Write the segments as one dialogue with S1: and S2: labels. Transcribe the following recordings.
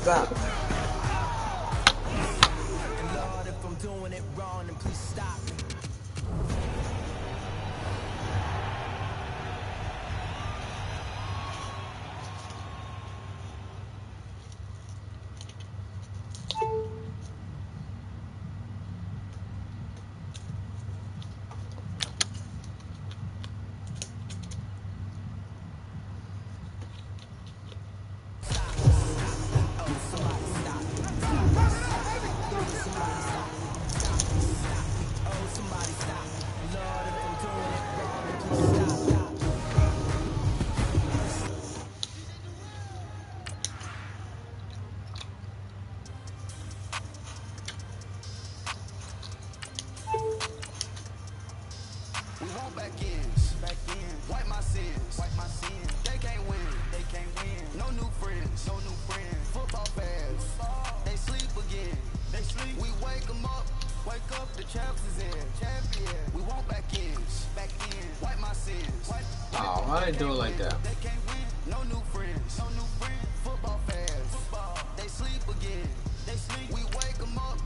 S1: Stop.
S2: And Lord, if I'm doing it wrong, then please stop me.
S1: Oh, why they do it like that?
S2: No new friends, no new friends. Football fans, they sleep again. They sleep. We wake them up,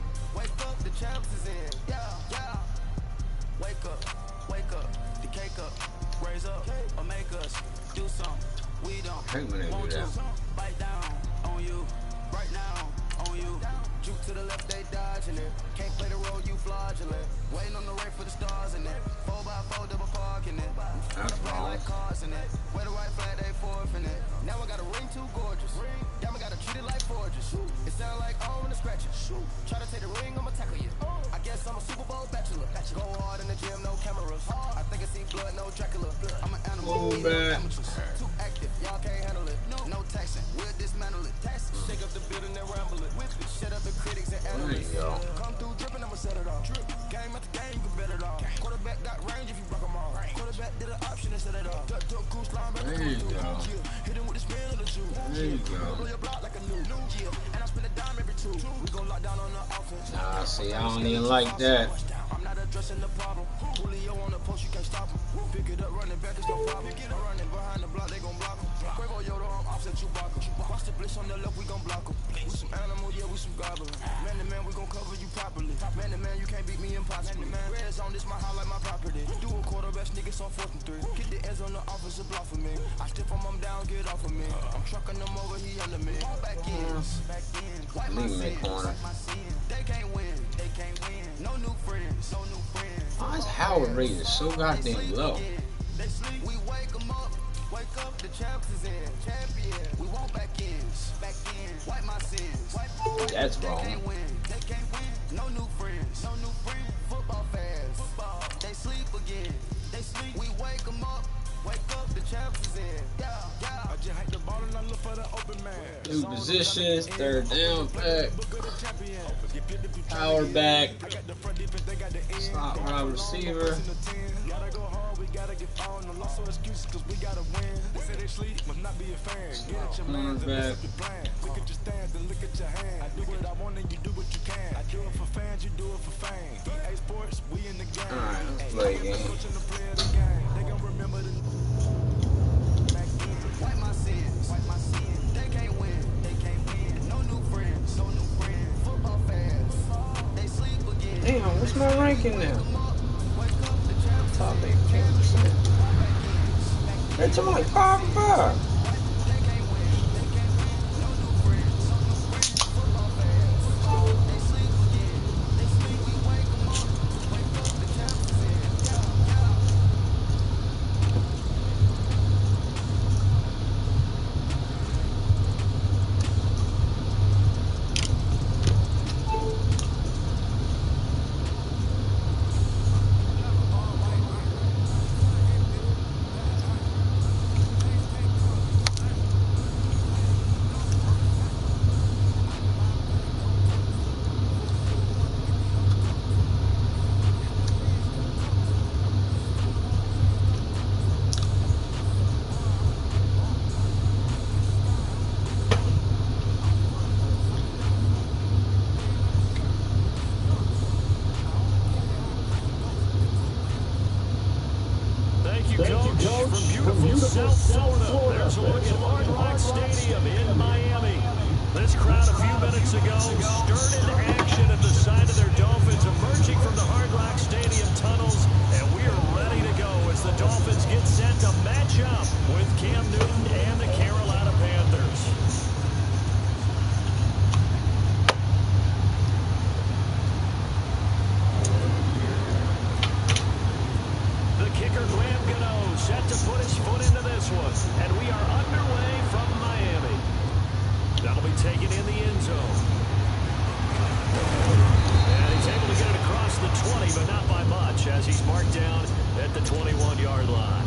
S2: the champs is in. Yeah. Wake up, the cake up, raise up, or make us do something. We don't want to bite down on you, right now on you. Juke to the left, they dodging it. Can't play the role, you fraudulent. Waiting on the race for the stars in it. 4x4 double parking it. Play like cars in it. Wear the white flag, they forfeiting it. Now I got a ring too gorgeous. Damn, I gotta treat it like forges. It sound like I want to scratch it. Try to take the ring, I'ma tackle you. I guess I'm a Super Bowl bachelor. Go hard in the gym, no cameras. I think I see blood, no Dracula. I'm an animal, amateurs. Too active, y'all can't handle it. No taxing, we'll dismantle it. Shake up the building and ramble it. Shut up the critics and analysts. Come through dripping, I'ma set it off. Game after game, you can bet it all. Quarterback got range if you broke them all. Quarterback did an option and set it off. There you go. Hit him with the spin of the shoe.
S1: There you go.
S2: Blow your block like a new. And I spin a dime every two. We gon' lock down on the offense.
S1: Nah, see, I don't even like that.
S2: I'm not addressing the problem. Julio on the post, you can't stop him. Pick it up, running back, it's no problem. Running behind the block, they gon' block him. Quavo Yoda, I'm offset Chewbacca. Watch the blitz on the left, we gon' block him. We some animal, yeah, we some goblin. Man to man, we gon' cover you properly. Man to man, you can't beat me impossible. Red zone, this my highlight, my property. Do a quarterback, niggas on 4th and 3. Get the ends on the offensive block for me. I stiff him, I'm down, get off of me. I'm trucking them over, he under me. Back in. Wipe my sins, wipe my sins. They can't win, they can't win. No new friends, no new friends.
S1: Why is Howard rated so goddamn low?
S2: They sleep, we wake them up. Wake up, the champs is in. Champion, we want back in. Wipe my sins.
S1: That's wrong.
S2: They can't win, they can't win. No new friends, no new friends. Football fans, they sleep again. They sleep, we wake them up. Wake up, the champs is in. Yeah. I just hate the ball and I look for the open man.
S1: New positions, third down back. Power back. Slot wide receiver.
S2: Gotta go hard, we gotta get on. No loss or excuses, cause we gotta win. They say they sleep, must not be a fan. Get at your man, look at your plan. Look at your stance and look at your hand. I do what I want and you do what you can. I do it for fans, you do it for fame. EA Sports, we in the game.
S1: Alright, let's play a game.
S2: They gon' remember the wipe my sins, wipe my sins. They can't win, they can't win. No new friends, no new friends. Football fans, they sleep again.
S1: Damn, what's my ranking now? Top 18%. It's only 5-5.
S3: From beautiful South Florida, there's a look at Hard Rock Stadium in Miami. This crowd a few minutes ago stirred into action at the side of their Dolphins emerging from the Hard Rock Stadium tunnels, and we are ready to go as the Dolphins get set to match up with Cam Newton and the Carolina Panthers. The kicker, Graham Gano, set to put his foot into this one, and we are underway from Miami. That'll be taken in the end zone. And he's able to get it across the 20, but not by much, as he's marked down at the 21-yard line.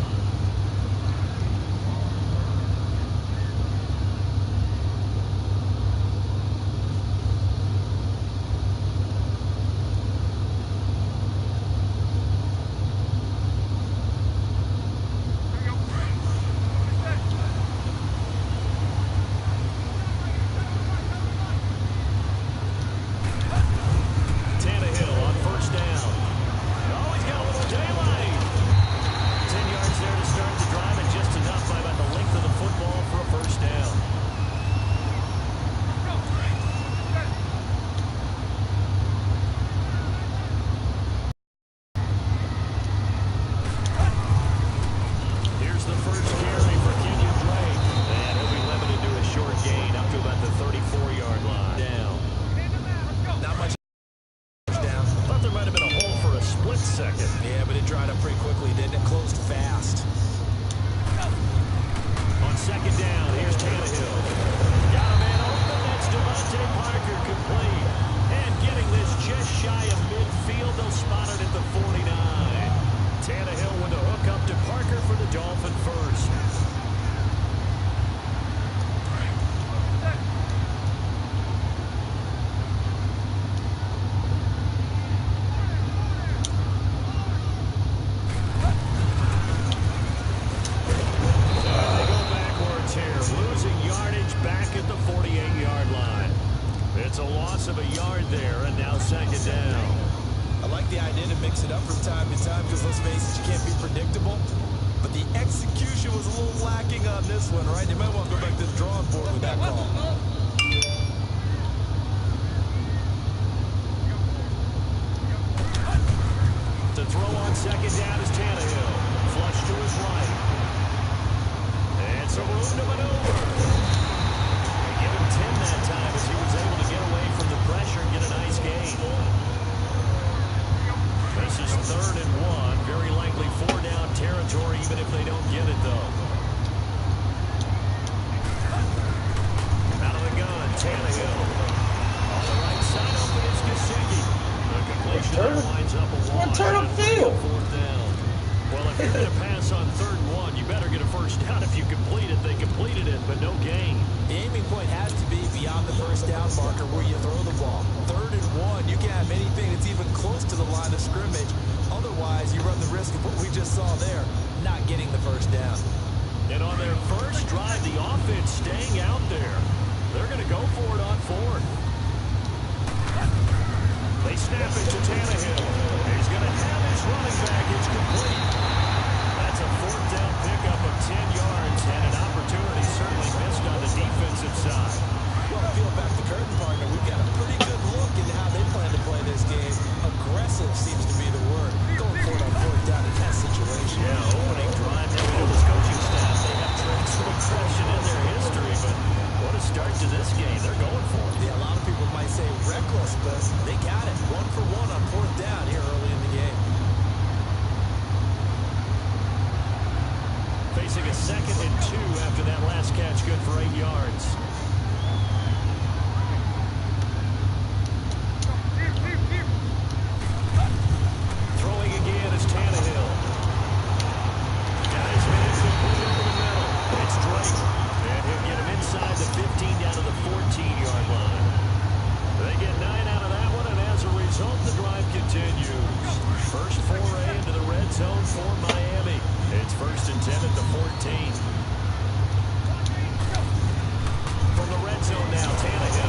S3: From the red zone now, Tannehill.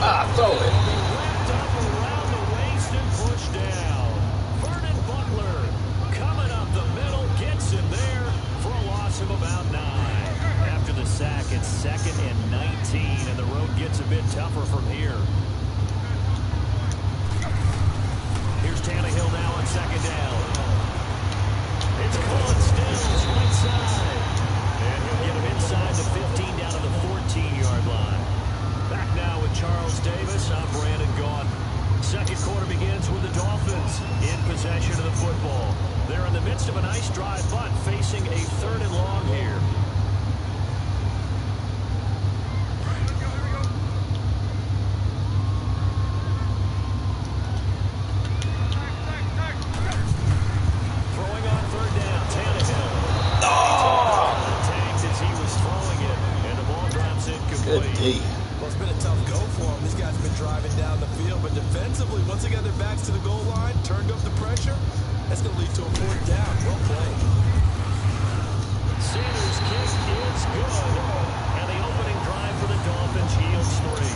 S3: gets a bit tougher from here. Here's Tannehill now on second down. It's Colin Stills, right side. And he'll get him inside the 15 down to the 14-yard line. Back now with Charles Davis. I'm Brandon Gaudin. Second quarter begins with the Dolphins in possession of the football. They're in the midst of a nice drive, but facing a 3rd and long here. Throwing on 3rd down, Tannehill. Tanked as he was throwing it, and the ball drops incomplete.
S4: Well, it's been a tough go for them. These guys have been driving down the field, but defensively, once they got their backs to the goal line, turned up the pressure, that's going to lead to a 4th down. Well played.
S3: Sanders' kick is good, and the opening drive for the Dolphins yields 3.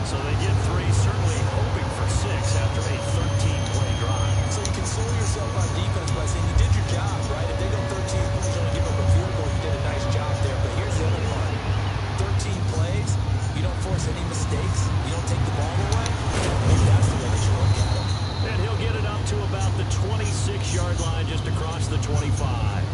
S3: So they get 3, certainly hoping for 6 after a 13-play drive.
S4: So you console yourself on defense by saying you did your job, right? If they go 13 plays, only give up a field goal, you did a nice job there. But here's the other part. 13 plays, you don't force any mistakes, you don't take the ball away. That's the way they should look at it.
S3: And he'll get it up to about the 26-yard line, just across the 25.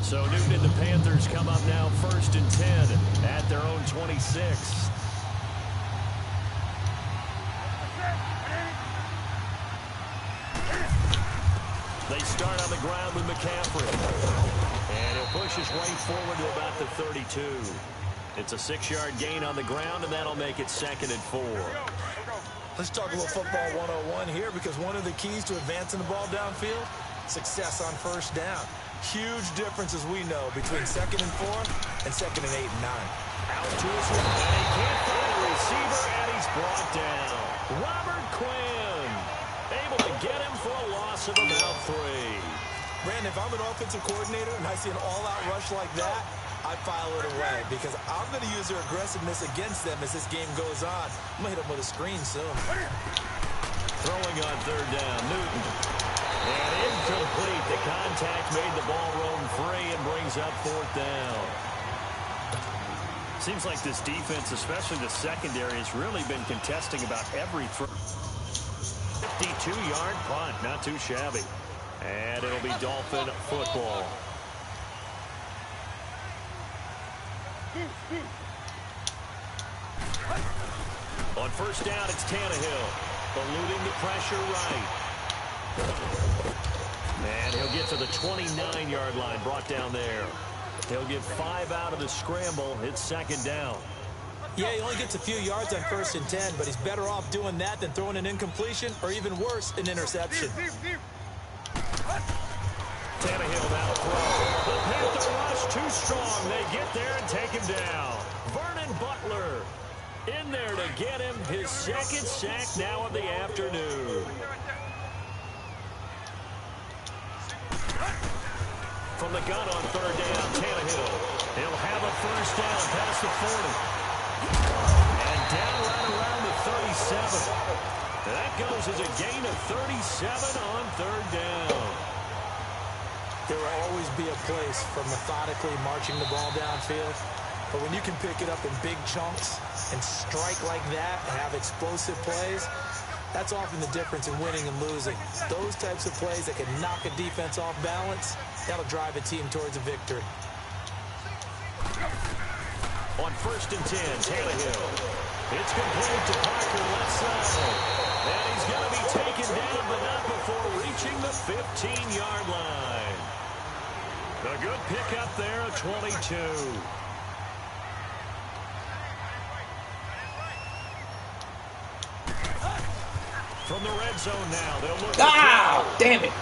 S3: So Newton and the Panthers come up now 1st and 10 at their own 26. They start on the ground with McCaffrey. And he'll push his way forward to about the 32. It's a 6-yard gain on the ground, and that'll make it 2nd and 4.
S4: Let's talk a little football 101 here, because one of the keys to advancing the ball downfield, success on 1st down. Huge difference, as we know, between 2nd and 4 and 2nd and 8 and 9.
S3: Out to his right, and he can't find a receiver, and he's brought down. Robert Quinn able to get him for a loss of about 3.
S4: Brandon, if I'm an offensive coordinator and I see an all-out rush like that, I file it away, because I'm going to use their aggressiveness against them as this game goes on. I'm going to hit them with a screen soon.
S3: Throwing on 3rd down, Newton. And incomplete. The contact made the ball roam free and brings up 4th down. Seems like this defense, especially the secondary, has really been contesting about every throw. 52-yard punt, not too shabby. And it'll be Dolphin football. On 1st down, it's Tannehill. Eluding the pressure right. And he'll get to the 29-yard line, brought down there. They'll get 5 out of the scramble. It's 2nd down.
S4: Yeah, he only gets a few yards on 1st and 10, but he's better off doing that than throwing an incompletion, or even worse, an interception.
S3: Tannehill now throw. The Panther rush too strong. They get there and take him down. Vernon Butler in there to get him his 2nd sack now of the afternoon. From the gun on 3rd down, Tannehill. He'll have a 1st down past the 40. And down right around the 37. That goes as a gain of 37 on 3rd down.
S4: There will always be a place for methodically marching the ball downfield. But when you can pick it up in big chunks and strike like that and have explosive plays, that's often the difference in winning and losing. Those types of plays that can knock a defense off balance, that'll drive a team towards a victory.
S3: On 1st and 10, Tannehill. It's complete to Parker, left side. And he's going to be taken down, but not before reaching the 15-yard line. A good pickup there at 22. From the red zone now, they'll look.
S1: Damn it.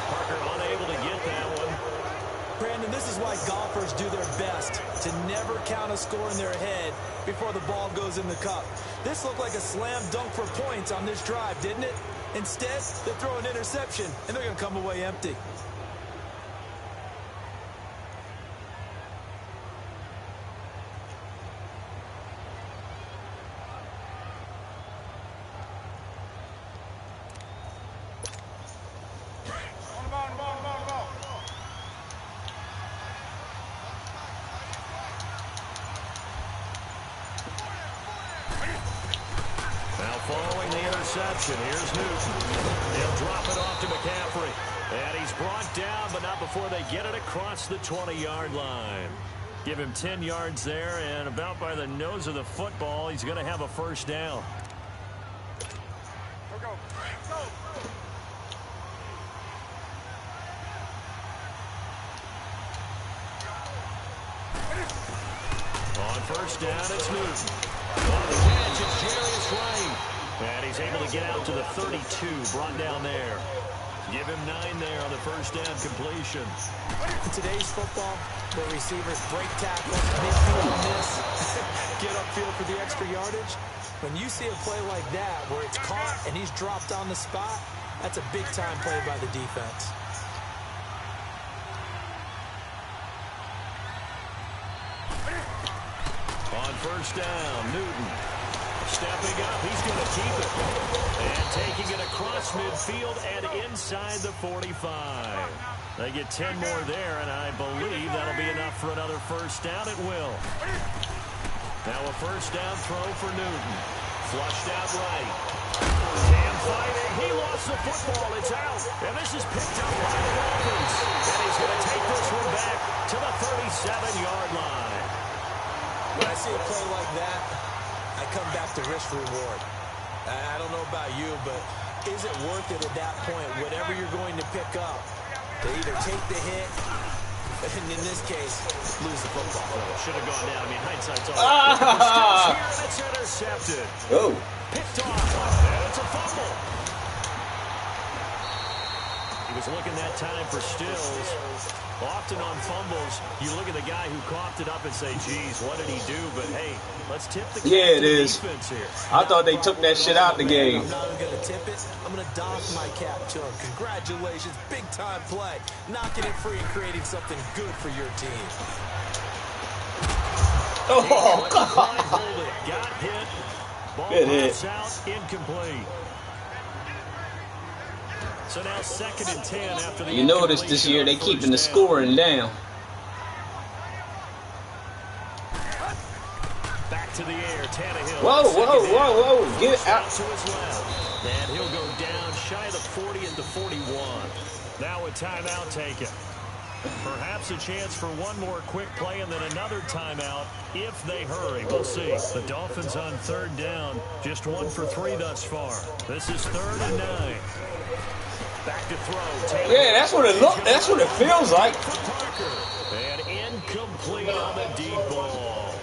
S3: Parker unable to get that one.
S4: Brandon, this is why golfers do their best to never count a score in their head before the ball goes in the cup. This looked like a slam dunk for points on this drive, didn't it? Instead, they throw an interception, and they're going to come away empty.
S3: reception. Here's Newton. He'll drop it off to McCaffrey. And he's brought down, but not before they get it across the 20-yard line. Give him 10 yards there, and about by the nose of the football, he's going to have a first down. On first down, it's Newton. On the catch, it's Jarius Wright. And he's able to get out to the 32, brought down there. Give him 9 there on the first down completion.
S4: In today's football, the receivers break tackles, midfield miss, get upfield for the extra yardage. When you see a play like that where it's caught and he's dropped on the spot, that's a big-time play by the defense.
S3: On first down, Newton. Stepping up, he's going to keep it. And taking it across midfield and inside the 45. They get 10 more there, and I believe that'll be enough for another first down. It will. Now a first down throw for Newton. Flushed out right. Cam fighting. He lost the football. It's out. And this is picked up by the Dolphins. And he's going to take this one back to the 37-yard line.
S4: When I see a play like that, I come back to risk reward. I don't know about you, but is it worth it at that point, whatever you're going to pick up, to either take the hit, and in this case, lose the football?
S3: Well, should have gone down. I mean, hindsight's all right. Here, and it's intercepted.
S1: Oh.
S3: Picked off, and it's a fumble. He was looking that time for Stills. Often on fumbles, you look at the guy who coughed it up and say, geez, what did he do? But, hey, let's tip the defense here.
S1: I thought they took that shit out the game.
S4: I'm not going to tip it. I'm going to doff my cap to him. Congratulations. Big-time play. Knocking it free and creating something good for your team.
S1: Oh, God.
S3: Got hit. Ball pops out. Incomplete. So now 2nd and 10 after the.
S1: You notice this year they keeping the scoring down.
S3: Back to the air, Tannehill.
S1: Whoa. Get out.
S3: To his left. And he'll go down shy of the 40 at the 41. Now a timeout taken. Perhaps a chance for one more quick play and then another timeout if they hurry. We'll see. The Dolphins on 3rd down. Just 1 for 3 thus far. This is 3rd and 9. Back to throw.
S1: Yeah, that's what it looked. That's what it feels like.
S3: And incomplete on the deep ball.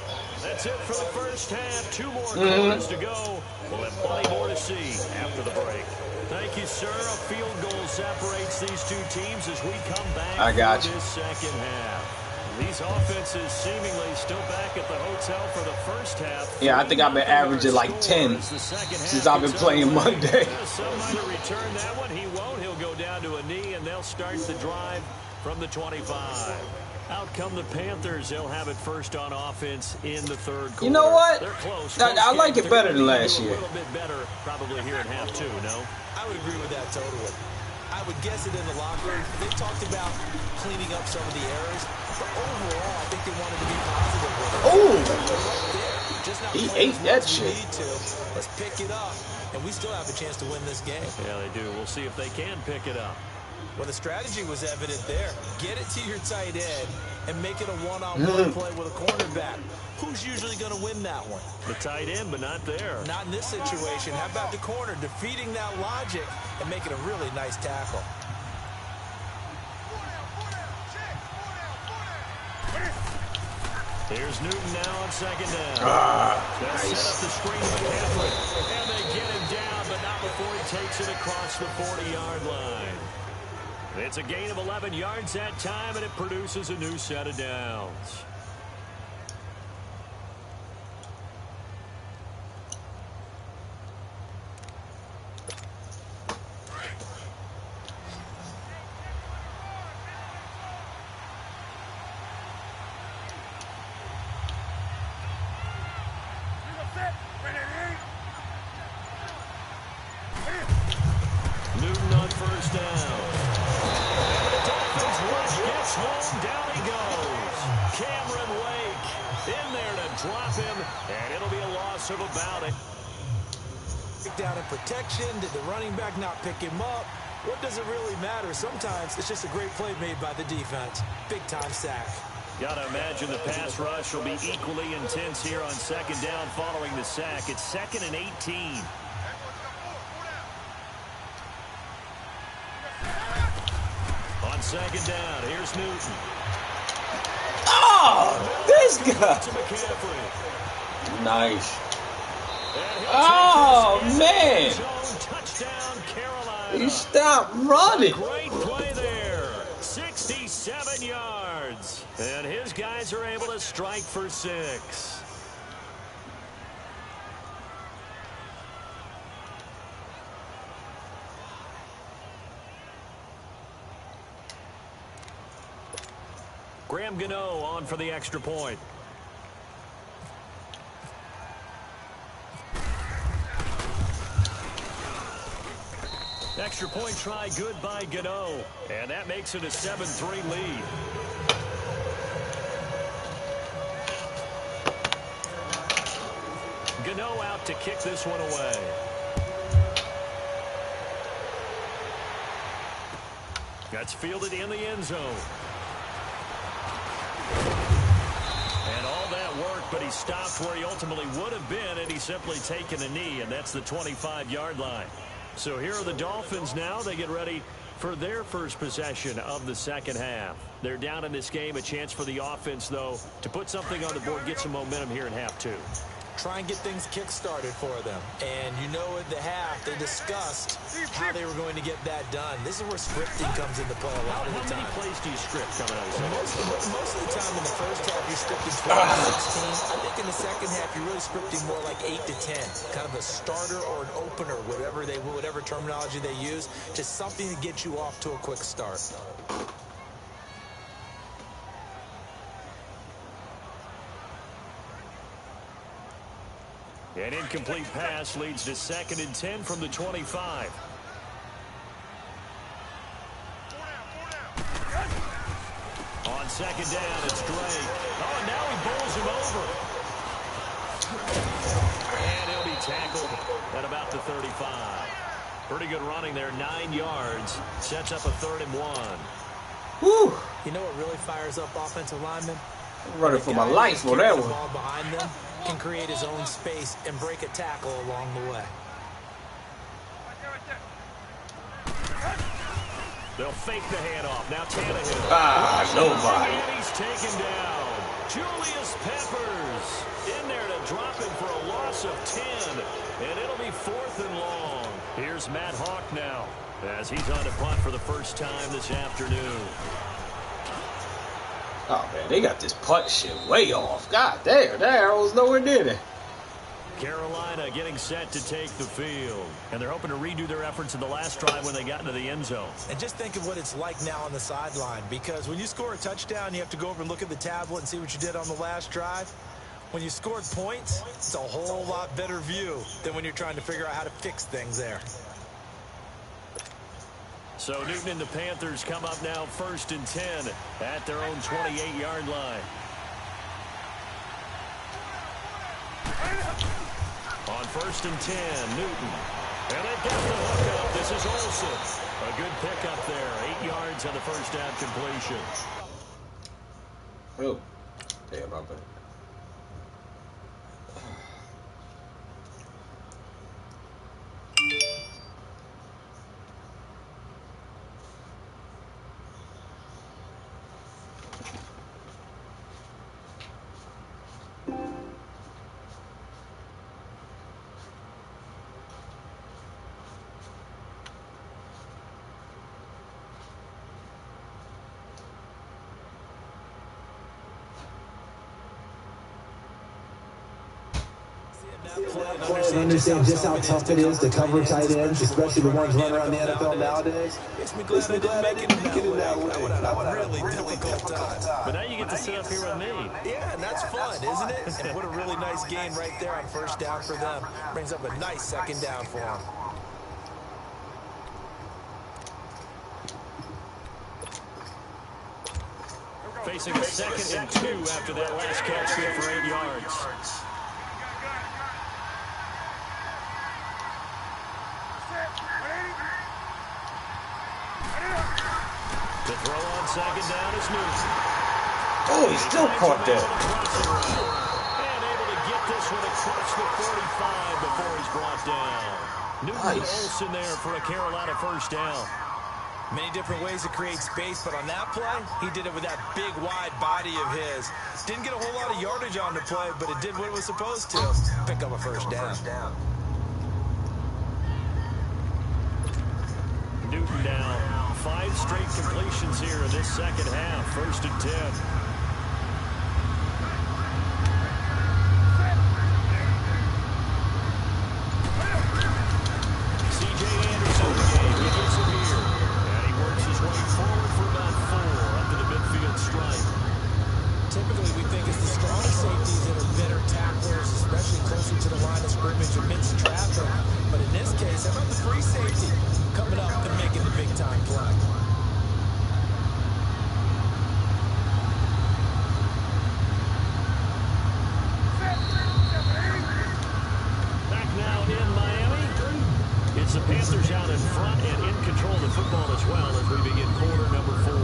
S3: That's it for the first half. 2 more quarters to go. We'll have plenty more to see after the break. Thank you, sir. A field goal separates these two teams as we come back for this second half. These offenses seemingly still back at the hotel for the first half.
S1: Yeah, I think I've been averaging like 10 since I've been playing Monday.
S3: Somebody return that one. He won't. He'll go down to a knee, and they'll start the drive from the 25. Out come the Panthers. They'll have it first on offense in the 3rd quarter.
S1: You know what?
S3: They're close.
S1: I like it better than last year.
S3: A little bit better probably here in half 2, no?
S4: I would agree with that totally. I would guess it in the locker room. They talked about cleaning up some of the errors, but overall, I think they wanted to be positive with it.
S1: Oh!
S4: Right there. Just not
S1: He
S4: playing
S1: ate
S4: as
S1: that
S4: much as
S1: shit.
S4: we need to. Let's pick it up, and we still have a chance to win this game.
S3: Yeah, they do. We'll see if they can pick it up.
S4: Well, the strategy was evident there. Get it to your tight end and make it a one-on-one play with a cornerback. Who's usually going to win that one?
S3: The tight end, but not there.
S4: Not in this situation. How about the corner defeating that logic and making a really nice tackle?
S3: Here's Newton now on 2nd down. They'll set up the screen to McCaffrey. And they get him down, but not before he takes it across the 40-yard line. It's a gain of 11 yards that time, and it produces a new set of downs. Newton on first down. And the Dolphins rush gets home. Down he goes. Cameron Wake in there to drop him, and it'll be a loss of about it.
S4: Down in protection, did the running back not pick him up? What does it really matter? Sometimes it's just a great play made by the defense. Big-time sack.
S3: Gotta imagine the pass rush will be equally intense here on second down following the sack. It's 2nd and 18. On second down, here's Newton.
S1: Oh, this guy. Nice. Oh, man.
S3: Touchdown, Carolina.
S1: He stopped running.
S3: Great play there. 67 yards. And his guys are able to strike for 6. Graham Gano on for the extra point. Extra point try good by Gano. And that makes it a 7-3 lead. Gano out to kick this one away. That's fielded in the end zone. And all that work, but he stopped where he ultimately would have been, and he's simply taken a knee, and that's the 25-yard line. So here are the Dolphins now. They get ready for their first possession of the second half. They're down in this game. A chance for the offense, though, to put something on the board, get some momentum here in half 2.
S4: Try and get things kick-started for them. And you know at the half, they discussed how they were going to get that done. This is where scripting comes into play a lot of the time.
S3: How many plays do you script coming out of the
S4: Most of the time in the first half, you're scripting 12 to 16. I think in the second half, you're really scripting more like 8 to 10. Kind of a starter or an opener, whatever terminology they use. Just something to get you off to a quick start.
S3: An incomplete pass leads to 2nd and 10 from the 25. On second down, it's Drake. Oh, now he bowls him over. And he'll be tackled at about the 35. Pretty good running there, 9 yards. Sets up a 3rd and 1.
S1: Whew.
S4: You know what really fires up offensive linemen?
S1: I'm running for my life for that one.
S4: Ball behind them can create his own space and break a tackle along the way.
S3: They'll fake the handoff. Now Tannehill.
S1: Nobody.
S3: And he's taken down. Julius Peppers in there to drop him for a loss of 10. And it'll be 4th and long. Here's Matt Hawk now as he's on to punt for the first time this afternoon.
S1: Oh, man, they got this punt shit way off. God damn, that arrow's nowhere near it.
S3: Carolina getting set to take the field. And they're hoping to redo their efforts in the last drive when they got into the end zone.
S4: And just think of what it's like now on the sideline. Because when you score a touchdown, you have to go over and look at the tablet and see what you did on the last drive. When you scored points, it's a whole lot better view than when you're trying to figure out how to fix things there.
S3: So Newton and the Panthers come up now 1st and 10 at their own 28-yard line. On 1st and 10, Newton. And they've got the hook up. This is Olsen. A good pickup there. 8 yards on the first down completion.
S1: Oh, damn, my bad.
S5: Understand just how tough it is to cover tight ends, especially the ones running around the NFL nowadays. Makes me glad I didn't make it in that way. I would have a really difficult time.
S3: But now you get to sit up here with me.
S4: Yeah, and that's fun, isn't it? And what a really nice gain right there on first down for them. Brings up a nice second down for them.
S3: Facing a 2nd and 2 after that last catch here for 8 yards. The throw on second down is Newton.
S1: Oh, he still caught that.
S3: And able to get this one across the 45 before he's brought down. Newton to Olsen there for a Carolina first down.
S4: Many different ways to create space, but on that play, he did it with that big, wide body of his. Didn't get a whole lot of yardage on the play, but it did what it was supposed to. Pick up a first down.
S3: Newton now 5 straight completions here in this second half. 1st and 10. C.J. Anderson again. He gets him here. And he works his way forward for about 4 up to the midfield stripe.
S4: Typically, we think it's the strong safeties that are better tacklers, especially closer to the line of scrimmage amidst traffic. But in this case, how about the free safety coming up and making the big-time play?
S3: Back now in Miami. It's the Panthers out in front and in control of the football as well as we begin quarter number 4.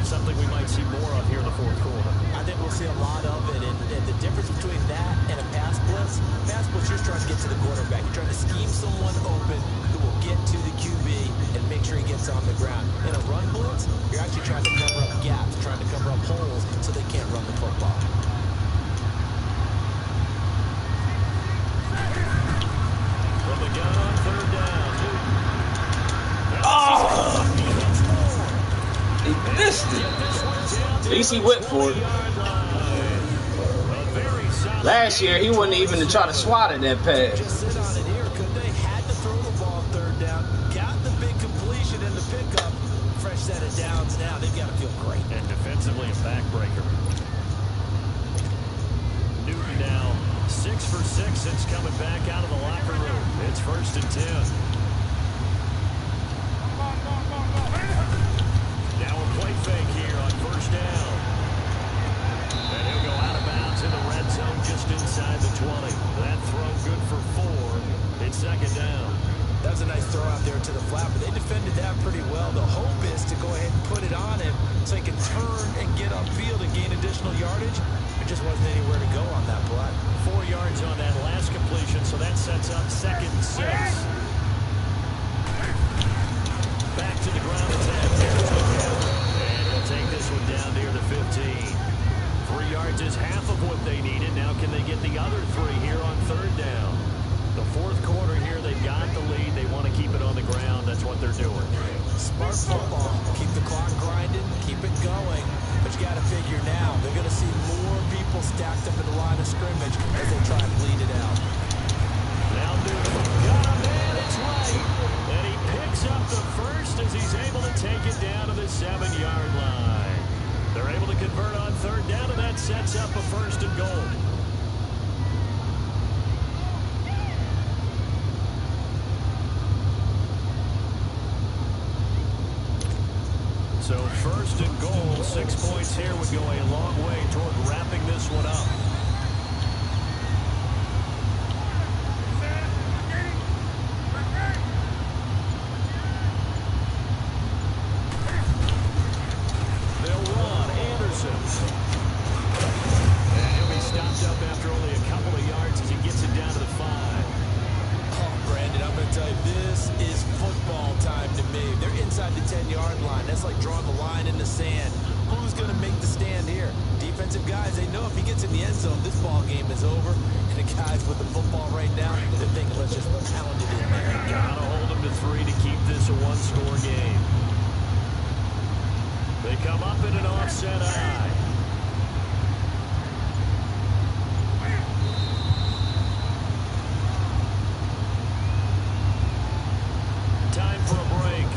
S3: Something we might see more of here in the 4th quarter.
S4: I think we'll see a lot of it, and the difference between that and a pass blitz, you're trying to get to the quarterback. You're trying to scheme someone open who will get to the QB and make sure he gets on the ground. In a run blitz, you're actually trying to cover up gaps, trying to cover up holes so they can't run the football.
S3: From the gun on 3rd down.
S1: He missed it. At least he went for it. Last year, he wasn't even to try to swat at that pass.
S4: Just sit on it here, could they? Had to throw the ball 3rd down. Got the big completion and the pickup. Fresh set of downs now. They've got to feel great.
S3: And defensively, a backbreaker. Newton now 6 for 6 since coming back out of the locker room. It's 1st and 10. Now a play fake here on 1st down. And he'll go out of bounds in the red zone just inside the 20. That throw good for 4. It's 2nd down.
S4: That was a nice throw out there to the flat, but they defended that pretty well. The hope is to go ahead and put it on him so he can turn and get upfield and gain additional yardage. There just wasn't anywhere to go on that play.
S3: 4 yards on that last completion, so that sets up 2nd and 6. Back to the ground attack. And he'll take this one down near the 15. 3 yards is half of what they needed. Now can they get the other 3 here on 3rd down? The 4th quarter here, they've got the lead. They want to keep it on the ground. That's what they're doing.
S4: Smart football. Keep the clock grinding. Keep it going. But you got to figure now, they're going to see more people stacked up in the line of scrimmage as they try and bleed it out.
S3: Now Newton got a man, it's right. And he picks up the first as he's able to take it down to the 7-yard line. They're able to convert on 3rd down, and that sets up a 1st and goal. So 1st and goal, 6 points here would go a long way toward wrapping this one up. They'll run Anderson. And he'll be stopped up after only a couple of yards as he gets it down to the 5.
S4: Oh, Brandon, I'm going to tell you, this is football time to me. They're inside the 10-yard line. That's like drawing the line in the sand. Who's going to make the stand here? Defensive guys, they know if he gets in the end zone, this ball game is over. And the guys with the football right now, they're thinking, let's just pound it in there.
S3: Gotta hold him to 3 to keep this a 1-score game. off at an offset eye. Time for a break.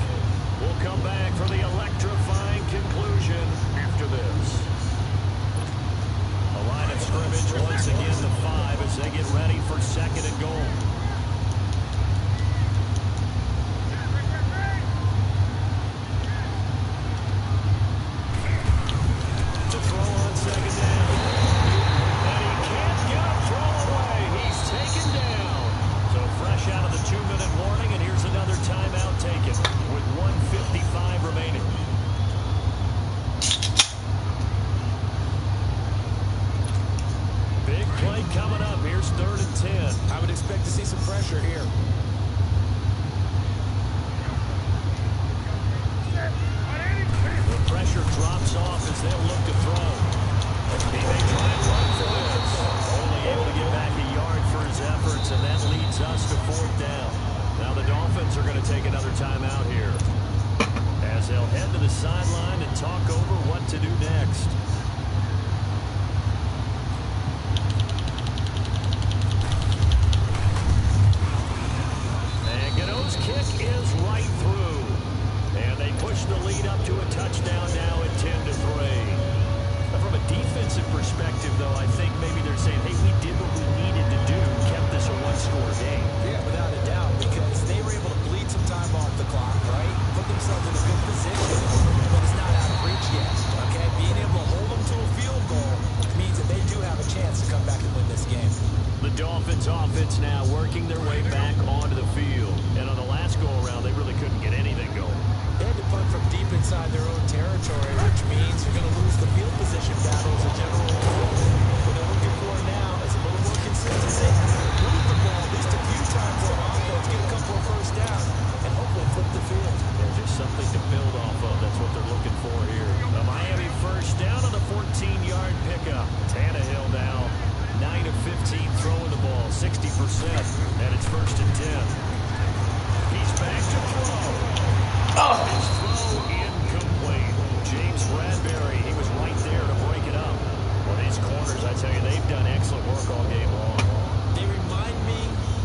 S3: We'll come back for the electrifying conclusion after this. A line of scrimmage once again the 5 as they get ready for 2nd and goal. To throw on 2nd down. And he can't get a throw away. He's taken down. So fresh out of the 2-minute warning, and here's another timeout taken with 1:55 remaining. Big play coming up. Here's 3rd and 10.
S4: I would expect to see some pressure here.
S3: The pressure drops off as they'll look to throw. He may try and run for this. Only able to get back a yard for his efforts, and that leads us to 4th down. Now the Dolphins are going to take another timeout here as they'll head to the sideline and talk over what to do next. Kick is right through. And they push the lead up to a touchdown now at 10-3. From a defensive perspective, though, I think maybe they're saying, hey, we did what we needed to do, kept this a 1-score game.
S4: Yeah, without a doubt, because they were able to bleed some time off the clock, right? Put themselves in a good position, but it's not out of reach yet, okay? Being able to hold them to a field goal means that they do have a chance to come back and win this game.
S3: The Dolphins offense now working their way back onto the field. And on the last go-around, they really couldn't get anything going.
S4: They had to punt from deep inside their own territory, which means you're going to lose the field position battle as a general rule. What they're looking for now is a little more consistency. Move the ball at least a few times on offense, get a couple of first downs, and hopefully flip the field.
S3: There's just something to build off of. That's what they're looking for here. A Miami first down on the 14-yard pickup. Tannehill now 9 of 15 throwing the ball, 60%, and it's 1st and 10. He's back to throw.
S1: Oh.
S3: His throw incomplete. James Bradbury, he was right there to break it up. Well, these corners, I tell you, they've done excellent work all game long.
S4: They remind me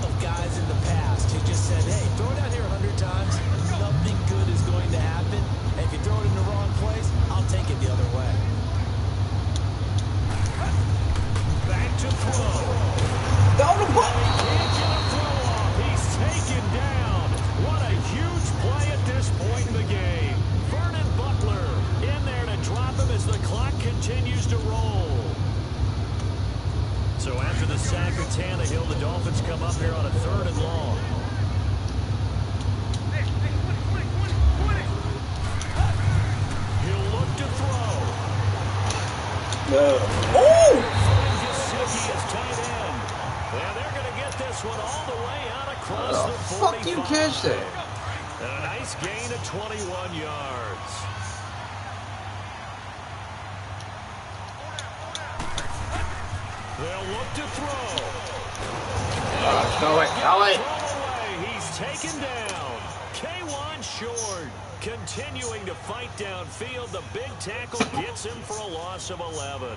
S4: of guys in the past who just said, hey, throw it out here 100 times, nothing good is going to happen. And if you throw it in the wrong place, I'll take it the other way.
S3: Back to throw.
S1: Down the ball.
S3: He can't get a throw off. He's taken down. What a huge play at this point in the game. Vernon Butler in there to drop him as the clock continues to roll. So after the sack of Tannehill, the Dolphins come up here on a 3rd and long. He'll look to throw.
S1: No. Oh!
S3: And they're going to get this one all the way out across the 45.
S1: Fuck you catch that?
S3: And a nice gain of 21 yards. They'll look to throw.
S1: Go away.
S3: Throw away. He's taken down. K1 short. Continuing to fight downfield. The big tackle gets him for a loss of 11.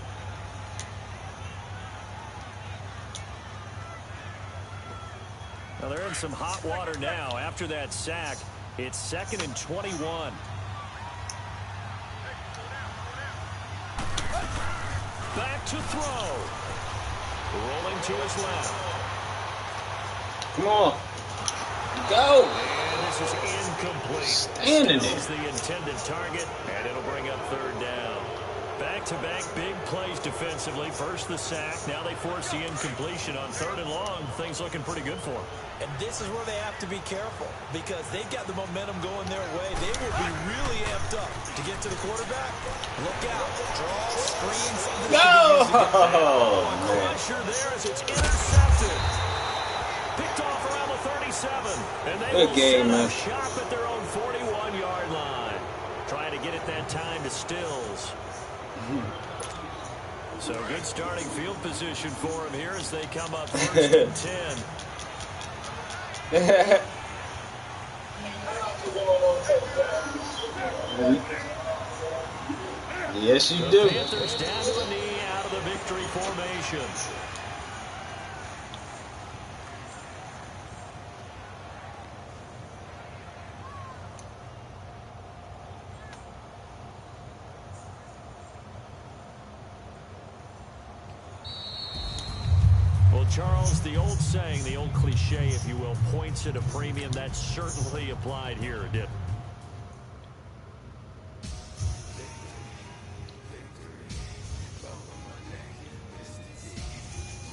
S3: Well, they're in some hot water now. After that sack, it's 2nd and 21. Back to throw. Rolling to his left.
S1: Come on. Go.
S3: And this is incomplete.
S1: Standing there.
S3: Is the intended target, and it'll bring up 3rd down. Back-to-back big plays defensively. First the sack. Now they force the incompletion on 3rd and long. Things looking pretty good for them.
S4: And this is where they have to be careful because they've got the momentum going their way. They will be really amped up to get to the quarterback. Look out. Draw, screen, something.
S1: Go!
S3: Pressure there as it's intercepted. Picked off around the 37. And they
S1: Good
S3: will
S1: game,
S3: set
S1: man.
S3: up shop at their own 41-yard line. Trying to get it that time to Stills. So good starting field position for him here as they come up 1st and 10.
S1: Yes, you
S3: The
S1: do.
S3: Panthers down to a knee out of the victory formation. Well, Charles, the old saying, the old cliche, if you will, points at a premium. That certainly applied here, didn't it?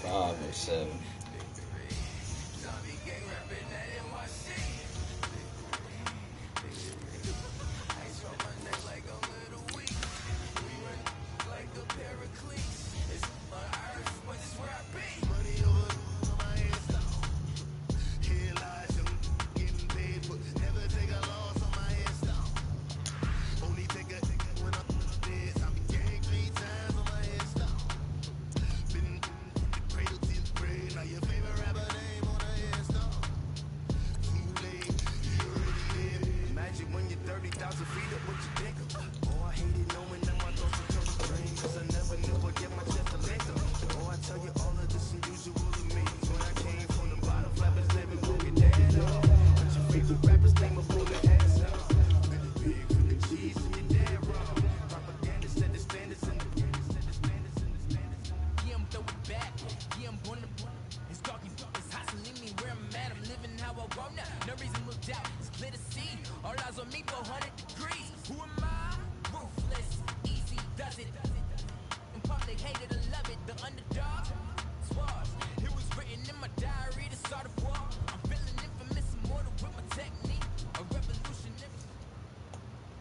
S1: 5 or 7.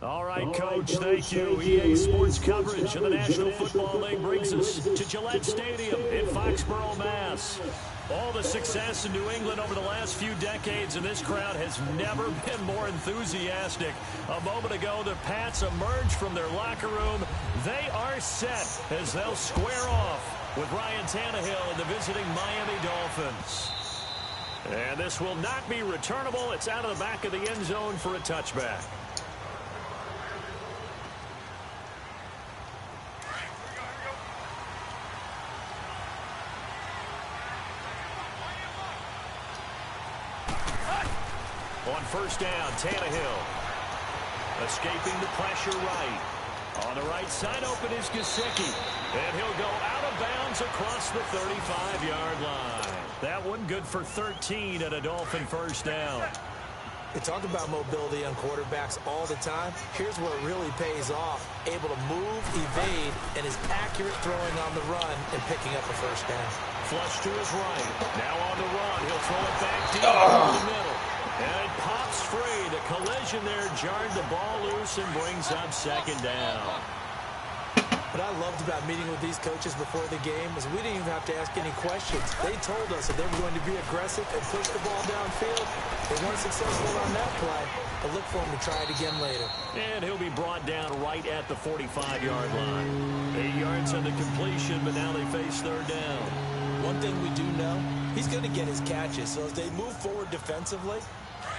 S3: All right, Coach, thank you. EA Sports coverage of the National Football League brings us to Gillette Stadium in Foxborough, Mass. All the success in New England over the last few decades, and this crowd has never been more enthusiastic. A moment ago, the Pats emerged from their locker room. They are set as they'll square off with Ryan Tannehill and the visiting Miami Dolphins. And this will not be returnable. It's out of the back of the end zone for a touchback. On first down, Tannehill escaping the pressure right. On the right side, open is Gesicki. And he'll go out of bounds across the 35-yard line. That one good for 13 at a Dolphin first down.
S4: We talk about mobility on quarterbacks all the time. Here's where it really pays off. Able to move, evade, and is accurate throwing on the run and picking up a first down.
S3: Flush to his right. Now on the run. He'll throw it back deep over the middle. And it pops free. The collision there jarred the ball loose and brings up second down.
S4: What I loved about meeting with these coaches before the game is we didn't even have to ask any questions. They told us that they were going to be aggressive and push the ball downfield. They weren't successful on that play, but look for them to try it again later.
S3: And he'll be brought down right at the 45-yard line. 8 yards on the completion, but now they face third down.
S4: One thing we do know, he's going to get his catches. So as they move forward defensively,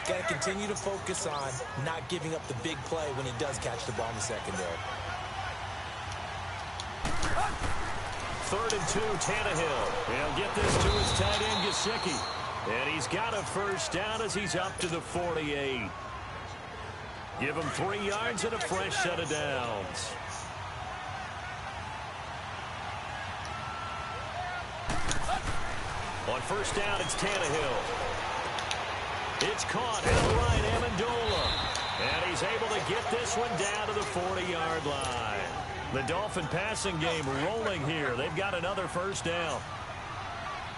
S4: got to continue to focus on not giving up the big play when he does catch the ball in the secondary.
S3: 3rd and 2, Tannehill. He'll get this to his tight end, Gesicki. And he's got a first down as he's up to the 48. Give him 3 yards and a fresh set of downs. On first down, it's Tannehill. It's caught at right, Amendola. And he's able to get this one down to the 40-yard line. The Dolphin passing game rolling here. They've got another first down.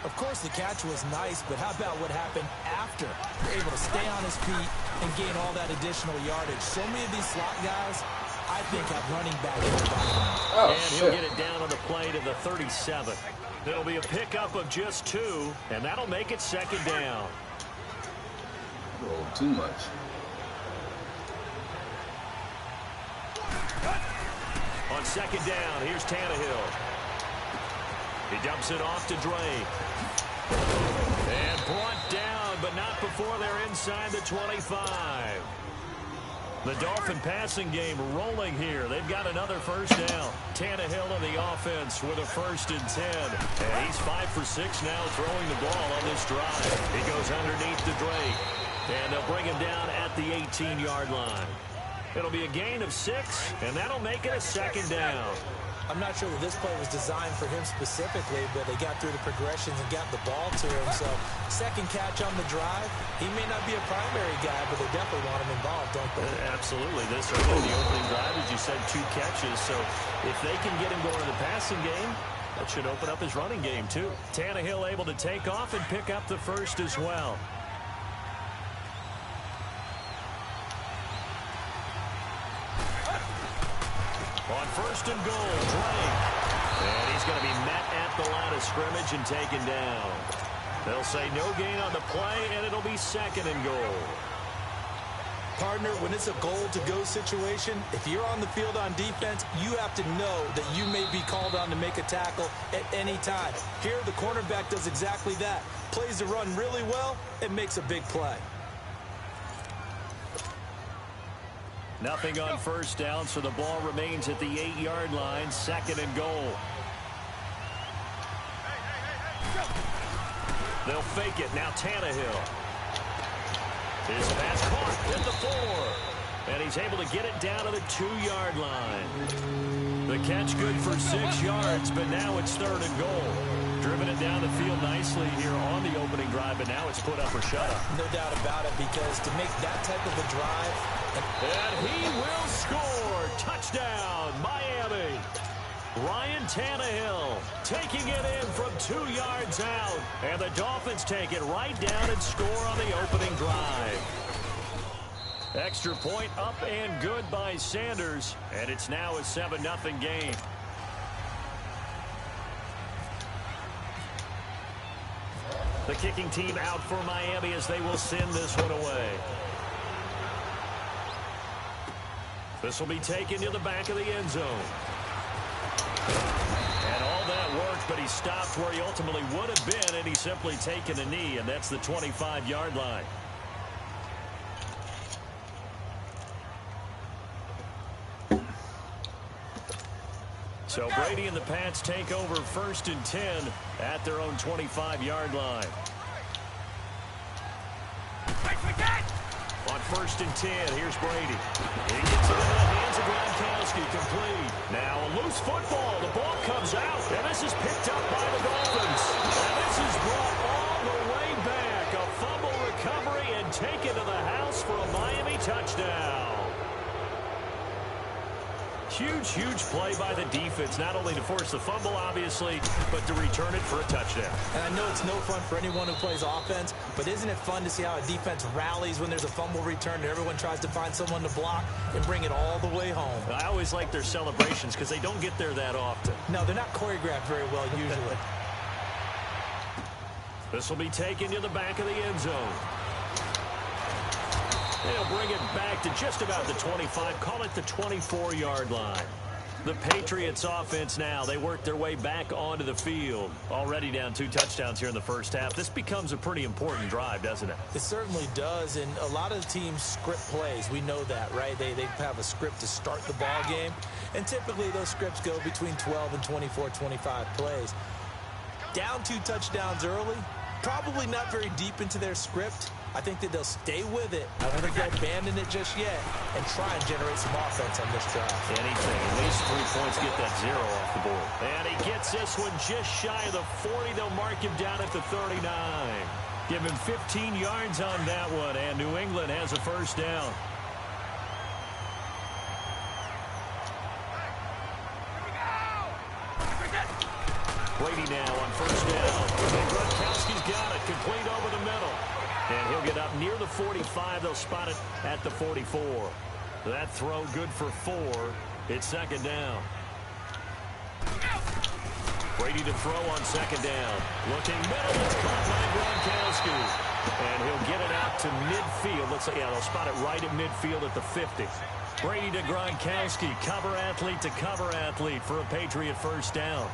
S4: Of course, the catch was nice, but how about what happened after? Able to stay on his feet and gain all that additional yardage. So many of these slot guys, I think, have running back in the bottom.
S3: And he'll get it down on the play to the 37. There'll be a pickup of just 2, and that'll make it second down.
S1: Oh, too much.
S3: On second down, here's Tannehill. He dumps it off to Drake. And brought down, but not before they're inside the 25. The Dolphin passing game rolling here. They've got another first down. Tannehill on the offense with a 1st and 10. And he's 5 for 6 now throwing the ball on this drive. He goes underneath to Drake. And they'll bring him down at the 18-yard line. It'll be a gain of 6, and that'll make it a 2nd down.
S4: I'm not sure that this play was designed for him specifically, but they got through the progressions and got the ball to him. So, second catch on the drive. He may not be a primary guy, but they definitely want him involved, don't they?
S3: Absolutely. This early in the opening drive, as you said, 2 catches. So, if they can get him going in the passing game, that should open up his running game, too. Tannehill able to take off and pick up the 1st as well. On 1st and goal, Drake. And he's going to be met at the line of scrimmage and taken down. They'll say no gain on the play, and it'll be 2nd and goal.
S4: Partner, when it's a goal-to-go situation, if you're on the field on defense, you have to know that you may be called on to make a tackle at any time. Here, the cornerback does exactly that. Plays the run really well and makes a big play.
S3: Nothing on 1st down, so the ball remains at the 8-yard line, 2nd and goal. They'll fake it. Now Tannehill. His pass caught at the 4. And he's able to get it down to the 2-yard line. The catch good for 6 yards, but now it's 3rd and goal. Driven it down the field nicely here on the opening drive, but now it's put up or shut up.
S4: No doubt about it, because to make that type of a drive...
S3: And he will score. Touchdown, Miami. Ryan Tannehill taking it in from 2 yards out. And the Dolphins take it right down and score on the opening drive. Extra point up and good by Sanders. And it's now a 7-0 game. The kicking team out for Miami as they will send this one away. This will be taken to the back of the end zone. And all that worked, but he stopped where he ultimately would have been, and he's simply taken a knee, and that's the 25-yard line. So Brady and the Pats take over 1st and 10 at their own 25-yard line. On 1st and 10, here's Brady. He gets it into the hands of Gronkowski, complete. Now a loose football. The ball comes out, and this is picked up by the Dolphins. And this is brought all the way back. A fumble recovery and taken to the house for a Miami touchdown. Huge play by the defense, not only to force the fumble, obviously, but to return it for a touchdown.
S4: And I know it's no fun for anyone who plays offense, but isn't it fun to see how a defense rallies when there's a fumble return and everyone tries to find someone to block and bring it all the way home?
S3: I always like their celebrations because they don't get there that often.
S4: No, they're not choreographed very well usually.
S3: This will be taken to the back of the end zone. They'll bring it back to just about the 25, call it the 24-yard line. The Patriots offense now, they work their way back onto the field. Already down 2 touchdowns here in the first half. This becomes a pretty important drive, doesn't it?
S4: It certainly does, and a lot of the teams script plays. We know that, right? They have a script to start the ball game, and typically those scripts go between 12 and 24, 25 plays. Down 2 touchdowns early, probably not very deep into their script. I think that they'll stay with it. I don't think they'll abandon it just yet and try and generate some offense on this drive.
S3: Anything. At least 3 points, get that 0 off the board. And he gets this one just shy of the 40. They'll mark him down at the 39. Give him 15 yards on that one, and New England has a first down. Brady now on first down. And Gronkowski's got it. Complete over the middle. And he'll get up near the 45. They'll spot it at the 44. That throw good for 4. It's 2nd down. Brady to throw on 2nd down. Looking middle. It's caught by Gronkowski. And he'll get it out to midfield. Looks like, yeah, they'll spot it right at midfield at the 50. Brady to Gronkowski. Cover athlete to cover athlete for a Patriot first down.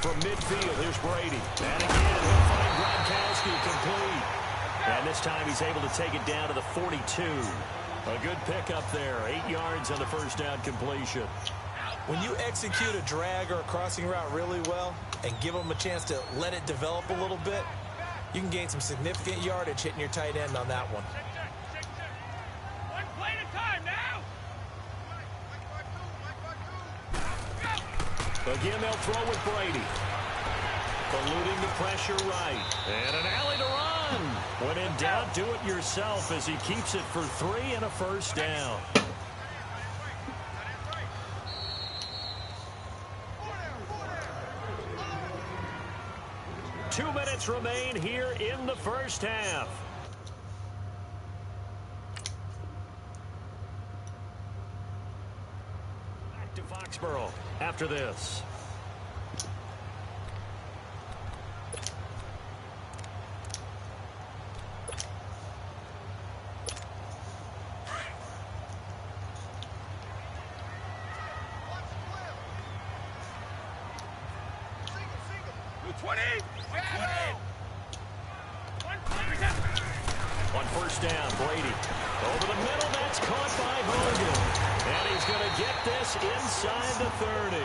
S3: From midfield, here's Brady. And again, he'll find Gronkowski complete. And this time he's able to take it down to the 42. A good pickup there. 8 yards on the first down completion.
S4: When you execute a drag or a crossing route really well and give them a chance to let it develop a little bit, you can gain some significant yardage hitting your tight end on that one.
S6: One play at a time now.
S3: Again, they'll throw with Brady. Eluding the pressure right. And an alley to run. When in doubt, do it yourself as he keeps it for 3 and a first down. Two minutes remain here in the first half. Back to Foxborough after this. On first down, Brady. Over the middle, that's caught by Hogan. And he's going to get this inside the 30.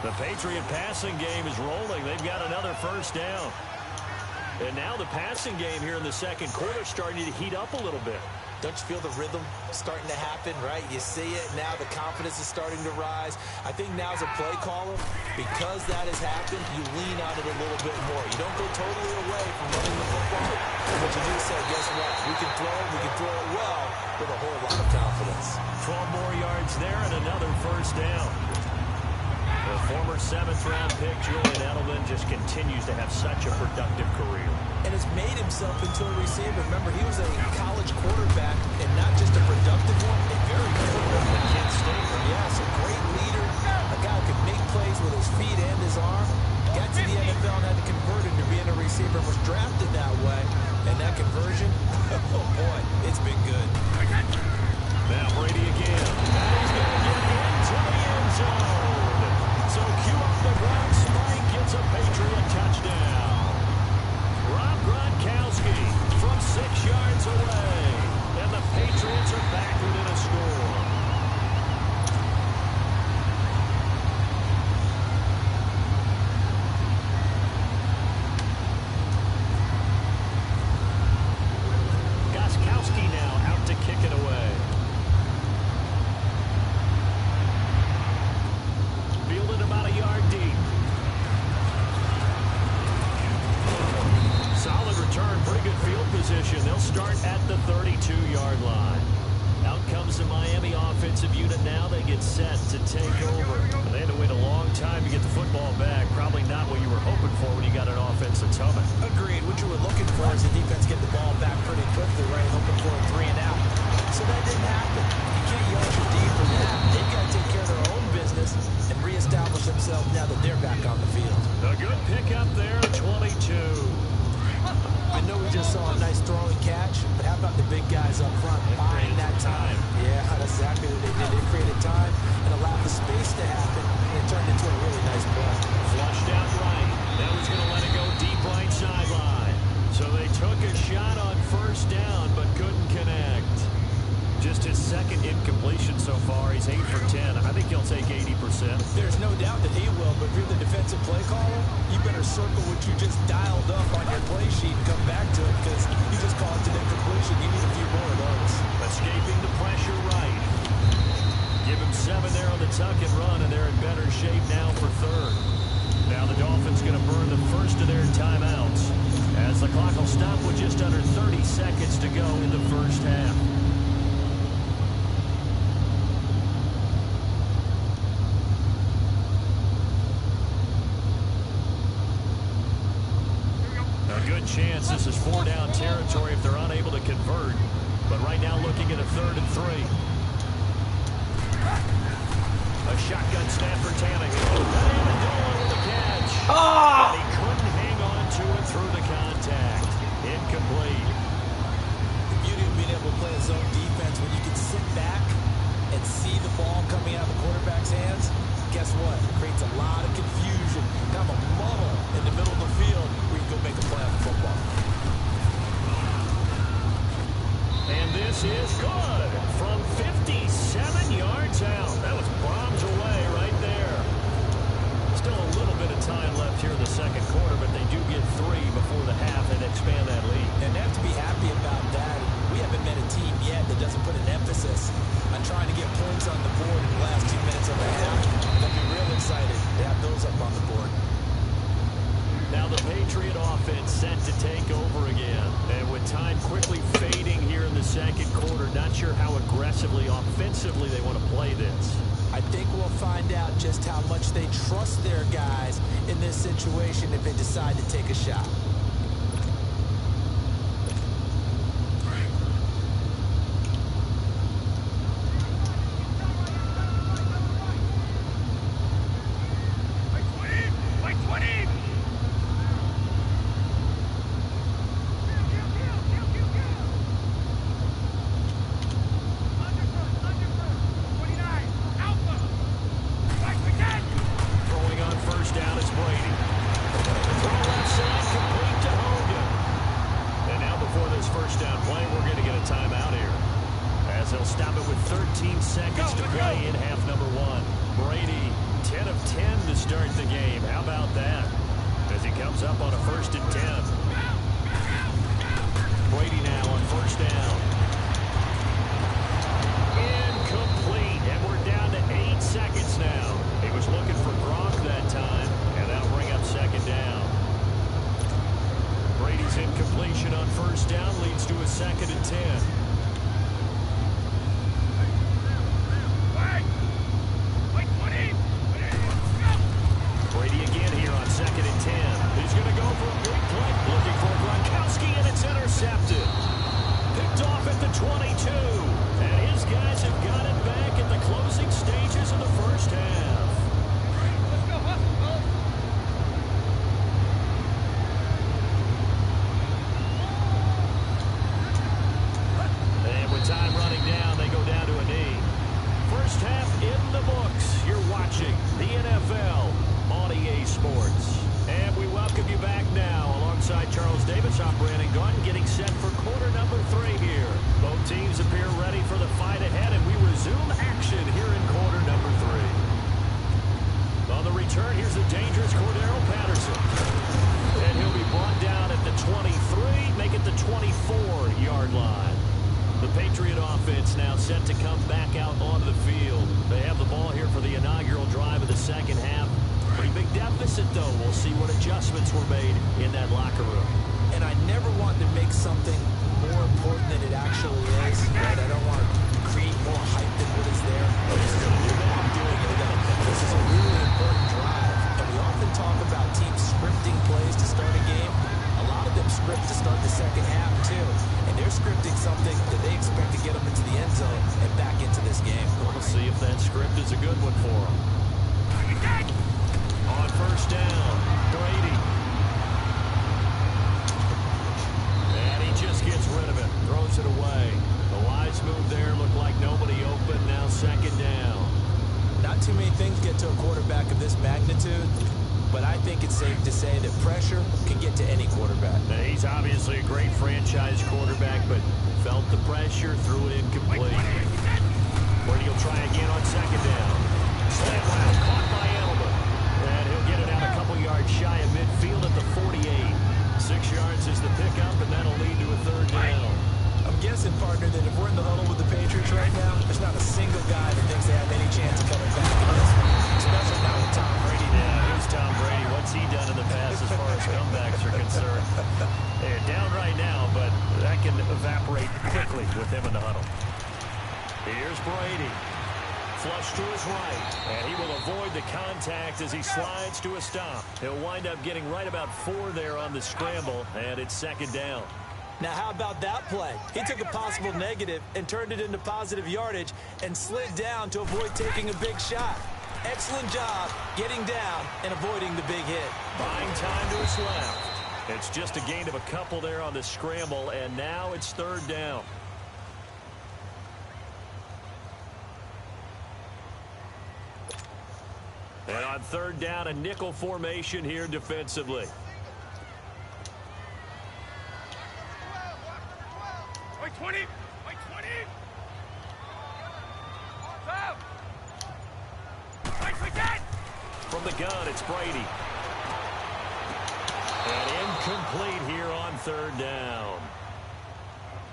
S3: The Patriot passing game is rolling. They've got another first down. And now the passing game here in the second quarter starting to heat up a little bit.
S4: Don't you feel the rhythm starting to happen, right? You see it now. The confidence is starting to rise. I think now as a play caller, because that has happened, you lean on it a little bit more. You don't go totally away from running the football, but you do say, guess what? We can throw it well with a whole lot of confidence.
S3: 12 more yards there and another first down. The former 7th-round pick, Julian Edelman, just continues to have such a productive career.
S4: And has made himself into a receiver. Remember, he was a college quarterback, and not just a productive one, a very good one at Kent State. Yes, a great leader, a guy who could make plays with his feet and his arm. Got to the NFL and had to convert into being a receiver. Was drafted that way, and that conversion, oh boy, it's been good.
S3: Now Brady again. And he's going to get into the end zone. So cue up the ground spike, gets a Patriot touchdown. Rob Gronkowski from 6 yards away. And the Patriots are back within a score. Goskowski now out to kick it away. Fielded about a yard deep. Solid return, pretty good field position. They'll start at the 32-yard line. Out comes the Miami offensive unit now. They get set to take over. They had to wait a long time to get the football back. Probably not what you were hoping for when you got an offense that's humming.
S4: Agreed. What you were looking for is the defense get the ball back pretty quickly, right? Hoping for a 3 and out. So that didn't happen. You can't yell at your D for that. They've got to take care of their own business and reestablish themselves now that they're back on the field.
S3: A good pickup there, 22.
S4: I know we just saw a nice throwing catch, but how about the big guys up front buying that time? Yeah, that's exactly what they did. They created time and allowed the space to happen, and it turned into a really nice play.
S3: Flushed out right. Now he's going to let it go deep right sideline. So they took a shot on first down, but couldn't connect. Just his second incompletion so far. He's 8 for 10. I think he'll take 80%.
S4: There's no doubt that he will, but if you're the defensive play caller, you better circle what you just dialed up on your play sheet and come back to it, because you just called it an incompletion. You need a few more of those.
S3: Escaping the pressure right. Give him 7 there on the tuck and run, and they're in better shape now for third. Now the Dolphins going to burn the first of their timeouts as the clock will stop with just under 30 seconds to go in the first half. Chance this is 4-down territory if they're unable to convert. But right now looking at a 3rd and 3. A shotgun snap for Tannehill. Amendola with the catch. And he couldn't hang on to it through the contact. Incomplete.
S4: The beauty of being able
S3: This is good from 57 yards out. That was bombs away right there. Still a little bit of time left here in the second quarter, but they do get 3 before the half and expand that lead.
S4: And they have to be happy about that. We haven't met a team yet that doesn't put an emphasis on trying to get points on the board in the last 2 minutes of the half. They'll be real excited to have those up on the board.
S3: Now the Patriot offense set to take over again. And with time quickly fading here in the second quarter, not sure how aggressively, offensively they want to play this.
S4: I think we'll find out just how much they trust their guys in this situation if they decide to take a shot.
S3: As he slides to a stop. He'll wind up getting right about 4 there on the scramble, and it's second down.
S4: Now, how about that play? He took a possible negative and turned it into positive yardage and slid down to avoid taking a big shot. Excellent job getting down and avoiding the big hit.
S3: Buying time to his left. It's just a gain of a couple there on the scramble, and now it's third down. And on third down, a nickel formation here defensively.
S6: Wait 20! Wait 20!
S3: the gun, it's Brady. And incomplete here on third down.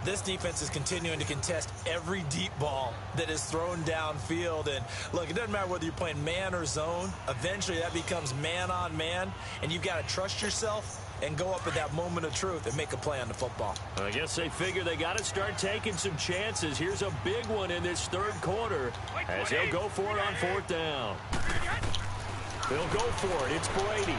S4: This defense is continuing to contest every deep ball that is thrown downfield. And, look, it doesn't matter whether you're playing man or zone. Eventually, that becomes man on man, and you've got to trust yourself and go up at that moment of truth and make a play on the football.
S3: I guess they figure they got to start taking some chances. Here's a big one in this third quarter as they'll go for it on fourth down. They'll go for it. It's Brady.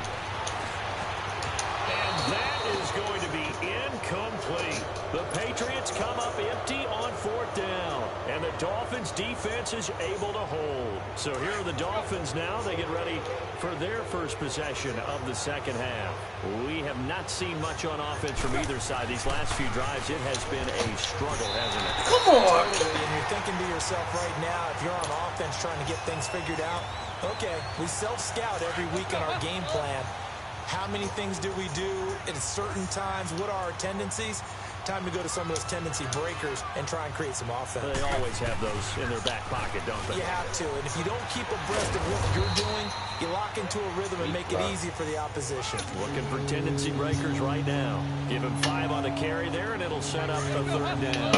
S3: And that is going to be incomplete. The Patriots come up empty on fourth down, and the Dolphins' defense is able to hold. So here are the Dolphins now. They get ready for their first possession of the second half. We have not seen much on offense from either side. These last few drives, it has been a struggle, hasn't it?
S1: Come on!
S4: And you're thinking to yourself right now, if you're on offense trying to get things figured out, okay, we self-scout every week on our game plan. How many things do we do at certain times? What are our tendencies? Time to go to some of those tendency breakers and try and create some offense.
S3: They always have those in their back pocket, don't they?
S4: You have to. And if you don't keep abreast of what you're doing, you lock into a rhythm and make it easy for the opposition.
S3: Looking for tendency breakers right now. Give him 5 on the carry there, and it'll set up a third down.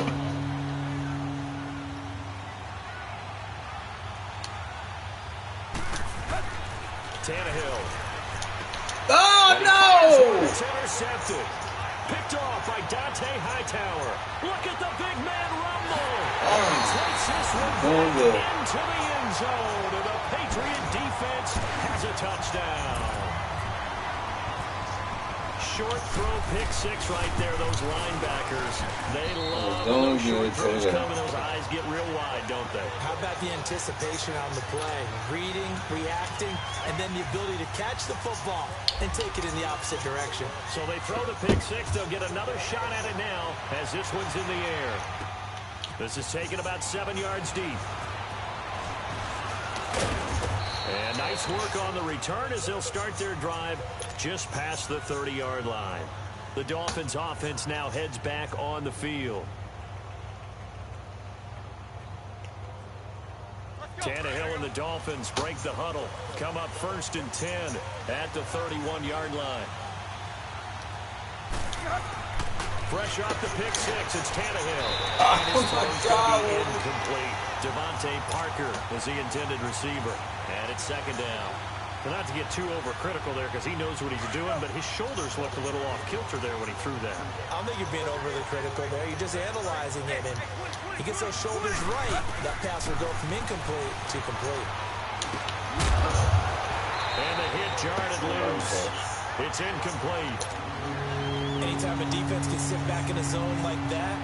S3: Tannehill.
S1: Oh, no!
S3: It's intercepted. Picked off by Dante Hightower. Look at the big man rumble. Takes this one back into the end zone. And the Patriot defense has a touchdown. Short throw, pick 6 right there. Those linebackers, they love those short throws coming. Those eyes get real wide, don't they?
S4: How about the anticipation on the play? Reading, reacting, and then the ability to catch the football and take it in the opposite direction.
S3: So they throw the pick 6. They'll get another shot at it now as this one's in the air. This is taken about 7 yards deep. And nice work on the return as they'll start their drive just past the 30-yard line. The Dolphins offense now heads back on the field. Tannehill and the Dolphins break the huddle. Come up 1st and 10 at the 31-yard line. Fresh off the pick 6, it's Tannehill. And his throw's going to be incomplete. Devontae Parker was the intended receiver. And it's second down. Well, not to get too overcritical there because he knows what he's doing, but his shoulders looked a little off kilter there when he threw that.
S4: I don't think you're being overly critical there. You're just analyzing it, and he gets those shoulders right. That pass will go from incomplete to complete.
S3: And the hit jarred it loose. It's incomplete.
S4: Anytime a defense can sit back in a zone like that,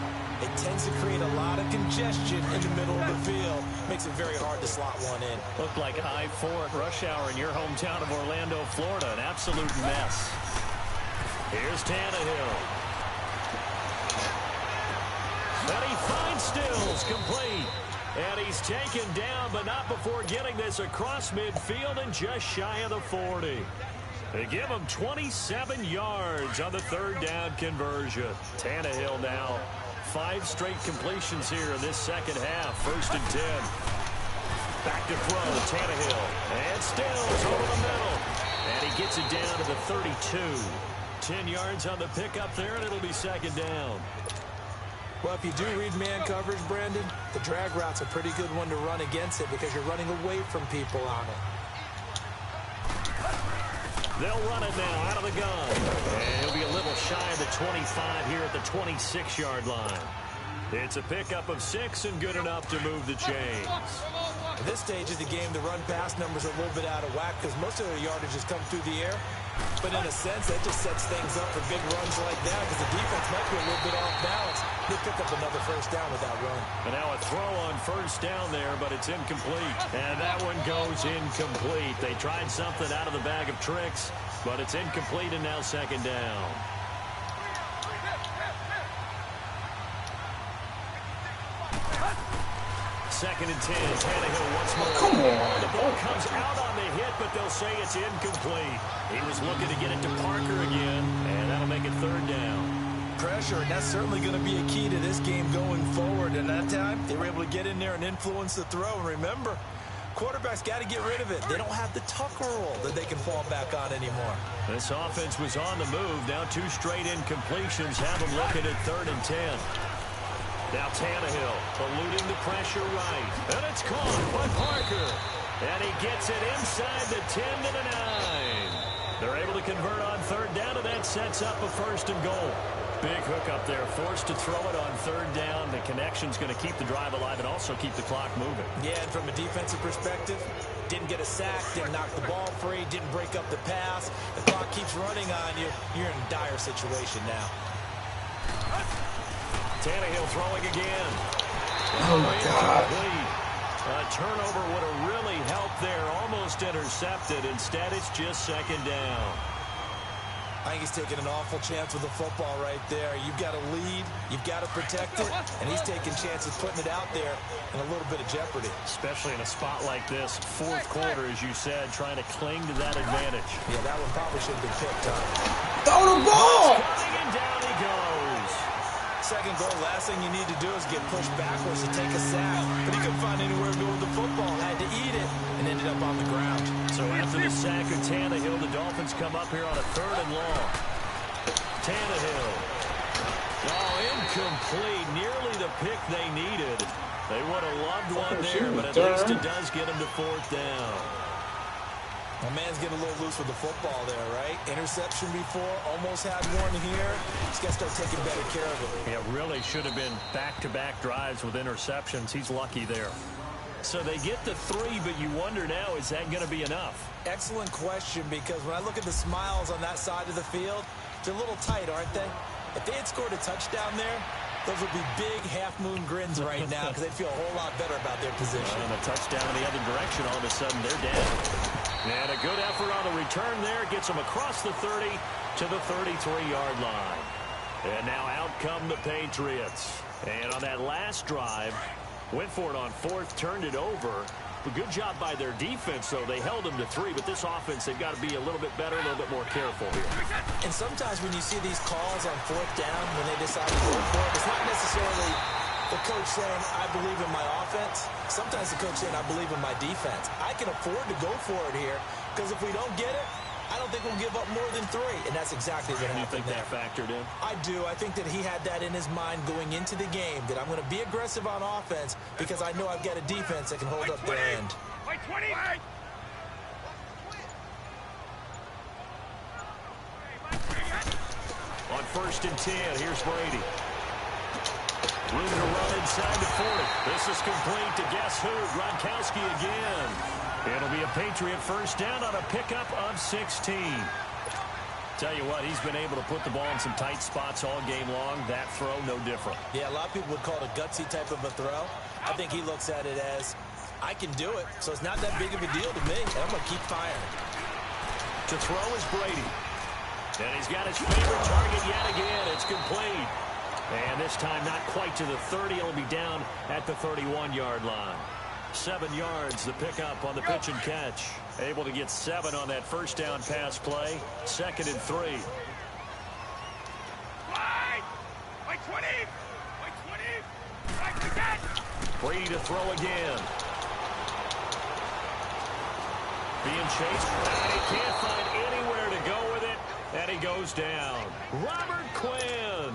S4: it tends to create a lot of congestion in the middle of the field. Makes it very hard to slot one in.
S3: Looked like I-4 at rush hour in your hometown of Orlando, Florida. An absolute mess. Here's Tannehill. And he finds Stills, complete. And he's taken down, but not before getting this across midfield and just shy of the 40. They give him 27 yards on the third down conversion. Tannehill now 5 straight completions here in this second half. 1st and 10. Back to throw, Tannehill. And Stills over the middle. And he gets it down to the 32. 10 yards on the pickup there, and it'll be second down.
S4: Well, if you do read man coverage, Brandon, the drag route's a pretty good one to run against it because you're running away from people on it.
S3: They'll run it now out of the gun. And he'll be a little shy of the 25 here at the 26-yard line. It's a pickup of 6 and good enough to move the chains.
S4: At this stage of the game, the run-pass numbers are a little bit out of whack because most of their yardage has come through the air. But in a sense, that just sets things up for big runs like that because the defense might be a little bit off balance. They pick up another first down with that run.
S3: And now a throw on first down there, but it's incomplete. And that one goes incomplete. They tried something out of the bag of tricks, but it's incomplete and now second down. Second and 10. Tannehill once more.
S1: Come on.
S3: The ball comes out on the hit, but they'll say it's incomplete. He was looking to get it to Parker again, and that'll make it third down.
S4: Pressure, and that's certainly going to be a key to this game going forward. And that time, they were able to get in there and influence the throw. And remember, Quarterback's got to get rid of it. They don't have the Tucker rule that they can fall back on anymore.
S3: This offense was on the move. Now 2 straight incompletions have them looking at 3rd and 10. Now Tannehill eluding the pressure right. And it's caught by Parker. And he gets it inside the 10 to the 9. They're able to convert on 3rd down, and that sets up a 1st and goal. Big hook up there, forced to throw it on 3rd down. The connection's going to keep the drive alive and also keep the clock moving.
S4: Yeah, and from a defensive perspective, didn't get a sack, didn't knock the ball free, didn't break up the pass. The clock keeps running on you. You're in a dire situation now.
S3: Tannehill throwing again.
S1: Oh, my God.
S3: A turnover would have really helped there. Almost intercepted. Instead, it's just 2nd down.
S4: I think he's taking an awful chance with the football right there. You've got to lead. You've got to protect it. And he's taking chances putting it out there in a little bit of jeopardy.
S3: Especially in a spot like this. 4th quarter, as you said, trying to cling to that advantage.
S4: Yeah, that one probably should have been picked up.
S1: Throw the ball!
S3: And down he goes.
S4: 2nd goal, last thing you need to do is get pushed backwards to take a sack. But he couldn't find anywhere to go with the football. Had to eat it and ended up on the ground.
S3: So after the sack of Tannehill, the Dolphins come up here on a 3rd and long. Tannehill. Oh, incomplete. Nearly the pick they needed. They would have loved one there, but at least it does get them to 4th down.
S4: My man's getting a little loose with the football there, right? Interception before, almost had one here. He's got to start taking better care of it.
S3: Yeah, really should have been back-to-back drives with interceptions. He's lucky there. So they get to 3, but you wonder now, is that going to be enough?
S4: Excellent question, because when I look at the smiles on that side of the field, they're a little tight, aren't they? If they had scored a touchdown there, those would be big half-moon grins right now because they'd feel a whole lot better about their position.
S3: And a touchdown in the other direction, all of a sudden they're down. And a good effort on the return there. Gets them across the 30 to the 33-yard line. And now out come the Patriots. And on that last drive, went for it on 4th, turned it over. A good job by their defense, though. They held them to 3, but this offense, they've got to be a little bit better, a little bit more careful here.
S4: And sometimes when you see these calls on 4th down, when they decide to go for it, it's not necessarily the coach saying, I believe in my offense. Sometimes the coach saying, I believe in my defense. I can afford to go for it here, because if we don't get it, I don't think we'll give up more than 3. And that's exactly what happened there.
S3: You think that factored in?
S4: I do. I think that he had that in his mind going into the game, that I'm going to be aggressive on offense because I know I've got a defense that can hold up their end.
S6: Wait, 20!
S3: On 1st and 10, here's Brady. Room to run inside the 40. This is complete to guess who? Gronkowski again. It'll be a Patriot 1st down on a pickup of 16. Tell you what, he's been able to put the ball in some tight spots all game long. That throw, no different.
S4: Yeah, a lot of people would call it a gutsy type of a throw. I think he looks at it as, I can do it, so it's not that big of a deal to me, and I'm going to keep firing.
S3: To throw is Brady. And he's got his favorite target yet again. It's complete. And this time not quite to the 30. It'll be down at the 31-yard line. 7 yards, the pickup on the pitch and catch. Able to get 7 on that 1st down pass play. 2nd and 3.
S6: Wait, 20! Wait, 20! Right again!
S3: Brady to throw again. Being chased. And he can't find anywhere to go with it. And he goes down. Robert Quinn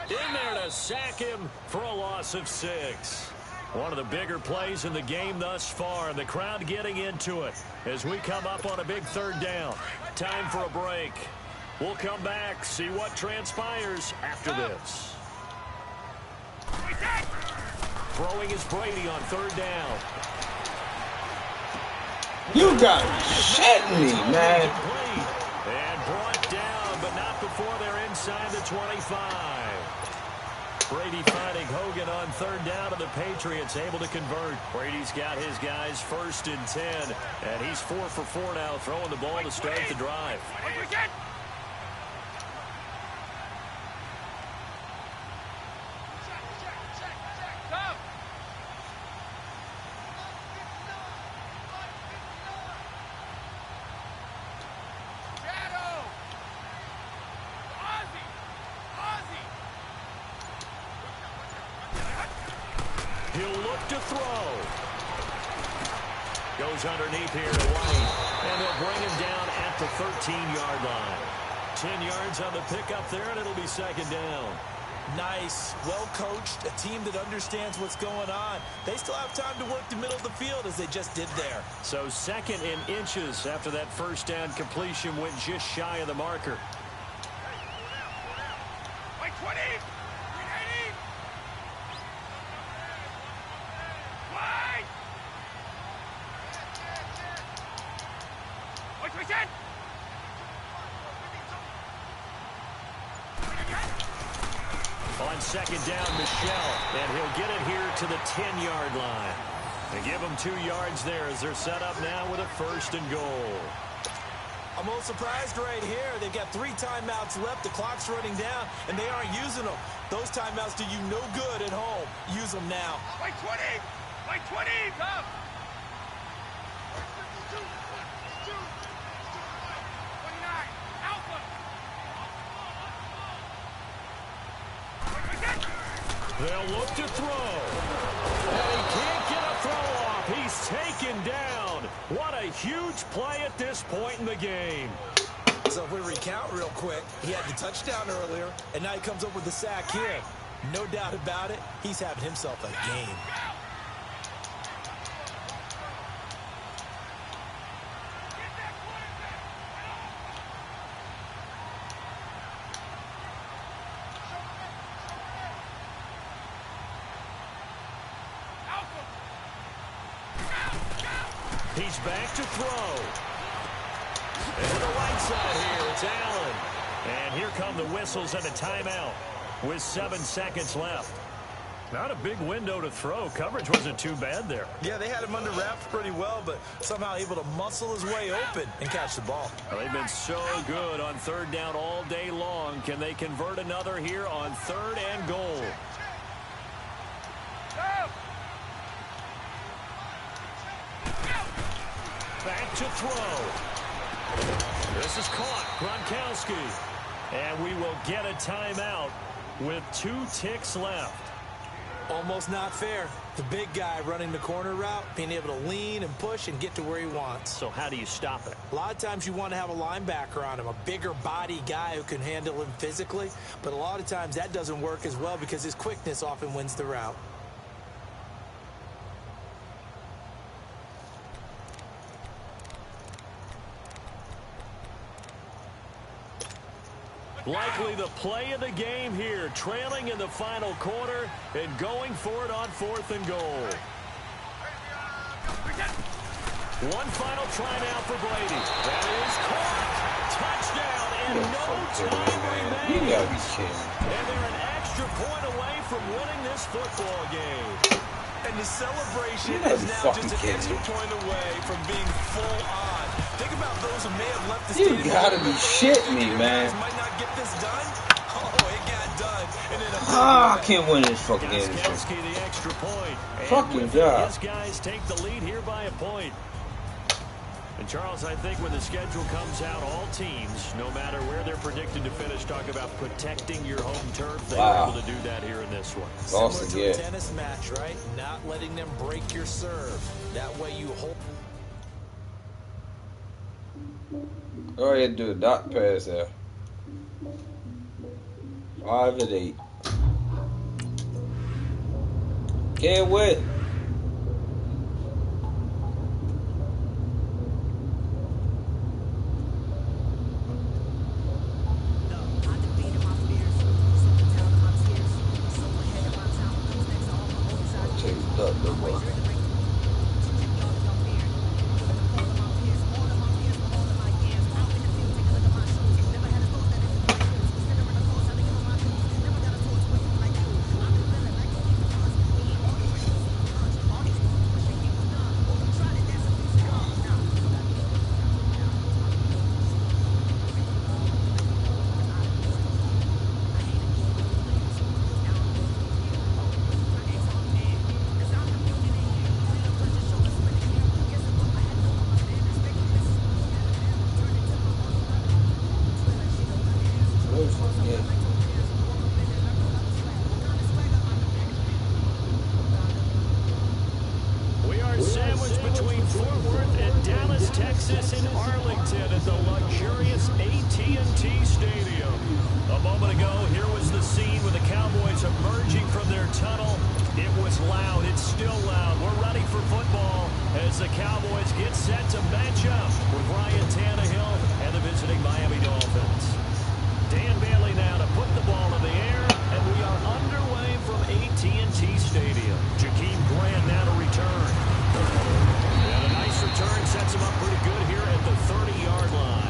S3: in there to sack him for a loss of 6. One of the bigger plays in the game thus far. And the crowd getting into it as we come up on a big 3rd down. Time for a break. We'll come back, see what transpires after this. Throwing is Brady on 3rd down.
S1: You got shit me, man.
S3: And brought down, but not before they're inside the 25. Brady finding Hogan on 3rd down, and the Patriots able to convert. Brady's got his guys 1st and 10, and he's 4 for 4 now, throwing the ball to start the drive. He'll look to throw. Goes underneath here to White. And they'll bring him down at the 13-yard line. 10 yards on the pickup there, and it'll be second down.
S4: Nice, well coached, a team that understands what's going on. They still have time to work the middle of the field as they just did there.
S3: So second in inches after that first down completion went just shy of the marker.
S6: Wait, 20! 380! Wide! Wait, 10!
S3: On second down, Michelle, and he'll get it here to the 10-yard line. They give him 2 yards there as they're set up now with a first and goal.
S4: I'm a little surprised right here. They've got 3 timeouts left. The clock's running down, and they aren't using them. Those timeouts do you no good at home. Use them now.
S6: Wait, 20! Wait, 20! Come! 29! Alpha!
S3: They'll look to throw. And he can't get a throw off. He's taken down. What a huge play at this point in the game.
S4: So if we recount real quick, he had the touchdown earlier, and now he comes up with the sack here. No doubt about it, he's having himself a game.
S3: He's back to throw. And to the right side here, it's Allen. And here come the whistles and a timeout with 7 seconds left. Not a big window to throw. Coverage wasn't too bad there.
S4: Yeah, they had him under wraps pretty well, but somehow able to muscle his way open and catch the ball.
S3: Well, they've been so good on third down all day long. Can they convert another here on 3rd and goal? Back to throw. This is caught. Gronkowski. And we will get a timeout with 2 ticks left.
S4: Almost not fair. The big guy running the corner route, being able to lean and push and get to where he wants.
S3: So how do you stop it?
S4: A lot of times you want to have a linebacker on him, a bigger body guy who can handle him physically. But a lot of times that doesn't work as well because his quickness often wins the route.
S3: Likely the play of the game here, trailing in the final quarter and going for it on 4th and goal. One final try now for Brady. That is caught. Touchdown and no time remaining.
S1: You gotta be kidding.
S3: And they're an extra point away from winning this football game.
S4: And the celebration is now just an extra point away from being full on. Think about those who may have left the stadium.
S1: You gotta be shitting me, man.
S4: Might not get this done. Oh, it got done. And then
S1: I can't win this fucking game.
S3: Gronkowski the extra point.
S1: Fucking job.
S3: His guys take the lead here by a point. And Charles, I think when the schedule comes out, all teams, no matter where they're predicted to finish, talk about protecting your home turf. They were able to do that here in this one.
S4: Similar to a tennis match, right? Not letting them break your serve. That way you hold.
S1: Go ahead and do a dot pass there. 5 and 8. Can't win.
S3: AT&T Stadium. A moment ago, here was the scene with the Cowboys emerging from their tunnel. It was loud. It's still loud. We're ready for football as the Cowboys get set to match up with Ryan Tannehill and the visiting Miami Dolphins. Dan Bailey now to put the ball in the air, and we are underway from AT&T Stadium. Jakeem Grant now to return. And a nice return sets him up pretty good here at the 30-yard line.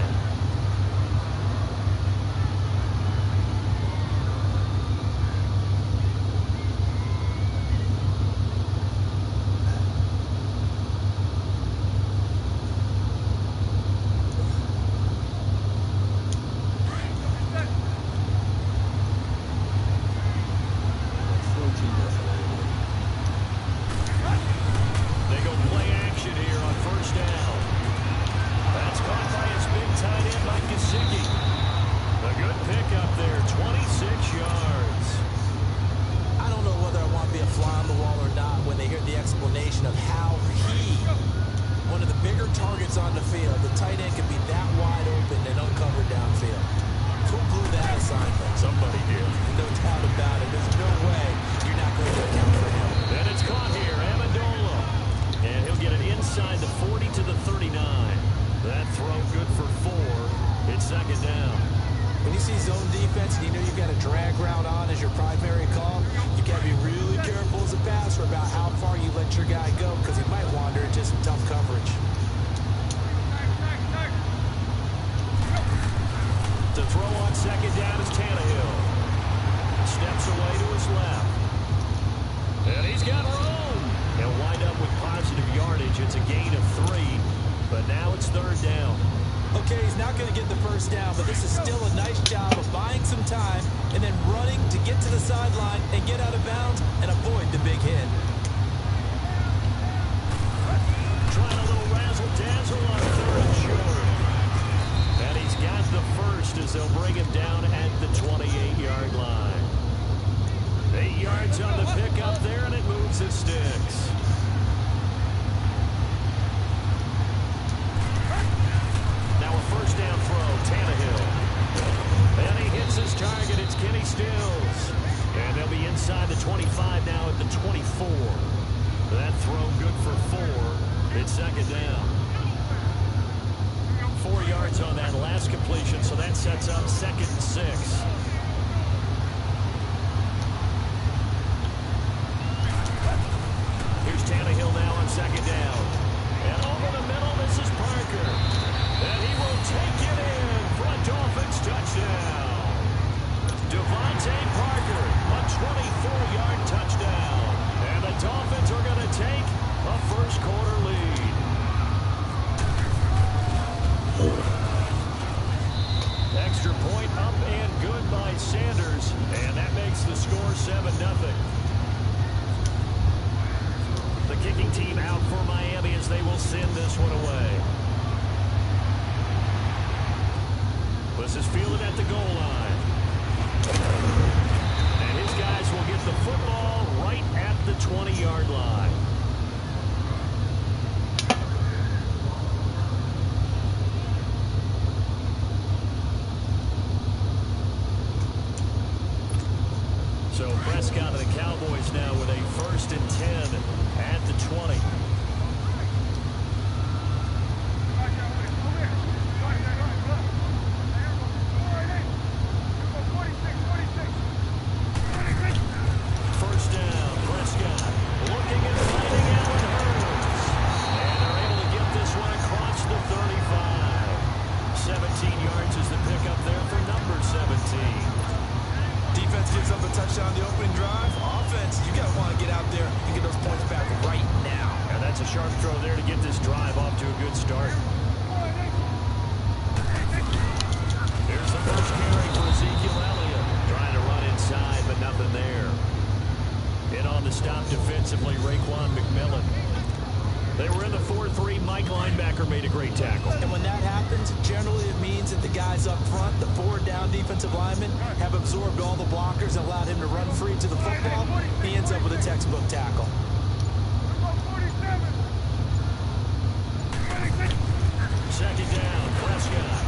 S3: Second down, Prescott.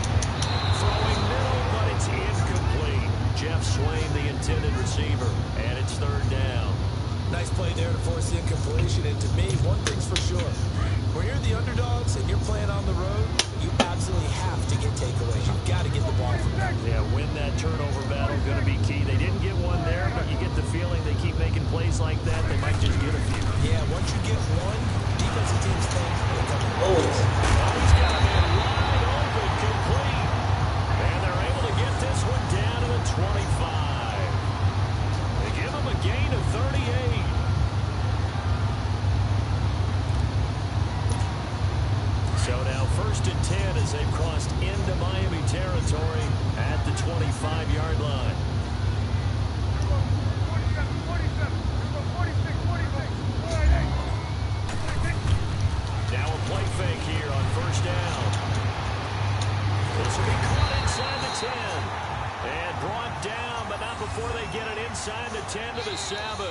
S3: Throwing middle.
S4: forced the incompletion, and to me, one thing's for sure. When you're the underdogs and you're playing on the road, you absolutely have to get takeaways. You've got to get the ball from them.
S3: Yeah, win that turnover battle, going to be key. They didn't get one there, but you get the feeling they keep making plays like that, they might just get a few.
S4: Yeah, once you get one, defensive teams think will come.
S3: Oh, he's got a man wide open, complete. And they're able to get this one down to the 25. They give him a gain of 38. So now 1st and 10 as they've crossed into Miami territory at the 25-yard line. Now a play fake here on 1st down. This will be caught inside the 10. And brought down, but not before they get it inside the 10 to the 7.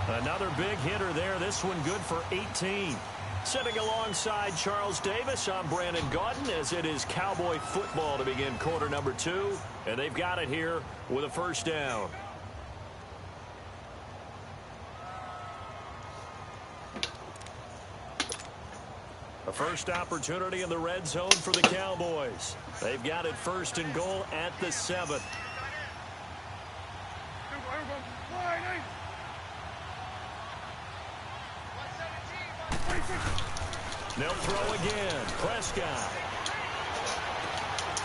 S3: Another big hitter there. This one good for 18. Sitting alongside Charles Davis, I'm Brandon Gaudin as it is Cowboy football to begin quarter number 2. And they've got it here with a 1st down. A first opportunity in the red zone for the Cowboys. They've got it 1st and goal at the 7th. They'll throw again. Prescott.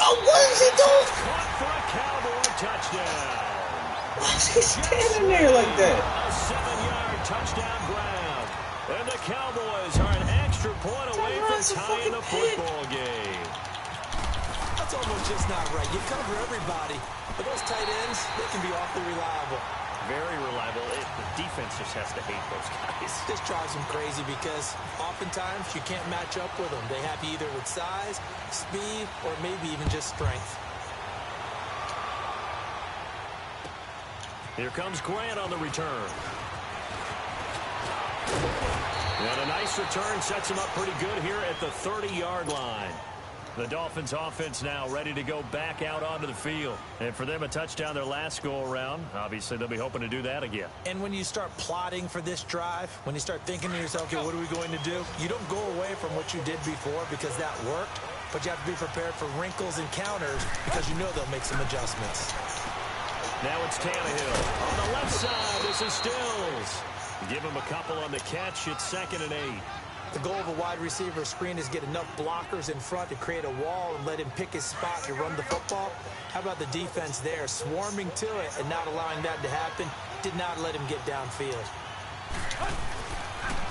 S1: Oh, what is he doing?
S3: Caught for a Cowboy touchdown.
S1: Why is he standing there like that?
S3: A 7-yard touchdown grab. And the Cowboys are an extra point away from tying the football game.
S4: That's almost just not right. You cover everybody, but those tight ends, they can be awfully reliable.
S3: Very reliable. The defense just has to hate those guys.
S4: This drives them crazy because oftentimes you can't match up with them. They have you either with size, speed, or maybe even just strength.
S3: Here comes Grant on the return. And a nice return sets him up pretty good here at the 30-yard line. The Dolphins offense now ready to go back out onto the field. And for them, a touchdown their last go-around. Obviously, they'll be hoping to do that again.
S4: And when you start plotting for this drive, when you start thinking to yourself, okay, what are we going to do? You don't go away from what you did before because that worked, but you have to be prepared for wrinkles and counters because you know they'll make some adjustments.
S3: Now it's Tannehill. On the left side, this is Stills. Give him a couple on the catch. It's 2nd and 8.
S4: The goal of a wide receiver screen is get enough blockers in front to create a wall and let him pick his spot to run the football. How about the defense there, swarming to it and not allowing that to happen? Did not let him get downfield.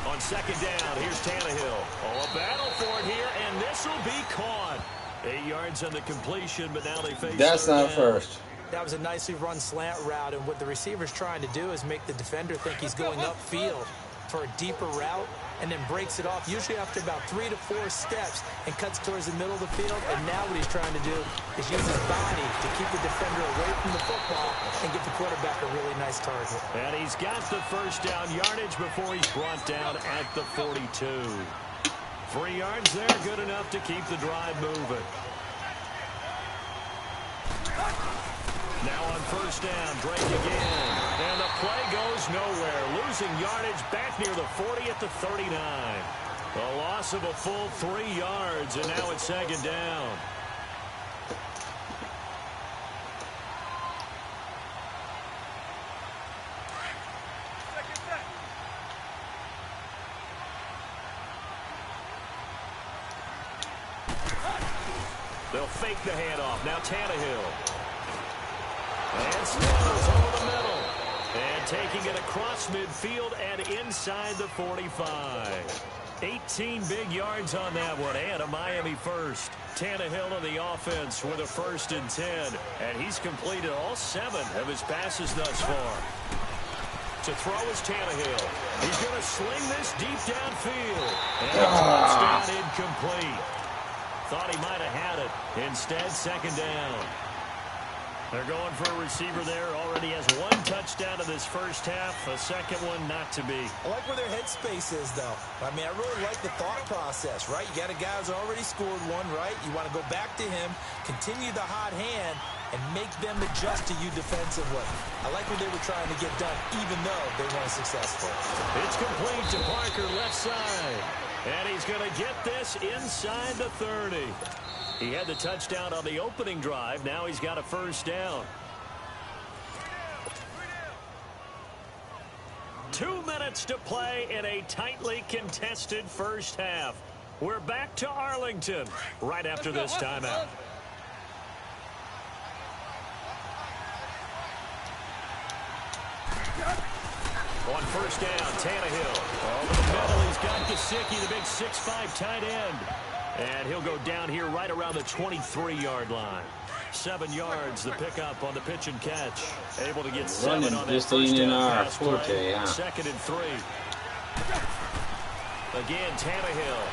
S3: On 2nd down, here's Tannehill. Oh, a battle for it here, and this will be caught. 8 yards on the completion, but now they face.
S1: That's not first.
S4: That was a nicely run slant route, and what the receiver's trying to do is make the defender think he's going upfield for a deeper route, and then breaks it off, usually after about 3 to 4 steps, and cuts towards the middle of the field. And now what he's trying to do is use his body to keep the defender away from the football and give the quarterback a really nice target.
S3: And he's got the 1st down yardage before he's brought down at the 42. 3 yards there, good enough to keep the drive moving. Now on 1st down, Drake again. And the play goes nowhere. Losing yardage back near the 40 at the 39. A loss of a full 3 yards, and now it's 2nd down. They'll fake the handoff. Now Tannehill. And Stills over the middle. And taking it across midfield and inside the 45. 18 big yards on that one, and a Miami first. Tannehill on the offense with a 1st and 10. And he's completed all 7 of his passes thus far. To throw is Tannehill. He's going to sling this deep downfield. And a touchdown incomplete. Thought he might have had it. Instead, 2nd down. They're going for a receiver there. Already has one touchdown in this first half. A second one not to be.
S4: I like where their headspace is, though. I mean, I really like the thought process, right? You got a guy who's already scored one, right? You want to go back to him, continue the hot hand, and make them adjust to you defensively. I like what they were trying to get done, even though they weren't successful.
S3: It's complete to Parker left side. And he's going to get this inside the 30. He had the touchdown on the opening drive. Now he's got a first down. 2 minutes to play in a tightly contested first half. We're back to Arlington right after this timeout. On first down, Tannehill. Over the middle, he's got Gesicki, the big 6'5" tight end. And he'll go down here right around the 23-yard line. 7 yards, the pickup on the pitch and catch. Able to get 7 on that first down pass play. 2nd and 3. Again, Tannehill.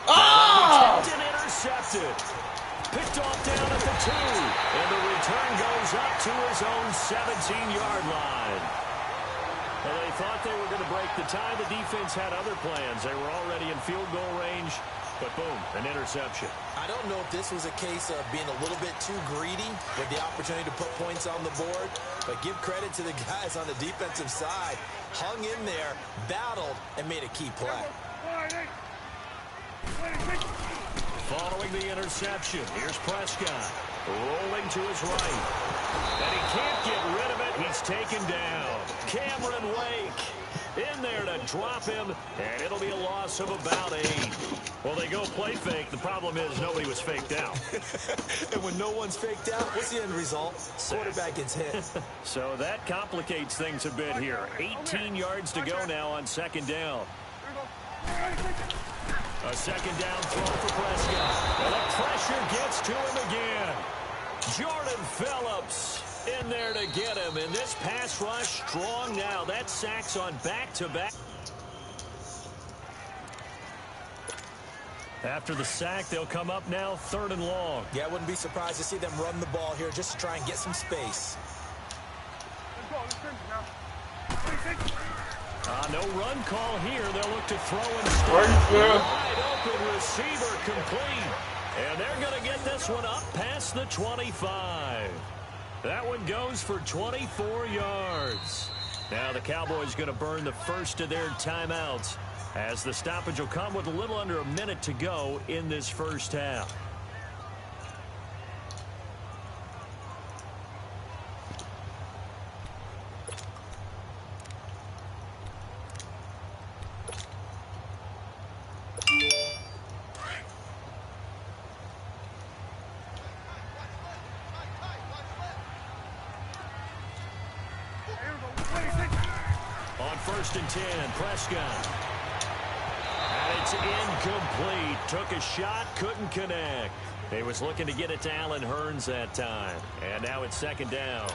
S1: Oh!
S3: And intercepted. Picked off down at the 2. And the return goes up to his own 17-yard line. Well, they thought they were going to break the tie. The defense had other plans. They were already in field goal range, but boom, an interception.
S4: I don't know if this was a case of being a little bit too greedy with the opportunity to put points on the board, but give credit to the guys on the defensive side. Hung in there, battled, and made a key play.
S3: Following the interception, here's Prescott. Rolling to his right. And he can't get rid of it. He's taken down. Cameron Wake in there to drop him, and it'll be a loss of about 8. Well, they go play fake. The problem is nobody was faked out.
S4: And when no one's faked out, what's the end result? Quarterback gets hit.
S3: So that complicates things a bit here. 18 yards to go now on 2nd down. A 2nd down throw for Prescott. And the pressure gets to him again. Jordan Phillips in there to get him. And this pass rush strong now. That sacks on back-to-back. After the sack, they'll come up now 3rd and long.
S4: Yeah, I wouldn't be surprised to see them run the ball here just to try and get some space.
S3: No run call here. They'll look to throw instead. Wide open receiver complete. And they're going to get this one up past the 25. That one goes for 24 yards. Now the Cowboys going to burn the first of their timeouts, as the stoppage will come with a little under a minute to go in this first half. On 1st and 10, Prescott. And it's incomplete. Took a shot, couldn't connect. He was looking to get it to Allen Hurns that time. And now it's 2nd down.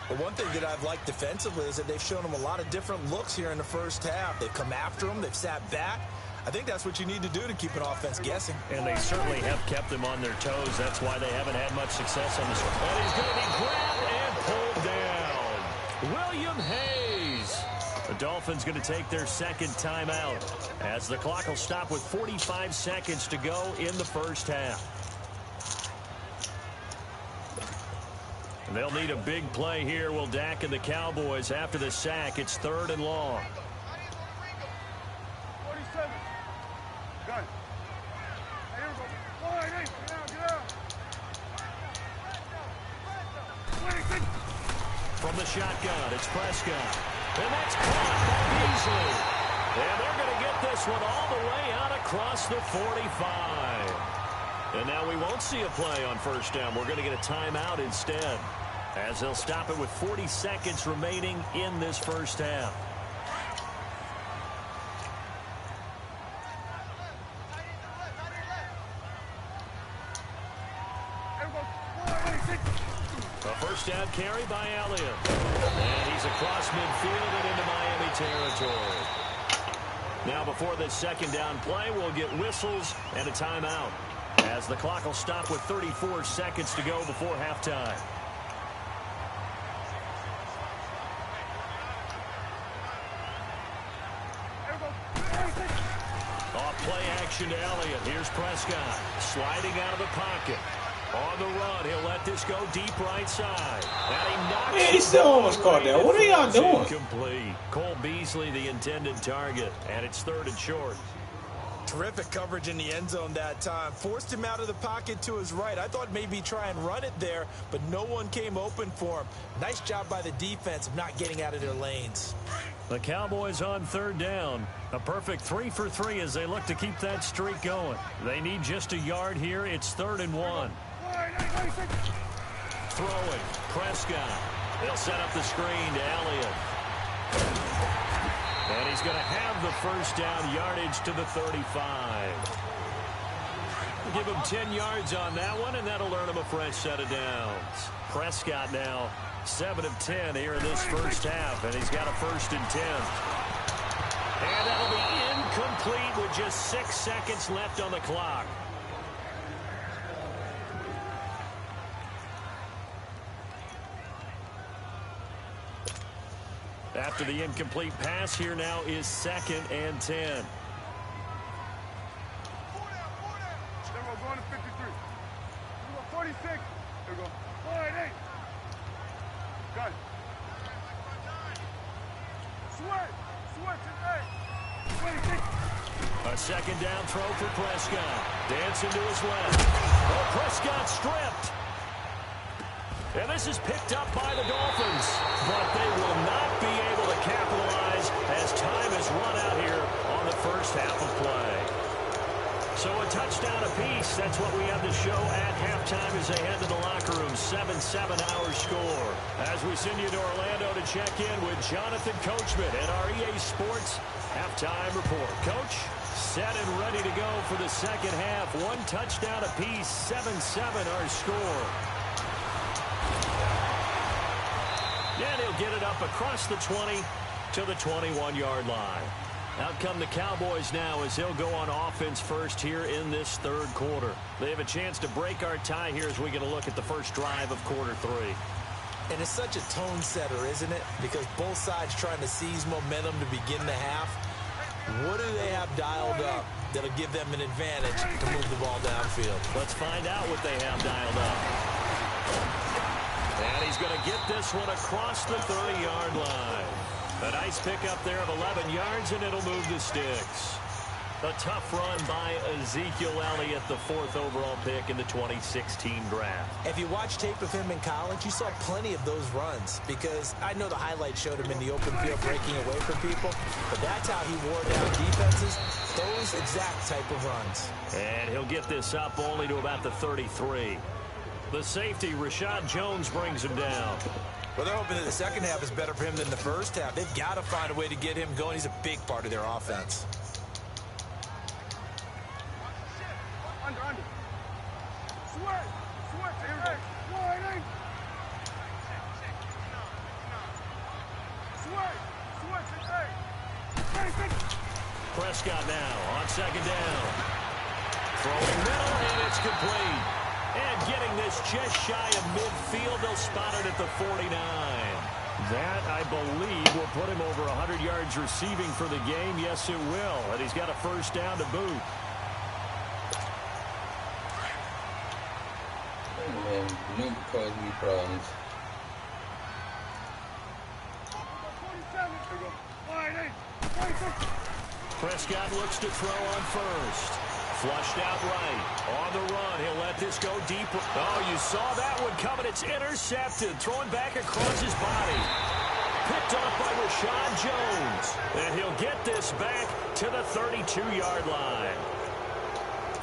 S4: Well, one thing that I've liked defensively is that they've shown him a lot of different looks here in the first half. They've come after him. They've sat back. I think that's what you need to do to keep an offense guessing.
S3: And they certainly have kept them on their toes. That's why they haven't had much success on this one. And he's going to be grabbed and pulled down. William Hayes. The Dolphins going to take their 2nd timeout, as the clock will stop with 45 seconds to go in the first half. And they'll need a big play here, will Dak and the Cowboys, after the sack. It's 3rd and long. From the shotgun, it's Prescott. And that's caught by Beasley. And they're going to get this one all the way out across the 45. And now we won't see a play on 1st down. We're going to get a timeout instead, as they'll stop it with 40 seconds remaining in this first half. A 1st down carry by Elliott. And he's across midfield and into Miami territory. Now before this 2nd down play, we'll get whistles and a timeout, as as the clock will stop with 34 seconds to go before halftime. Off play action to Elliott. Here's Prescott sliding out of the pocket. On the run, he'll let this go deep right side. And he knocks
S1: Man, he still almost caught that. What are y'all doing?
S3: Incomplete. Cole Beasley, the intended target, and it's 3rd and short.
S4: Terrific coverage in the end zone that time. Forced him out of the pocket to his right. I thought maybe try and run it there, but no one came open for him. Nice job by the defense of not getting out of their lanes.
S3: The Cowboys on 3rd down. A perfect 3 for 3 as they look to keep that streak going. They need just a yard here. It's 3rd and 1. Throwing. Prescott. They'll set up the screen to Elliott. And he's going to have the first down, yardage to the 35. Give him 10 yards on that one, and that'll earn him a fresh set of downs. Prescott now 7 of 10 here in this first half, and he's got a 1st and 10. And that'll be incomplete with just 6 seconds left on the clock. After the incomplete pass, here now is 2nd and 10.
S6: There we go, going to 53. There we go, 46. There we go. 48. Got it. Switch, hey. 26.
S3: A 2nd down throw for Prescott. Dancing to his left. Oh, Prescott stripped. And this is picked up by the Dolphins. But they will not be able to capitalize as time has run out here on the first half of play. So a touchdown apiece. That's what we have to show at halftime as they head to the locker room. 7-7 our score. As we send you to Orlando to check in with Jonathan Coachman at our EA Sports halftime report. Coach, set and ready to go for the second half. 1 touchdown apiece. 7-7 our score. And he'll get it up across the 20 to the 21-yard line. Out come the Cowboys now as they'll go on offense first here in this 3rd quarter. They have a chance to break our tie here as we get a look at the first drive of quarter 3.
S4: And it's such a tone setter, isn't it? Because both sides trying to seize momentum to begin the half. What do they have dialed up that'll give them an advantage to move the ball downfield?
S3: Let's find out what they have dialed up. And he's going to get this one across the 30-yard line. A nice pickup there of 11 yards, and it'll move the sticks. A tough run by Ezekiel Elliott, the 4th overall pick in the 2016 draft.
S4: If you watch tape of him in college, you saw plenty of those runs because I know the highlights showed him in the open field breaking away from people, but that's how he wore down defenses, those exact type of runs.
S3: And he'll get this up only to about the 33. The safety, Rashad Jones, brings him down.
S4: Well, they're hoping that the second half is better for him than the first half. They've got to find a way to get him going. He's a big part of their offense.
S6: Under. Switch. Here we go. Switch.
S3: Prescott now on 2nd down. Throwing middle, and it's complete. And getting this just shy of midfield, they'll spot it at the 49. That, I believe, will put him over 100 yards receiving for the game. Yes, it will. And he's got a first down to boot.
S1: Man, Nuke caused me problems.
S3: Prescott looks to throw on first. Flushed out right. On the run. He'll let this go deep. Oh, you saw that one coming. It's intercepted. Throwing back across his body. Picked off by Rashad Jones. And he'll get this back to the 32-yard line.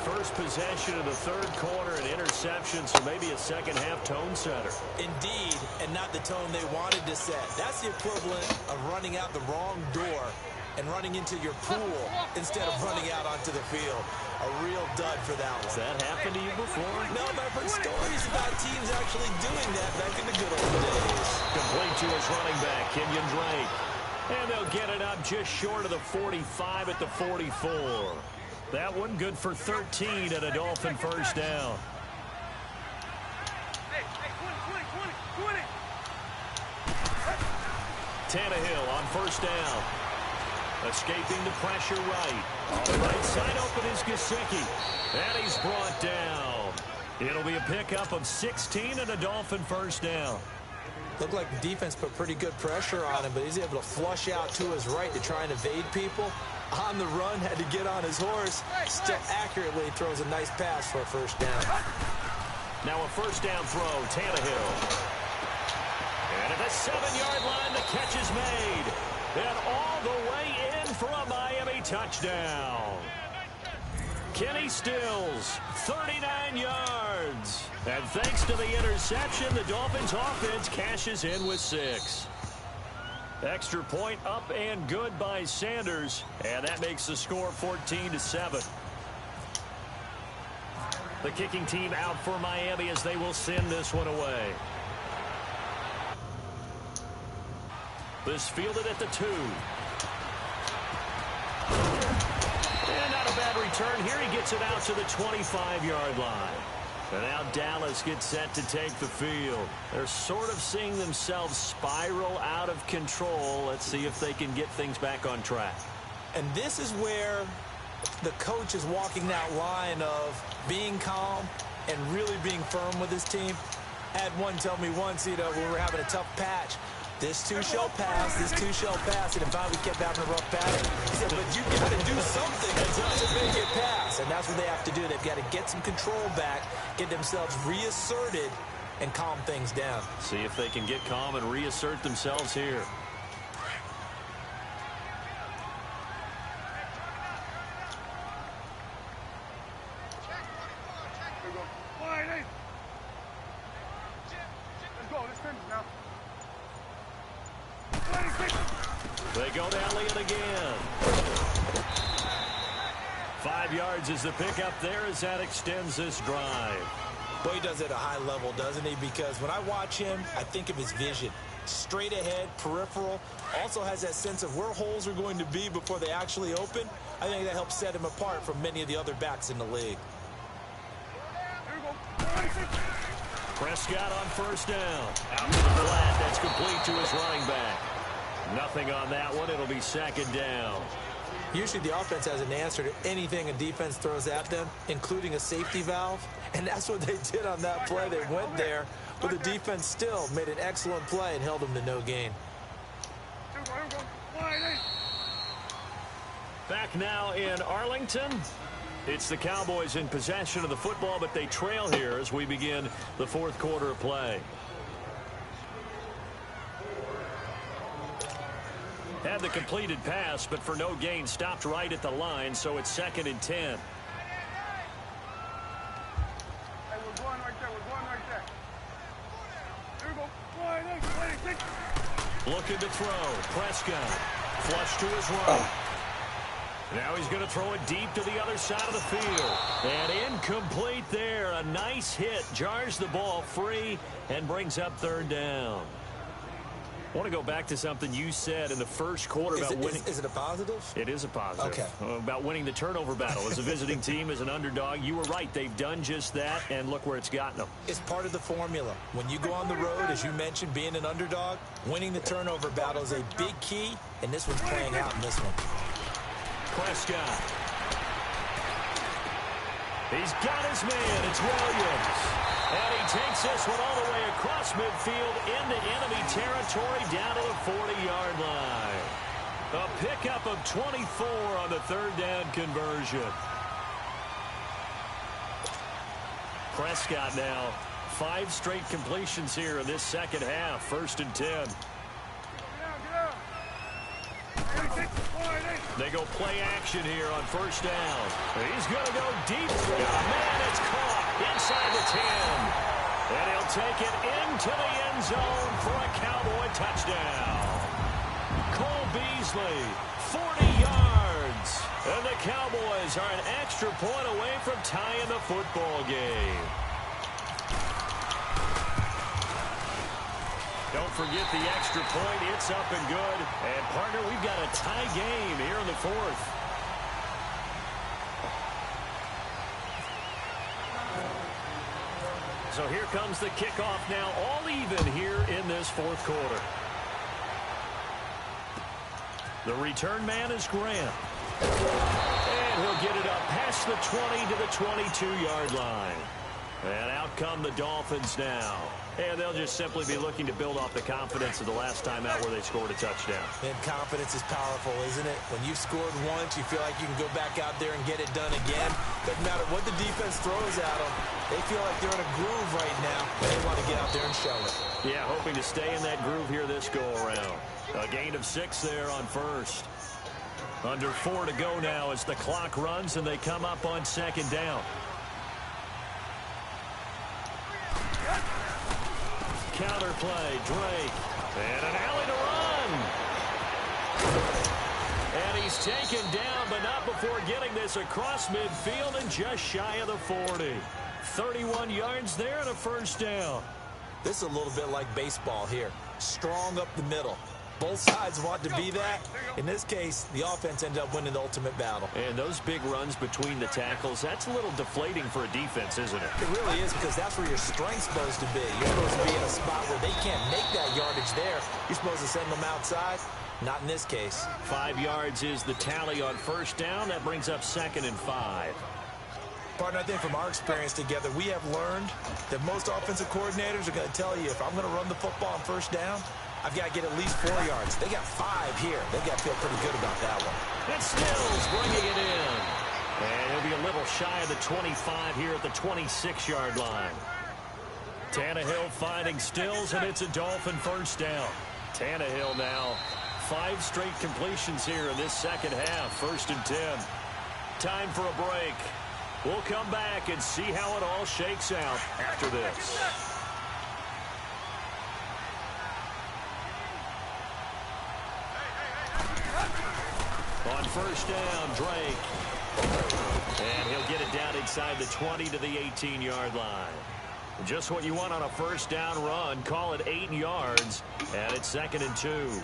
S3: First possession of the 3rd quarter, an interception, so maybe a second-half tone setter.
S4: Indeed, and not the tone they wanted to set. That's the equivalent of running out the wrong door and running into your pool instead of running out onto the field. A real dud for that one.
S3: Has that happened to you before?
S4: No, but I've heard stories about teams actually doing that back in the good old days.
S3: Complete to his running back, Kenyon Drake. And they'll get it up just short of the 45 at the 44. That one good for 13 and a Dolphin first down.
S6: Hey, 20.
S3: Tannehill on first down. Escaping the pressure right. On the right side open is Gesicki. And he's brought down. It'll be a pickup of 16 and a Dolphin first down.
S4: Looked like the defense put pretty good pressure on him, but he's able to flush out to his right to try and evade people. On the run, had to get on his horse. Still accurately throws a nice pass for a first down.
S3: Now a first down throw, Tannehill. And at the 7-yard line, the catch is made. And all the way in for a Miami touchdown. Kenny Stills, 39 yards. And thanks to the interception, the Dolphins offense cashes in with 6. Extra point up and good by Sanders. And that makes the score 14-7. The kicking team out for Miami as they will send this one away. This fielded at the 2. And not a bad return here. He gets it out to the 25-yard line. And now Dallas gets set to take the field. They're sort of seeing themselves spiral out of control. Let's see if they can get things back on track.
S4: And this is where the coach is walking that line of being calm and really being firm with his team. I had one tell me once, when we were having a tough patch, this too shall pass, this too shall pass. And finally we kept having a rough patch. He said, but you got to do something to make it pass. And that's what they have to do. They've got to get some control back, get themselves reasserted, and calm things down.
S3: See if they can get calm and reassert themselves here. They go to Elliott again. 5 yards is the pickup there as that extends this drive.
S4: Boy, he does it at a high level, doesn't he? Because when I watch him, I think of his vision. Straight ahead, peripheral. Also has that sense of where holes are going to be before they actually open. I think that helps set him apart from many of the other backs in the league.
S3: Prescott on first down. Out to the flat. That's complete to his running back. Nothing on that one. It'll be second down.
S4: Usually the offense has an answer to anything a defense throws at them, including a safety valve. And that's what they did on that play. They went there, but the defense still made an excellent play and held them to no gain.
S3: Back now in Arlington. It's the Cowboys in possession of the football, but they trail here as we begin the fourth quarter of play. Had the completed pass, but for no gain, stopped right at the line, so it's 2nd and 10.
S6: Hey, we're going right there. Here we go.
S3: Looking to throw. Prescott. Flush to his right. Now he's going to throw it deep to the other side of the field. And incomplete there. A nice hit. Jars the ball free and brings up 3rd down. I want to go back to something you said in the first quarter about winning.
S4: Is it a positive?
S3: It is a positive.
S4: Okay.
S3: About winning the turnover battle. As a visiting team, as an underdog, you were right. They've done just that, and look where it's gotten them.
S4: It's part of the formula. When you go on the road, as you mentioned, being an underdog, winning the turnover battle is a big key, and this one's playing out in this one.
S3: Prescott. He's got his man. It's Williams. And he takes this one all the way across midfield into enemy territory down to the 40-yard line. A pickup of 24 on the 3rd down conversion. Prescott now 5 straight completions here in this second half. 1st and 10. They go play action here on 1st down. He's going to go deep. Oh, man, it's caught inside the 10. And he'll take it into the end zone for a Cowboy touchdown. Cole Beasley, 40 yards. And the Cowboys are an extra point away from tying the football game. Don't forget the extra point. It's up and good. And, partner, we've got a tie game here in the 4th. So here comes the kickoff now, all even here in this fourth quarter. The return man is Grant. And he'll get it up past the 20 to the 22-yard line. And out come the Dolphins now. And they'll just simply be looking to build off the confidence of the last time out where they scored a touchdown.
S4: And confidence is powerful, isn't it? When you've scored once, you feel like you can go back out there and get it done again. Doesn't matter what the defense throws at them. They feel like they're in a groove right now. They want to get out there and show it.
S3: Yeah, hoping to stay in that groove here this go-around. A gain of 6 there on first. Under 4 to go now as the clock runs and they come up on second down. Counter play, Drake. And an alley to run. And he's taken down, but not before getting this across midfield and just shy of the 40. 31 yards there and a first down.
S4: This is a little bit like baseball here. Strong up the middle. Both sides want to be that. In this case, the offense ended up winning the ultimate battle.
S3: And those big runs between the tackles, that's a little deflating for a defense, isn't it?
S4: It really is, because that's where your strength's supposed to be. You're supposed to be in a spot where they can't make that yardage there. You're supposed to send them outside. Not in this case.
S3: 5 yards is the tally on first down. That brings up 2nd and 5.
S4: Partner, I think from our experience together, we have learned that most offensive coordinators are going to tell you, if I'm going to run the football on first down, I've got to get at least 4 yards. They got 5 here. They've got to feel pretty good about that one.
S3: And Stills bringing it in. And he'll be a little shy of the 25 here at the 26-yard line. Tannehill finding Stills, and it's a Dolphin first down. Tannehill now 5 straight completions here in this second half. 1st and 10. Time for a break. We'll come back and see how it all shakes out after this. On first down, Drake. And he'll get it down inside the 20 to the 18-yard line. Just what you want on a first down run. Call it 8 yards. And it's 2nd and 2.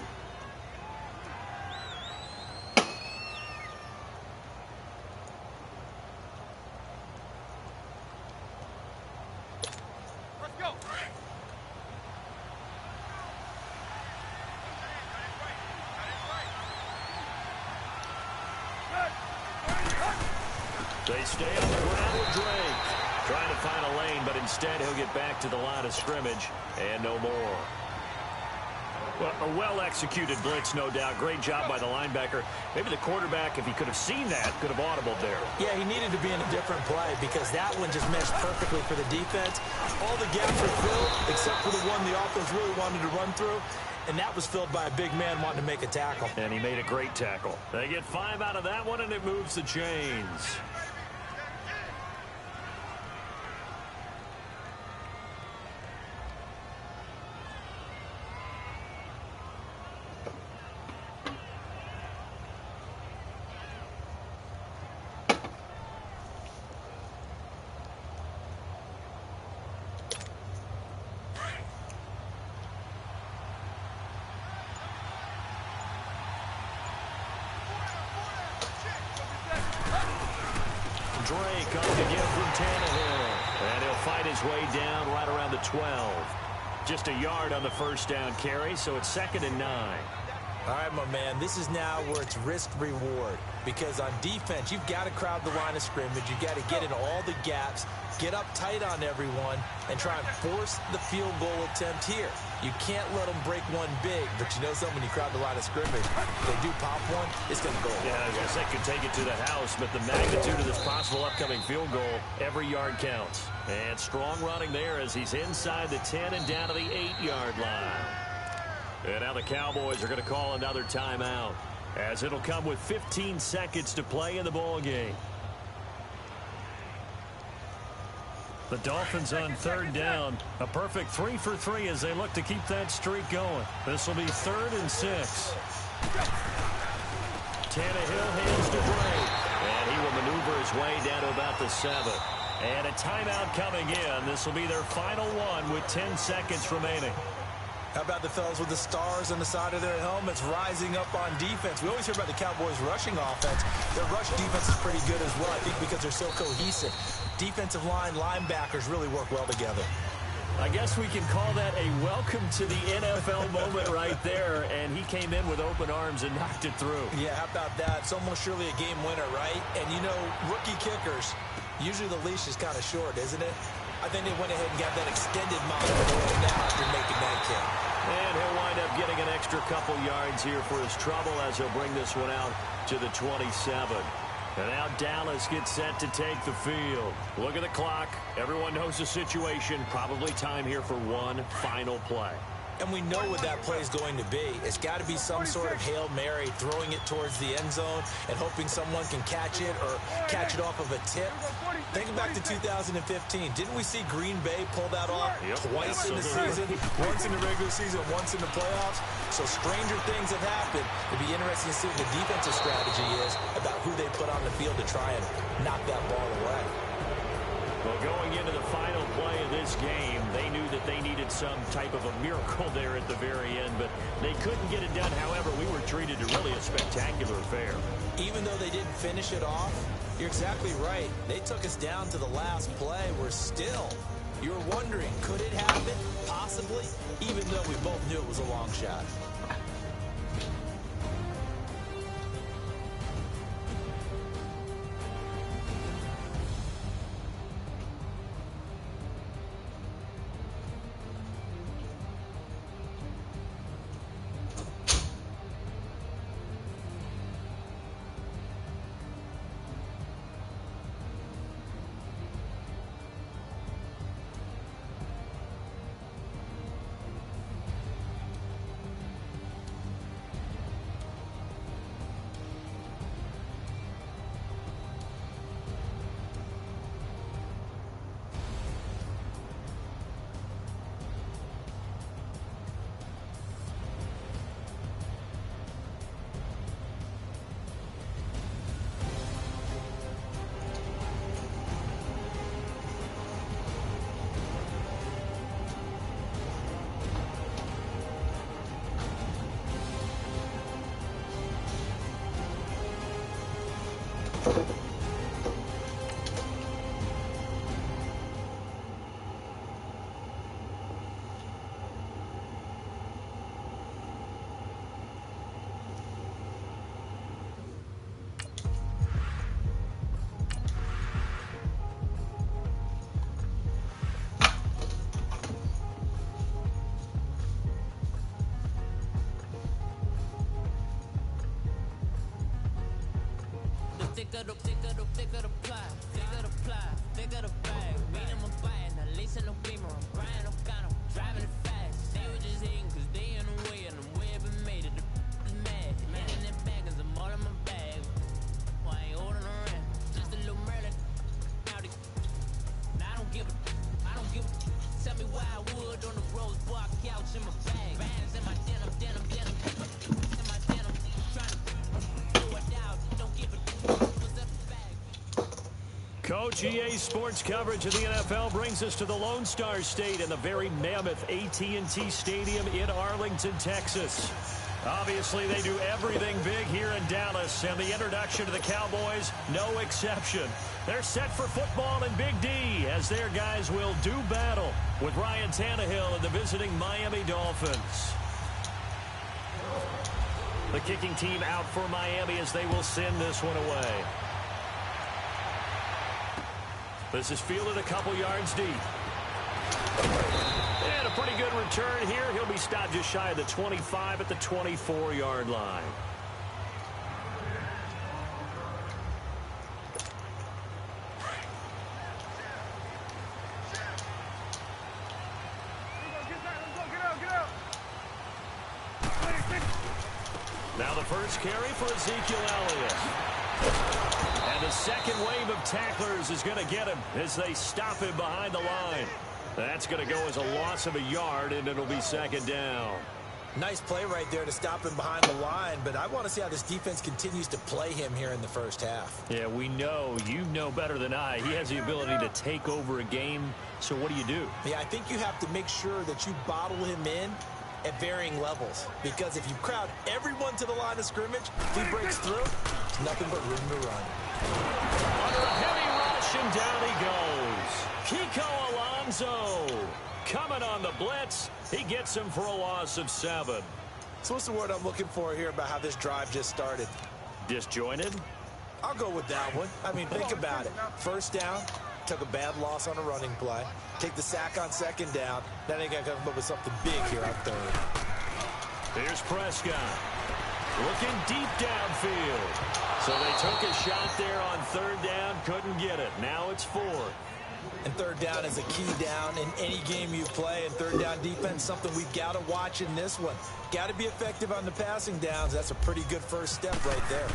S3: They stay on the ground with Drake. Trying to find a lane, but instead he'll get back to the line of scrimmage and no more. Well, a well-executed blitz, no doubt. Great job by the linebacker. Maybe the quarterback, if he could have seen that, could have audibled there.
S4: Yeah, he needed to be in a different play because that one just meshed perfectly for the defense. All the gaps were filled except for the one the offense really wanted to run through. And that was filled by a big man wanting to make a tackle.
S3: And he made a great tackle. They get 5 out of that one, and it moves the chains. Drake on to give from Tannehill. And he'll fight his way down right around the 12. Just a yard on the first down carry, so it's 2nd and 9.
S4: All right, my man, this is now where it's risk-reward. Because on defense, you've got to crowd the line of scrimmage. You've got to get in all the gaps, get up tight on everyone, and try and force the field goal attempt here. You can't let them break one big, but you know something, when you crowd the line of scrimmage, if they do pop one, it's going to go.
S3: Yeah, I was going to say, could take it to the house, but the magnitude of this possible upcoming field goal, every yard counts. And strong running there as he's inside the 10 and down to the 8-yard line. And now the Cowboys are going to call another timeout, as it'll come with 15 seconds to play in the ball game. The Dolphins on 3rd down. A perfect 3 for 3 as they look to keep that streak going. This will be 3rd and 6. Tannehill hands to Drake. And he will maneuver his way down to about the 7. And a timeout coming in. This will be their final one with 10 seconds remaining.
S4: How about the fellas with the stars on the side of their helmets rising up on defense? We always hear about the Cowboys' rushing offense. Their rush defense is pretty good as well, I think, because they're so cohesive. Defensive line, linebackers really work well together.
S3: I guess we can call that a welcome to the NFL moment right there, and he came in with open arms and knocked it through.
S4: Yeah, how about that? It's almost surely a game winner, right? And, you know, rookie kickers, usually the leash is kind of short, isn't it? I think they went ahead and got that extended model now after making that kick.
S3: And he'll wind up getting an extra couple yards here for his trouble as he'll bring this one out to the 27. And now Dallas gets set to take the field. Look at the clock. Everyone knows the situation. Probably time here for one final play.
S4: And we know what that play is going to be. It's got to be some sort of Hail Mary, throwing it towards the end zone and hoping someone can catch it or catch it off of a tip. Think back to 2015. Didn't we see Green Bay pull that off twice in the season? Once in the regular season, once in the playoffs. So stranger things have happened. It'd be interesting to see what the defensive strategy is about who they put on the field to try and knock that ball away.
S3: Well, going into the final play of this game, they knew that they needed some type of a miracle there at the very end, but they couldn't get it done. However, we were treated to really a spectacular affair.
S4: Even though they didn't finish it off, you're exactly right. They took us down to the last play. We're still, you were wondering, could it happen? Possibly, even though we both knew it was a long shot.
S7: Thicker the ply, thicker the bag. Mean I'm a bite, now lace in the beamer. I'm Brian O'Connor, driving it fast. They were just hating cause they in the way and the way I've been made it. The is mad, man in their bag cause I'm all in my bag. Well, I ain't holding around, just a little Merlin. Now I don't give a, tell me why I would on the rose bar couch in my bag. Bands in my denim. In my denim, trying to throw it out, don't give a.
S3: Coach, EA Sports coverage of the NFL brings us to the Lone Star State and the very mammoth AT&T Stadium in Arlington, Texas. Obviously, they do everything big here in Dallas, and the introduction to the Cowboys, no exception. They're set for football in Big D as their guys will do battle with Ryan Tannehill and the visiting Miami Dolphins. The kicking team out for Miami as they will send this one away. This is fielded a couple yards deep. And a pretty good return here. He'll be stopped just shy of the 25 at the 24-yard line. Now the first carry for Ezekiel Elliott. And the second wave of tacklers is going to get him as they stop him behind the line. That's going to go as a loss of a yard, and it'll be second down.
S4: Nice play right there to stop him behind the line, but I want to see how this defense continues to play him here in the first half.
S3: Yeah, we know. You know better than I. He has the ability to take over a game, so what do you do?
S4: Yeah, I think you have to make sure that you bottle him in at varying levels. Because if you crowd everyone to the line of scrimmage, if he breaks through, there's nothing but room to run.
S3: Under a heavy rush, and down he goes. Kiko Alonso coming on the blitz. He gets him for a loss of 7.
S4: So what's the word I'm looking for here about how this drive just started?
S3: Disjointed?
S4: I'll go with that one. I mean, think about it. First down, took a bad loss on a running play. Take the sack on second down. Then they got to come up with something big here on third.
S3: Here's Prescott. Looking deep downfield. So they took a shot there on third down, couldn't get it. Now it's 4.
S4: And third down is a key down in any game you play. And third down defense, something we've got to watch in this one. Got to be effective on the passing downs. That's a pretty good first step right there.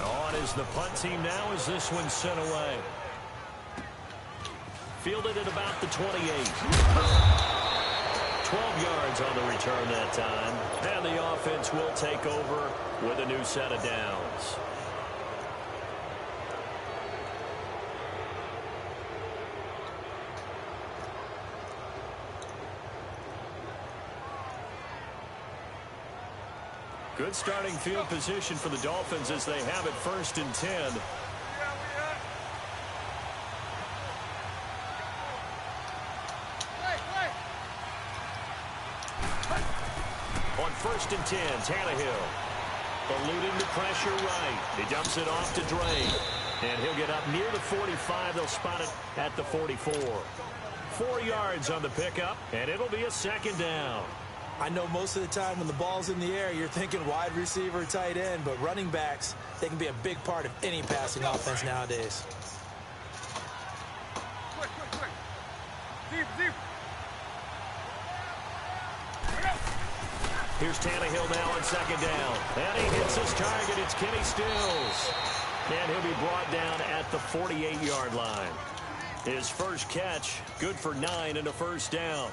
S3: On is the punt team now as this one's sent away. Fielded at about the 28. 12 yards on the return that time. And the offense will take over with a new set of downs. Good starting field position for the Dolphins as they have it 1st and 10. On 1st and 10, Tannehill eluding the pressure right. He dumps it off to Drake, and he'll get up near the 45. They'll spot it at the 44. 4 yards on the pickup, and it'll be a 2nd down.
S4: I know most of the time when the ball's in the air, you're thinking wide receiver, tight end, but running backs, they can be a big part of any passing offense nowadays.
S6: Quick. Deep.
S3: Here's Tannehill now on 2nd down. And he hits his target. It's Kenny Stills. And he'll be brought down at the 48-yard line. His first catch, good for 9 and a 1st down.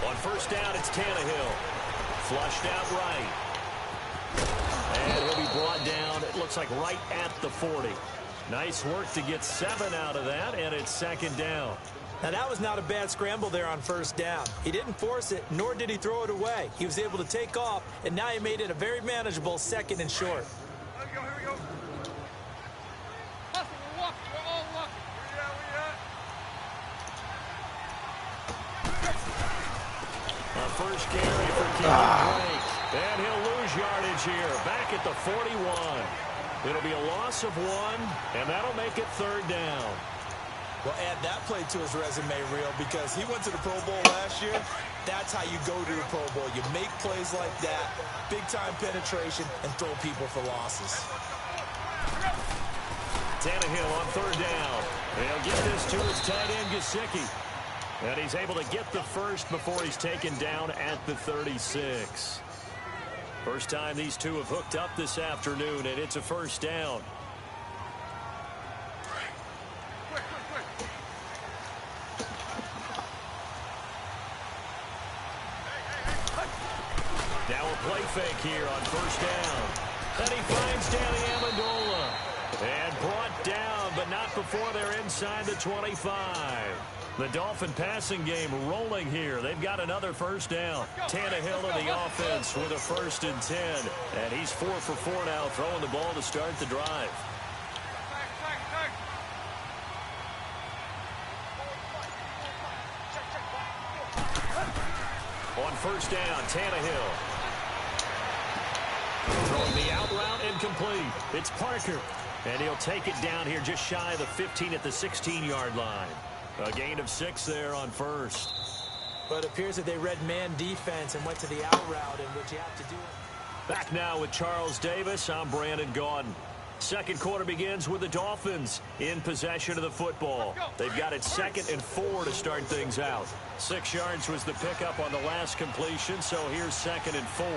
S3: On 1st down, it's Tannehill. Flushed out right. And he'll be brought down, it looks like right at the 40. Nice work to get 7 out of that, and it's 2nd down.
S4: Now, that was not a bad scramble there on 1st down. He didn't force it, nor did he throw it away. He was able to take off, and now he made it a very manageable 2nd and short.
S6: Here we go. Hustle, we're walking. We're all walking. Where
S3: A first carry for Kenny Drake. And he'll lose yardage here. Back at the 41. It'll be a loss of 1, and that'll make it 3rd down.
S4: Well, add that play to his resume reel because he went to the Pro Bowl last year. That's how you go to the Pro Bowl. You make plays like that, big-time penetration, and throw people for losses.
S3: Tannehill on 3rd down. They'll get this to his tight end, Gesicki. And he's able to get the first before he's taken down at the 36. First time these two have hooked up this afternoon, and it's a 1st down. Now a play fake here on 1st down. And he finds Danny Amendola. And brought down, but not before they're inside the 25. The Dolphin passing game rolling here. They've got another 1st down. Tannehill in the offense with a 1st and 10. And he's 4 for 4 now, throwing the ball to start the drive. On 1st down, Tannehill. Throwing the out route incomplete. It's Parker. And he'll take it down here just shy of the 15 at the 16-yard line. A gain of 6 there on 1st.
S4: But it appears that they read man defense and went to the out route, in which you have to do it.
S3: Back now with Charles Davis. I'm Brandon Gaudin. 2nd quarter begins with the Dolphins in possession of the football. They've got it 2nd and 4 to start things out. 6 yards was the pickup on the last completion, so here's 2nd and 4.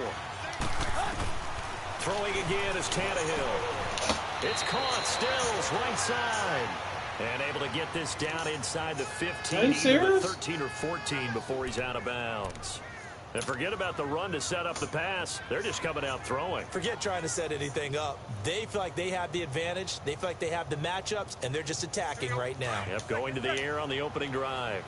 S3: Throwing again is Tannehill. It's caught, Stills, right side. And able to get this down inside the 15, either 13 or 14 before he's out of bounds. And forget about the run to set up the pass. They're just coming out throwing.
S4: Forget trying to set anything up. They feel like they have the advantage. They feel like they have the matchups, and they're just attacking right now.
S3: Yep, going to the air on the opening drive.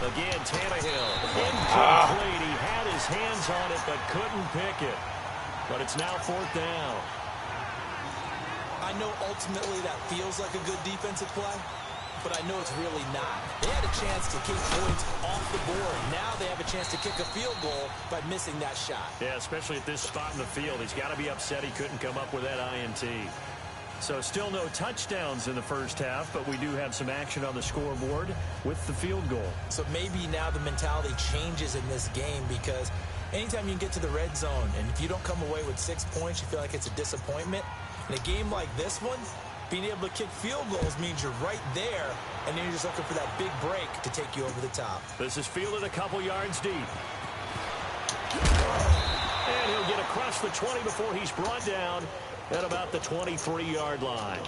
S3: Again, Tannehill. Incomplete. He had his hands on it, but couldn't pick it. But it's now 4th down.
S4: I know ultimately that feels like a good defensive play, but I know it's really not. They had a chance to kick points off the board. Now they have a chance to kick a field goal by missing that shot.
S3: Yeah, especially at this spot in the field. He's got to be upset he couldn't come up with that INT. So still no touchdowns in the first half, but we do have some action on the scoreboard with the field goal.
S4: So maybe now the mentality changes in this game, because anytime you can get to the red zone, and if you don't come away with 6 points, you feel like it's a disappointment. In a game like this one, being able to kick field goals means you're right there, and then you're just looking for that big break to take you over the top.
S3: This is fielded a couple yards deep. And he'll get across the 20 before he's brought down at about the 23-yard line.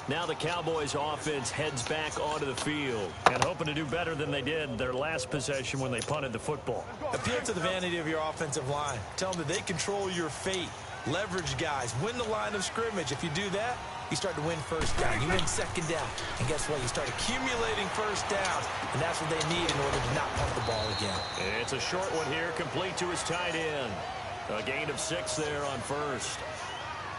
S3: Now the Cowboys offense heads back onto the field and hoping to do better than they did their last possession when they punted the football.
S4: Appeal to the vanity of your offensive line. Tell them that they control your fate. Leverage guys. Win the line of scrimmage. If you do that, you start to win first down. You win second down. And guess what? You start accumulating first downs. And that's what they need in order to not punt the ball again.
S3: It's a short one here, complete to his tight end. A gain of 6 there on first.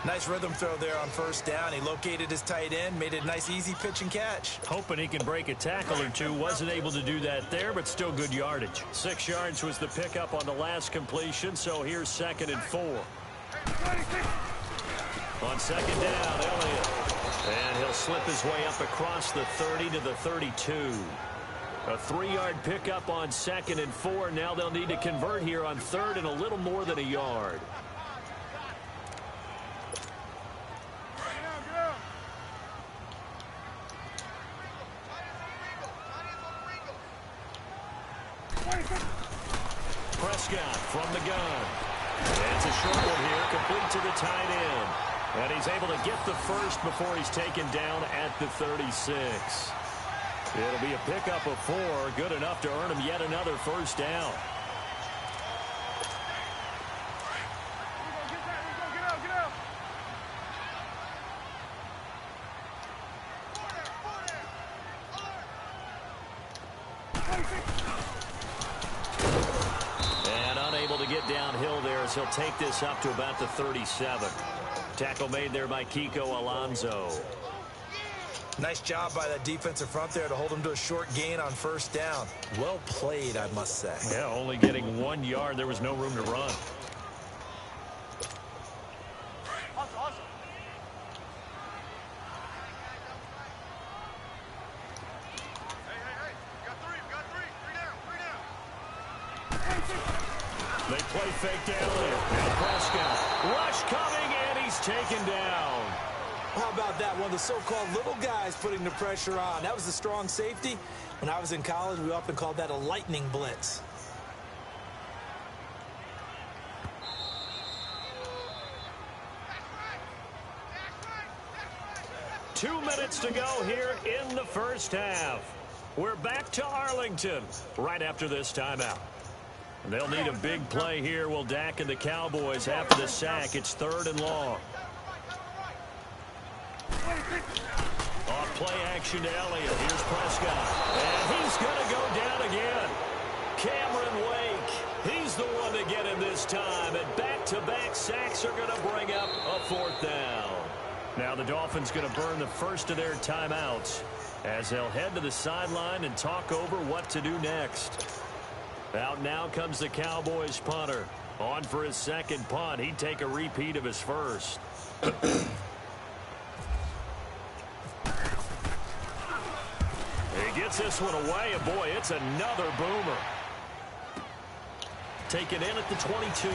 S4: Nice rhythm throw there on first down. He located his tight end, made it a nice easy pitch and catch.
S3: Hoping he can break a tackle or two. Wasn't able to do that there, but still good yardage. 6 yards was the pickup on the last completion, so here's 2nd and 4. On 2nd down, Elliott. And he'll slip his way up across the 30 to the 32. A 3-yard pickup on 2nd and 4. Now they'll need to convert here on 3rd and a little more than a yard. Prescott from the gun. It's a short one here, complete to the tight end. And he's able to get the first before he's taken down at the 36. It'll be a pickup of 4, good enough to earn him yet another first down. And unable to get downhill there as he'll take this up to about the 37. Tackle made there by Kiko Alonso.
S4: Nice job by that defensive front there to hold him to a short gain on first down. Well played, I must say.
S3: Yeah, only getting 1 yard. There was no room to run. They play fake to Elliott. Now Prescott. Rush coming, and he's taken down.
S4: How about that? One of the so-called little guys putting the pressure on. That was the strong safety. When I was in college, we often called that a lightning blitz.
S3: Two minutes to go here in the first half. We're back to Arlington right after this timeout. They'll need a big play here. Will Dak and the Cowboys after the sack. It's 3rd and long. Off play action to Elliott. Here's Prescott. And he's going to go down again. Cameron Wake. He's the one to get him this time. And back-to-back sacks are going to bring up a 4th down. Now the Dolphins going to burn the first of their timeouts as they'll head to the sideline and talk over what to do next. Out now comes the Cowboys punter. On for his 2nd punt. He'd take a repeat of his first. He gets this one away, and boy, it's another boomer. Taken in at the 22.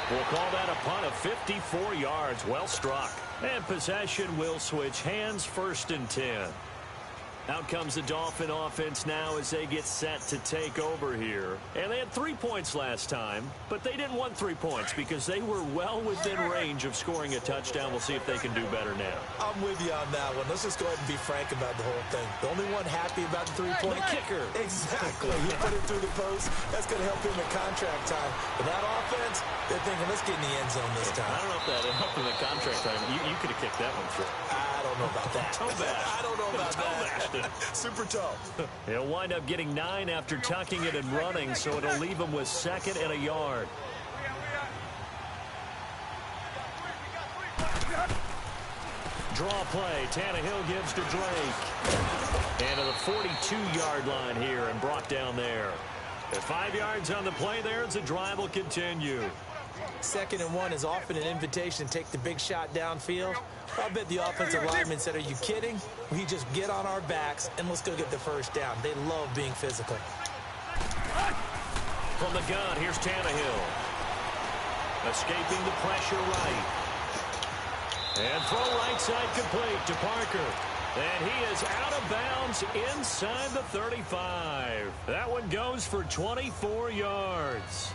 S3: We'll call that a punt of 54 yards. Well struck. And possession will switch hands, 1st and 10. Out comes the Dolphin offense now as they get set to take over here. And they had 3 points last time, but they didn't want 3 points because they were well within range of scoring a touchdown. We'll see if they can do better now.
S4: I'm with you on that one. Let's just go ahead and be frank about the whole thing. The only one happy about the three-point
S3: kicker.
S4: Exactly. He put it through the post. That's going to help him in contract time. But that offense, they're thinking, let's get in the end zone this time.
S3: I don't know if that helped him in contract time. You could have kicked that one through.
S4: I don't know about that. I don't know about that. Super tough.
S3: He'll wind up getting 9 after tucking it and running, so it'll leave him with 2nd and a yard. Draw play. Tannehill gives to Drake. And to the 42-yard line here and brought down there. At 5 yards on the play there, the drive will continue.
S4: 2nd and 1 is often an invitation to take the big shot downfield. I bet the offensive lineman said, are you kidding? We just get on our backs and let's go get the first down. They love being physical.
S3: From the gun, here's Tannehill. Escaping the pressure right. And throw right side complete to Parker. And he is out of bounds inside the 35. That one goes for 24 yards.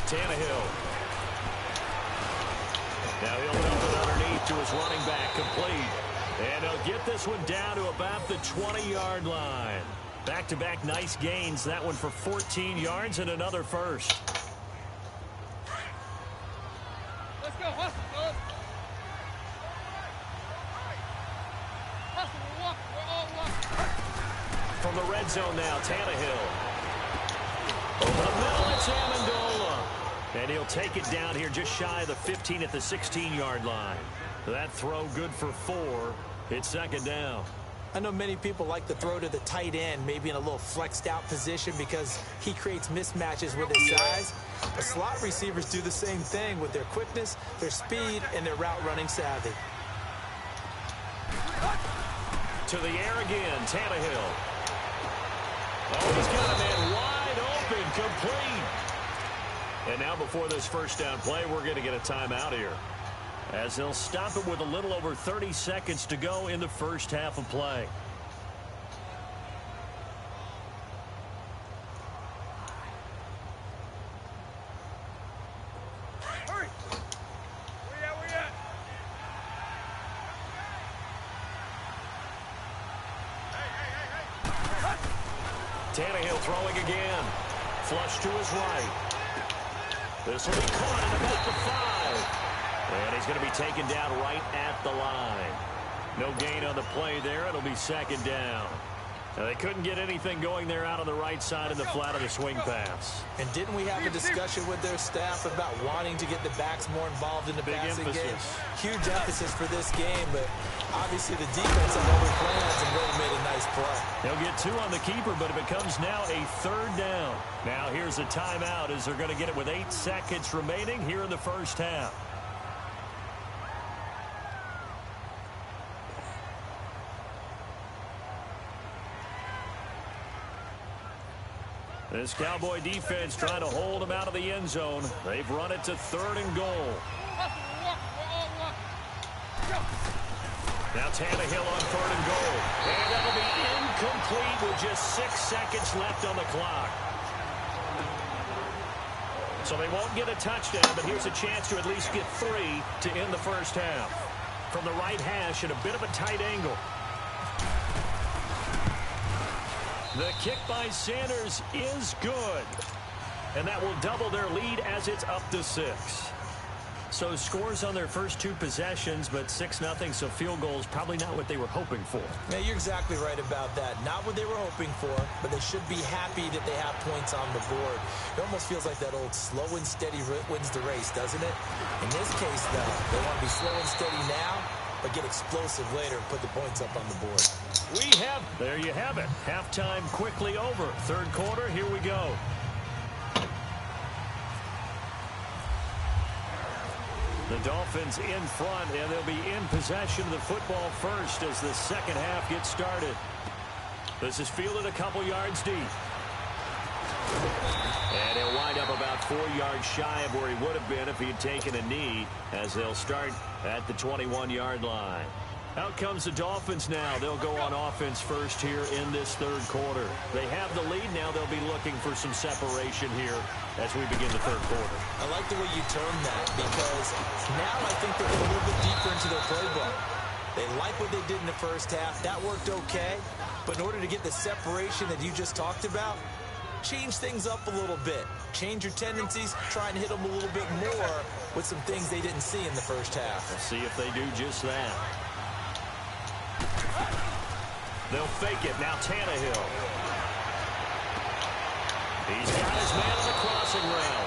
S3: Tannehill. Now he'll dump it underneath to his running back, complete. And he'll get this one down to about the 20-yard line. Back-to-back nice gains. That one for 14 yards and another first.
S6: Let's go, hustle, fellas. Hustle, we're walking, we're all walking.
S3: From the red zone now, Tannehill. Over the middle, it's Amendola. And he'll take it down here just shy of the 15 at the 16-yard line. That throw good for 4. It's 2nd down.
S4: I know many people like to throw to the tight end, maybe in a little flexed out position because he creates mismatches with his size. But slot receivers do the same thing with their quickness, their speed, and their route running savvy.
S3: To the air again, Tannehill. Oh, he's got a man wide open, complete. And now before this first down play, we're going to get a timeout here, as they'll stop it with a little over 30 seconds to go in the first half of play.
S6: Hurry! Where we at?
S3: Tannehill throwing again. Flush to his right. This will be caught at about the 5. And he's going to be taken down right at the line. No gain on the play there. It'll be 2nd down. Now, they couldn't get anything going there out on the right side in the flat of the swing pass.
S4: And didn't we have a discussion with their staff about wanting to get the backs more involved in the passing game? Huge emphasis for this game, but obviously the defense had other plans and really made a nice play.
S3: He'll get 2 on the keeper, but it becomes now a 3rd down. Now here's a timeout as they're going to get it with 8 seconds remaining here in the first half. This Cowboy defense trying to hold him out of the end zone. They've run it to 3rd and goal. Now Tannehill on 3rd and goal. And that'll be incomplete with just 6 seconds left on the clock. So they won't get a touchdown, but here's a chance to at least get 3 to end the first half. From the right hash at a bit of a tight angle. The kick by Sanders is good. And that will double their lead as it's up to 6. So scores on their first 2 possessions, but 6-0, so field goal is probably not what they were hoping for.
S4: Yeah, you're exactly right about that. Not what they were hoping for, but they should be happy that they have points on the board. It almost feels like that old slow and steady wins the race, doesn't it? In this case, though, they want to be slow and steady now, but get explosive later and put the points up on the board.
S3: There you have it. Halftime quickly over. 3rd quarter, here we go. The Dolphins in front, and they'll be in possession of the football first as the second half gets started. This is fielded a couple yards deep. And he'll wind up about 4 yards shy of where he would have been if he had taken a knee, as they'll start at the 21-yard line. Out comes the Dolphins now. They'll go on offense first here in this third quarter. They have the lead. Now they'll be looking for some separation here as we begin the third quarter.
S4: I like the way you term that, because now I think they're going a little bit deeper into their playbook. They like what they did in the first half. That worked okay. But in order to get the separation that you just talked about, change things up a little bit. Change your tendencies. Try and hit them a little bit more with some things they didn't see in the first half.
S3: We'll see if they do just that. They'll fake it. Now Tannehill. He's got his man on the crossing rail.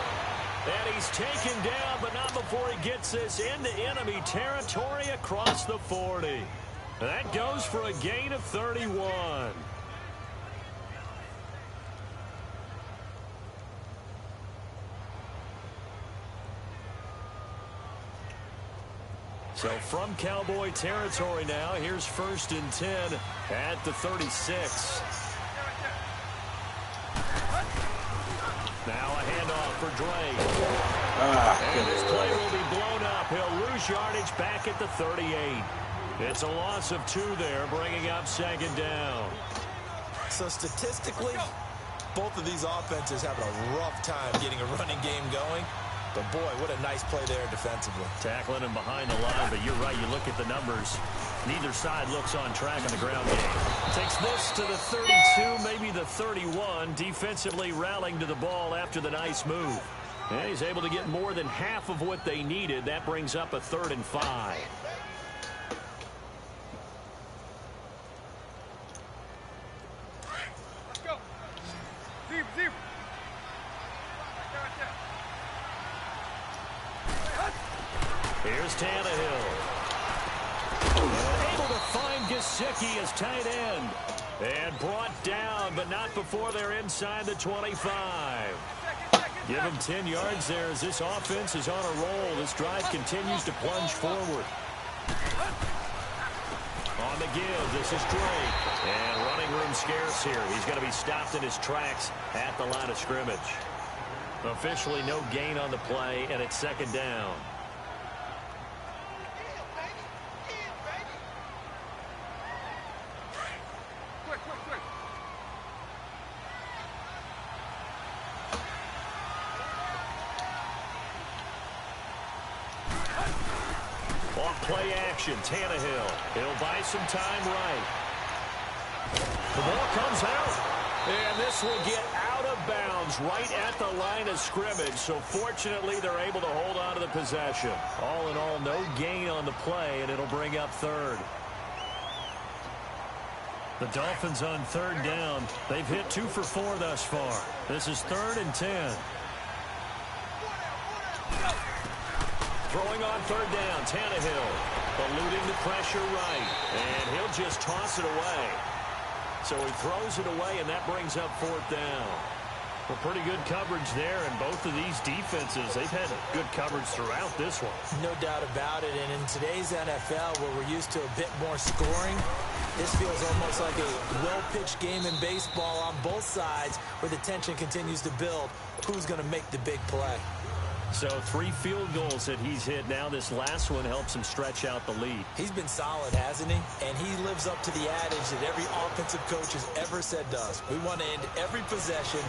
S3: And he's taken down, but not before he gets this into enemy territory across the 40. That goes for a gain of 31. So from Cowboy territory now, here's 1st and 10 at the 36. Now a handoff for Drake. And this play will be blown up. He'll lose yardage back at the 38. It's a loss of 2 there, bringing up 2nd down.
S4: So statistically, both of these offenses having a rough time getting a running game going. But, boy, what a nice play there defensively.
S3: Tackling him behind the line, but you're right. You look at the numbers. Neither side looks on track in the ground game. Takes this to the 32, maybe the 31. Defensively rallying to the ball after the nice move. And he's able to get more than half of what they needed. That brings up a 3rd and 5.
S6: Let's go. Zero.
S3: Here's Tannehill. Able to find Gesicki as tight end. And brought down, but not before they're inside the 25. Give him 10 yards there as this offense is on a roll. This drive continues to plunge forward. On the give, this is Drake. And running room scarce here. He's going to be stopped in his tracks at the line of scrimmage. Officially no gain on the play, and it's 2nd down. Play action, Tannehill. He'll buy some time right. The ball comes out. And this will get out of bounds right at the line of scrimmage. So fortunately, they're able to hold on to the possession. All in all, no gain on the play, and it'll bring up 3rd. The Dolphins on 3rd down. They've hit 2 for 4 thus far. This is 3rd and 10. Throwing on 3rd down, Tannehill eluding the pressure right, and he'll just toss it away. So he throws it away, and that brings up 4th down. Well, pretty good coverage there, and both of these defenses, they've had good coverage throughout this one.
S4: No doubt about it, and in today's NFL, where we're used to a bit more scoring, this feels almost like a well-pitched game in baseball on both sides, where the tension continues to build. Who's going to make the big play?
S3: So 3 field goals that he's hit now. This last one helps him stretch out the lead.
S4: He's been solid, hasn't he? And he lives up to the adage that every offensive coach has ever said to us. We want to end every possession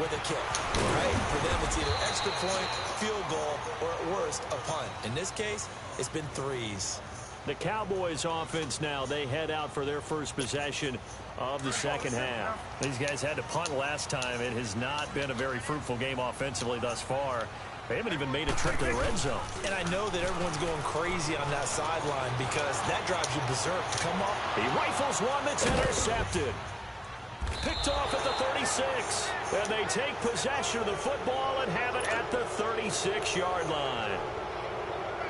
S4: with a kick, right? For them, it's either extra point, field goal, or at worst, a punt. In this case, it's been 3s.
S3: The Cowboys offense now, they head out for their first possession of the second half. These guys had to punt last time. It has not been a very fruitful game offensively thus far. They haven't even made a trip to the red zone.
S4: And I know that everyone's going crazy on that sideline because that drives you berserk. Come up.
S3: He rifles one that's intercepted. Picked off at the 36. And they take possession of the football and have it at the 36-yard line.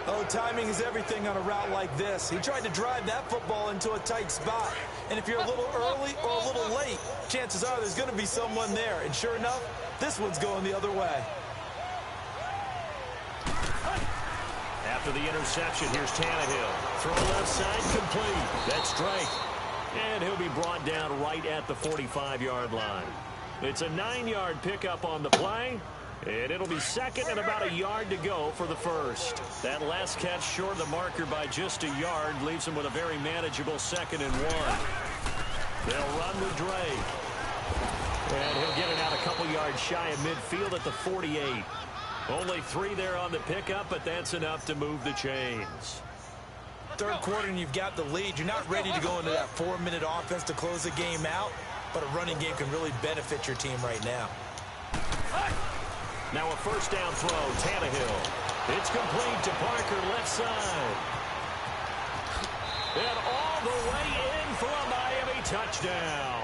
S4: Oh, timing is everything on a route like this. He tried to drive that football into a tight spot. And if you're a little early or a little late, chances are there's going to be someone there. And sure enough, this one's going the other way.
S3: At after the interception. Here's Tannehill. Throw left side complete. That's Drake. And he'll be brought down right at the 45-yard line. It's a 9-yard pickup on the play. And it'll be second and about a yard to go for the first. That last catch short of the marker by just a yard leaves him with a very manageable 2nd and 1. They'll run with Drake. And he'll get it out a couple yards shy of midfield at the 48. Only 3 there on the pickup, but that's enough to move the chains.
S4: Third quarter and you've got the lead. You're not ready to go into that 4-minute offense to close the game out, but a running game can really benefit your team right now.
S3: Now a first down throw, Tannehill. It's complete to Parker, left side. And all the way in for a Miami touchdown.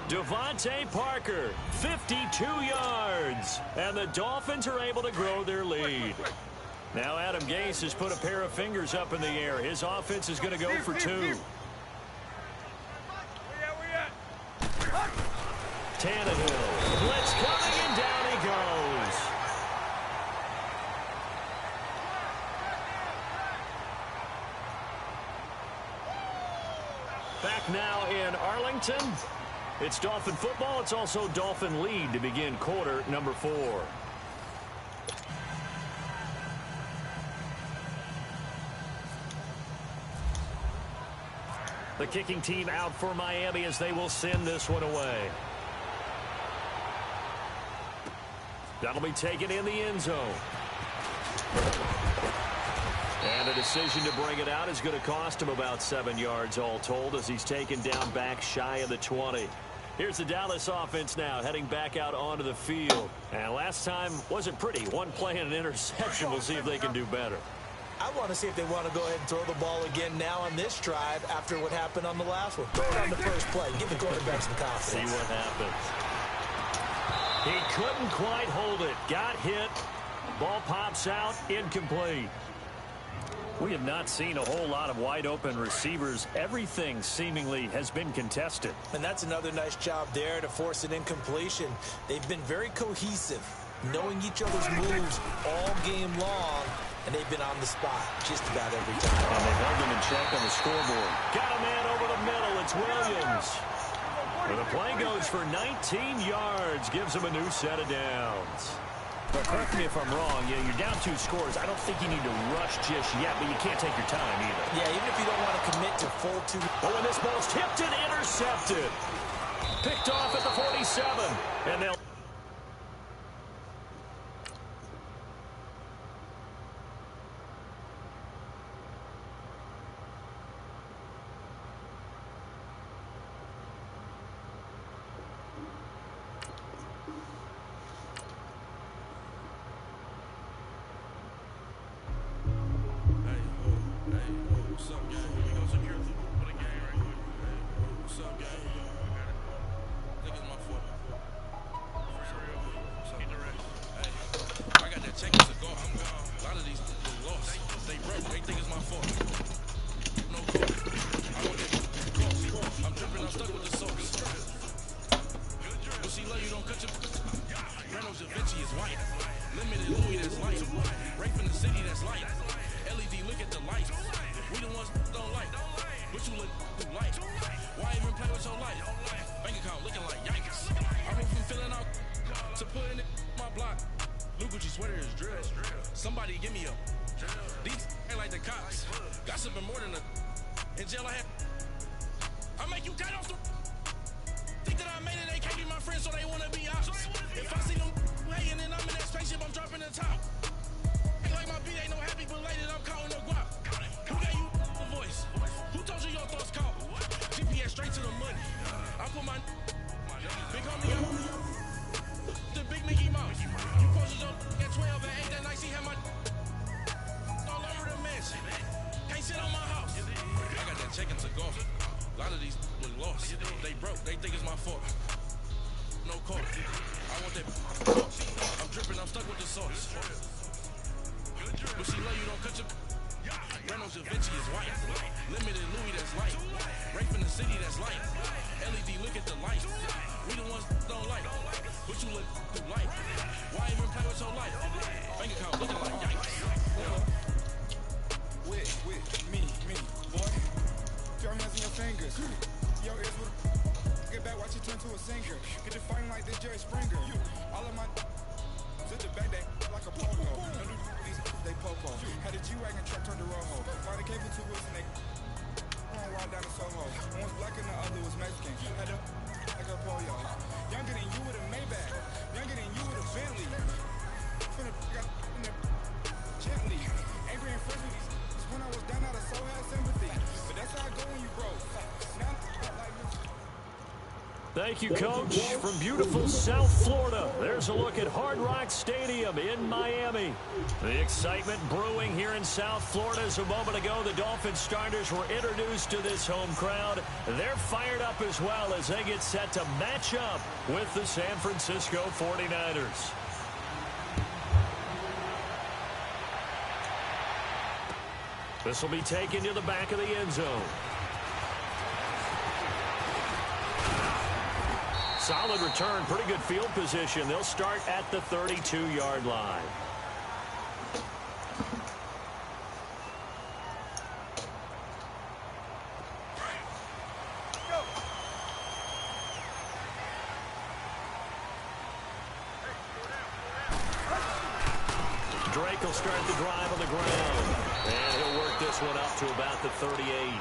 S3: Devontae Parker, 52 yards. And the Dolphins are able to grow their lead. Now Adam Gase has put a pair of fingers up in the air. His offense is going to go for 2. Tannehill, blitz coming, and down he goes. Back now in Arlington. It's Dolphin football. It's also Dolphin lead to begin quarter number 4. The kicking team out for Miami as they will send this one away. That'll be taken in the end zone. And a decision to bring it out is going to cost him about 7 yards all told as he's taken down back shy of the 20. Here's the Dallas offense now heading back out onto the field. And last time wasn't pretty. One play and an interception. We'll see if they can do better.
S4: I want to see if they want to go ahead and throw the ball again now on this drive after what happened on the last one. Throw it on the first play. Give the quarterback some confidence.
S3: See what happens. He couldn't quite hold it. Got hit. Ball pops out. Incomplete. We have not seen a whole lot of wide open receivers. Everything seemingly has been contested.
S4: And that's another nice job there to force an incompletion. They've been very cohesive, knowing each other's moves all game long, and they've been on the spot just about every time.
S3: And they've held them in check on the scoreboard. Got a man over the middle. It's Williams. And the play goes for 19 yards. Gives them a new set of downs. But correct me if I'm wrong, you're down 2 scores. I don't think you need to rush just yet, but you can't take your time either.
S4: Yeah, even if you don't want to commit to full 2.
S3: Oh, and this ball's tipped and intercepted. Picked off at the 47. And they'll...
S8: Somebody give me a. These ain't like the cops. Gossiping more than a. In jail I had. I make you cut off the. Think that I made it, they can't be my friends, so they wanna be ops. If I see them hating and I'm in that spaceship, I'm dropping the top. Ain't like my beat ain't no happy, but later I'm counting the guap. Who gave you the voice? Who told you your thoughts count? GPS straight to the money. I put my big homie on the big Mickey Mouse. You posted up at 12 and 8 that night, she had my all over the mansion. Can't sit on my house. I got that check and took off. A lot of these look lost. They broke, they think it's my fault. No call. I want that. I'm dripping, I'm stuck with the sauce. But she love you, don't cut your. Reynolds Da Vinci is white. Limited Louis, that's light. Rape in the city, that's light. LED, look at the light. We the ones don't like. But you look light. Why even play with your life? Bank account looking like yikes.
S2: turn to a singer. Get to fighting like this Jerry Springer. All of my sit the back they like a pogo. No do these they popo. Had a G-Wagon truck turned to Rojo. Find a cable 2 wheels and they ride down to Soho. One was black and the other was Mexican. Had a like a polio. Younger than you with a Maybach. Younger than you with a Bentley. Finna got in the gently. Angry and friends with these. When I was down out of soul had sympathy. But that's how I go when you broke. Now like
S3: Thank you, Coach. From beautiful South Florida, there's a look at Hard Rock Stadium in Miami. The excitement brewing here in South Florida. As a moment ago, the Dolphins starters were introduced to this home crowd. They're fired up as well as they get set to match up with the San Francisco 49ers. This will be taken to the back of the end zone. Solid return, pretty good field position. They'll start at the 32-yard line. Drake will start the drive on the ground. And he'll work this one up to about the 38.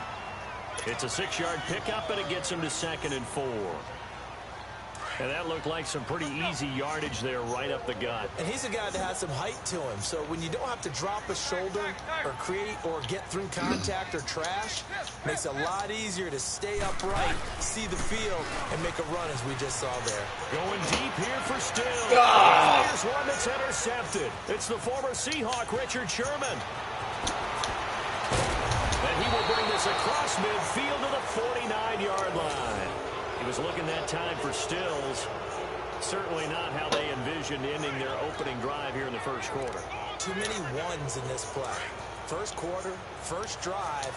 S3: It's a 6-yard pickup, and it gets him to 2nd and 4. And that looked like some pretty easy yardage there right up the gut.
S4: And he's a guy that has some height to him. So when you don't have to drop a shoulder or create or get through contact or trash, makes it a lot easier to stay upright, see the field, and make a run as we just saw there.
S3: Going deep here for Still. Here's one that's intercepted. It's the former Seahawk, Richard Sherman. And he will bring this across midfield to the 49-yard line. He was looking that time for Stills. Certainly not how they envisioned ending their opening drive here in the first quarter.
S4: Too many ones in this play. First quarter, first drive,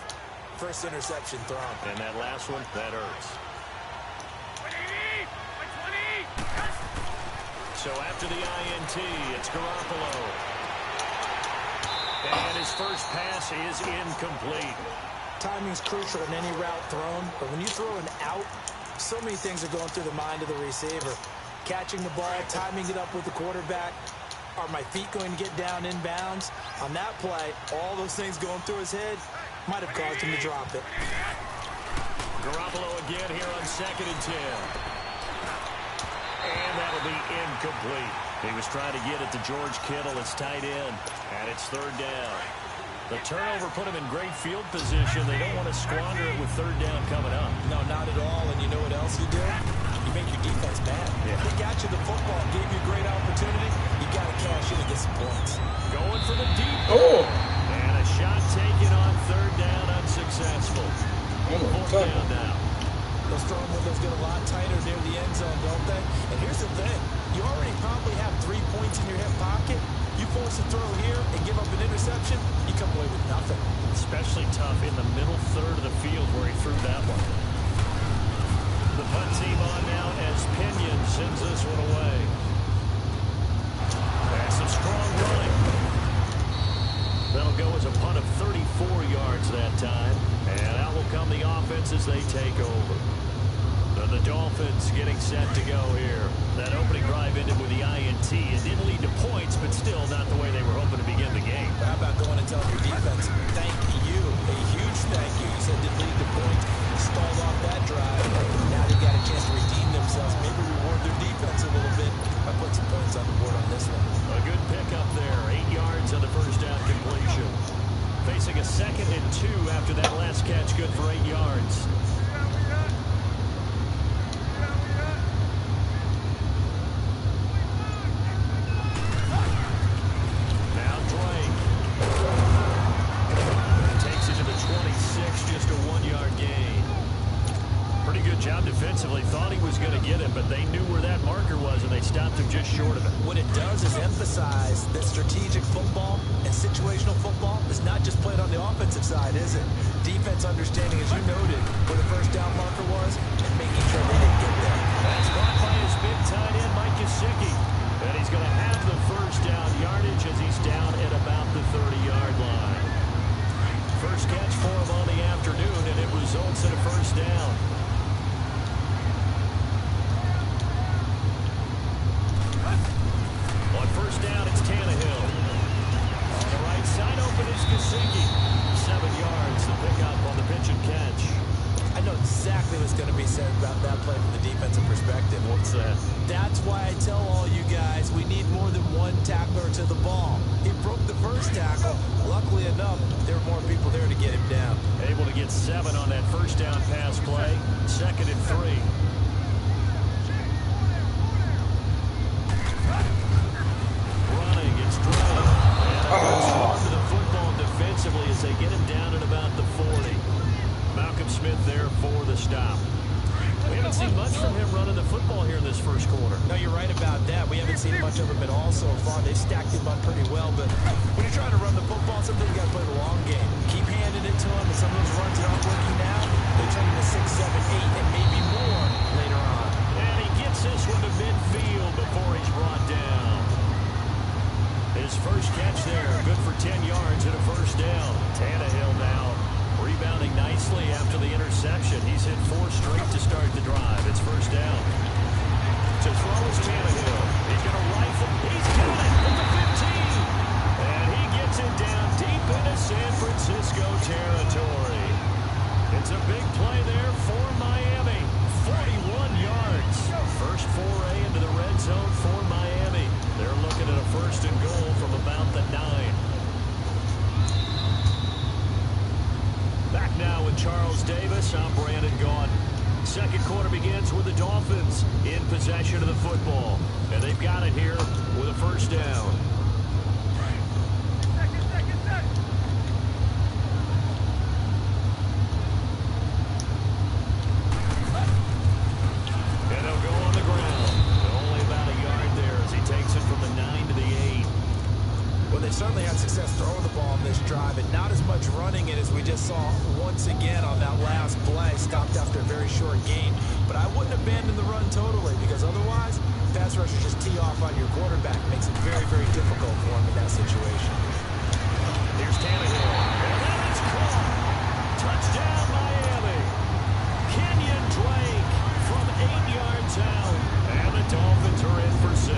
S4: first interception thrown.
S3: And that last one, that hurts. So after the INT, it's Garoppolo. And his first pass is incomplete.
S4: Timing's crucial in any route thrown, but when you throw an out, so many things are going through the mind of the receiver. Catching the ball, timing it up with the quarterback. Are my feet going to get down inbounds? On that play, all those things going through his head might have caused him to drop it.
S3: Garoppolo again here on 2nd and 10. And that'll be incomplete. He was trying to get it to George Kittle, his tight end, and it's 3rd down. The turnover put him in great field position. They don't want to squander it with 3rd down coming up.
S4: No, not at all. And you know what else you do? You make your defense mad.
S3: Yeah.
S4: They got you the football, gave you a great opportunity. You got to cash in and get some points.
S3: Going for the deep.
S1: Oh!
S3: And a shot taken on 3rd down, unsuccessful. 4th down now.
S4: Those throwing windows get a lot tighter near the end zone, don't they? And here's the thing. You already probably have 3 points in your hip pocket. You force a throw here and give up an interception, you come away with nothing.
S3: Especially tough in the middle third of the field where he threw that one. The punt team on now as Pinion sends this one away. That's some strong running. That'll go as a punt of 34 yards that time. And out will come the offense as they take over. The Dolphins getting set to go here. That opening drive ended with the INT. It didn't lead to points, but still not the way they were hoping to begin the game.
S4: How about going and telling your defense, thank you, a huge thank you. You said didn't lead to points, stalled off that drive. Now they got a chance to redeem themselves, maybe reward their defense a little bit by putting some points on the board on this one.
S3: A good pickup there, 8 yards on the first down completion. Facing a 2nd and 2 after that last catch, good for 8 yards. Job defensively, thought he was going to get it, but they knew where that marker was, and they stopped him just short of it.
S4: What it does is emphasize that strategic football and situational football is not just played on the offensive side, is it? Defense understanding, as you noted, where the first down marker was and making sure they didn't get there.
S3: That's brought by his big tight end, Mike Gesicki. And he's going to have the first down yardage as he's down at about the 30-yard line. First catch for him on the afternoon, and it results in a first down.
S4: defensive perspective.
S3: What's that?
S4: That's why I tell all you guys we need more than one tackler to the ball. He broke the first tackle. Luckily enough, there were more people there to get him down.
S3: Able to get 7 on that first down pass play. 2nd and 3. Running, it's Drake. And to the football defensively as they get him down at about the 40. Malcolm Smith there for the stop. We haven't seen much from him running the football here in this first quarter.
S4: No, you're right about that. We haven't seen much of him at all so far. They've stacked him up pretty well, but when you're trying to run the football, sometimes you got to play the long game. Keep handing it to him, and some of those runs that aren't working now, they turn into 6, 7, 8, and maybe more later on.
S3: And he gets this one to midfield before he's brought down. His first catch there, good for 10 yards and a first down. Tannehill now rebounding nicely after the interception. He's hit 4 straight to start the drive. It's first down. To throw is Tannehill. He's going to rifle. He's got it at the 15. And he gets it down deep into San Francisco territory. It's a big play there for Miami. 41 yards. First foray into the red zone for Miami. They're looking at a first and goal from about the 9. Back now with Charles Davis. I'm Brandon Gaudin. Second quarter begins with the Dolphins in possession of the football. And they've got it here with a first down. And they'll go on the ground. Only about a yard there as he takes it from the 9 to the 8.
S4: Well, they certainly had success throwing the ball on this drive, and not as much running it as we just saw once again on that last play. Stopped after a very short gain. But I wouldn't abandon the run totally, because otherwise, pass rushers just tee off on your quarterback. Makes it very, very difficult for him in that situation.
S3: Here's Tannehill. And then it's caught. Touchdown, Miami. Kenyon Drake from 8 yards out. And the Dolphins are in for 6.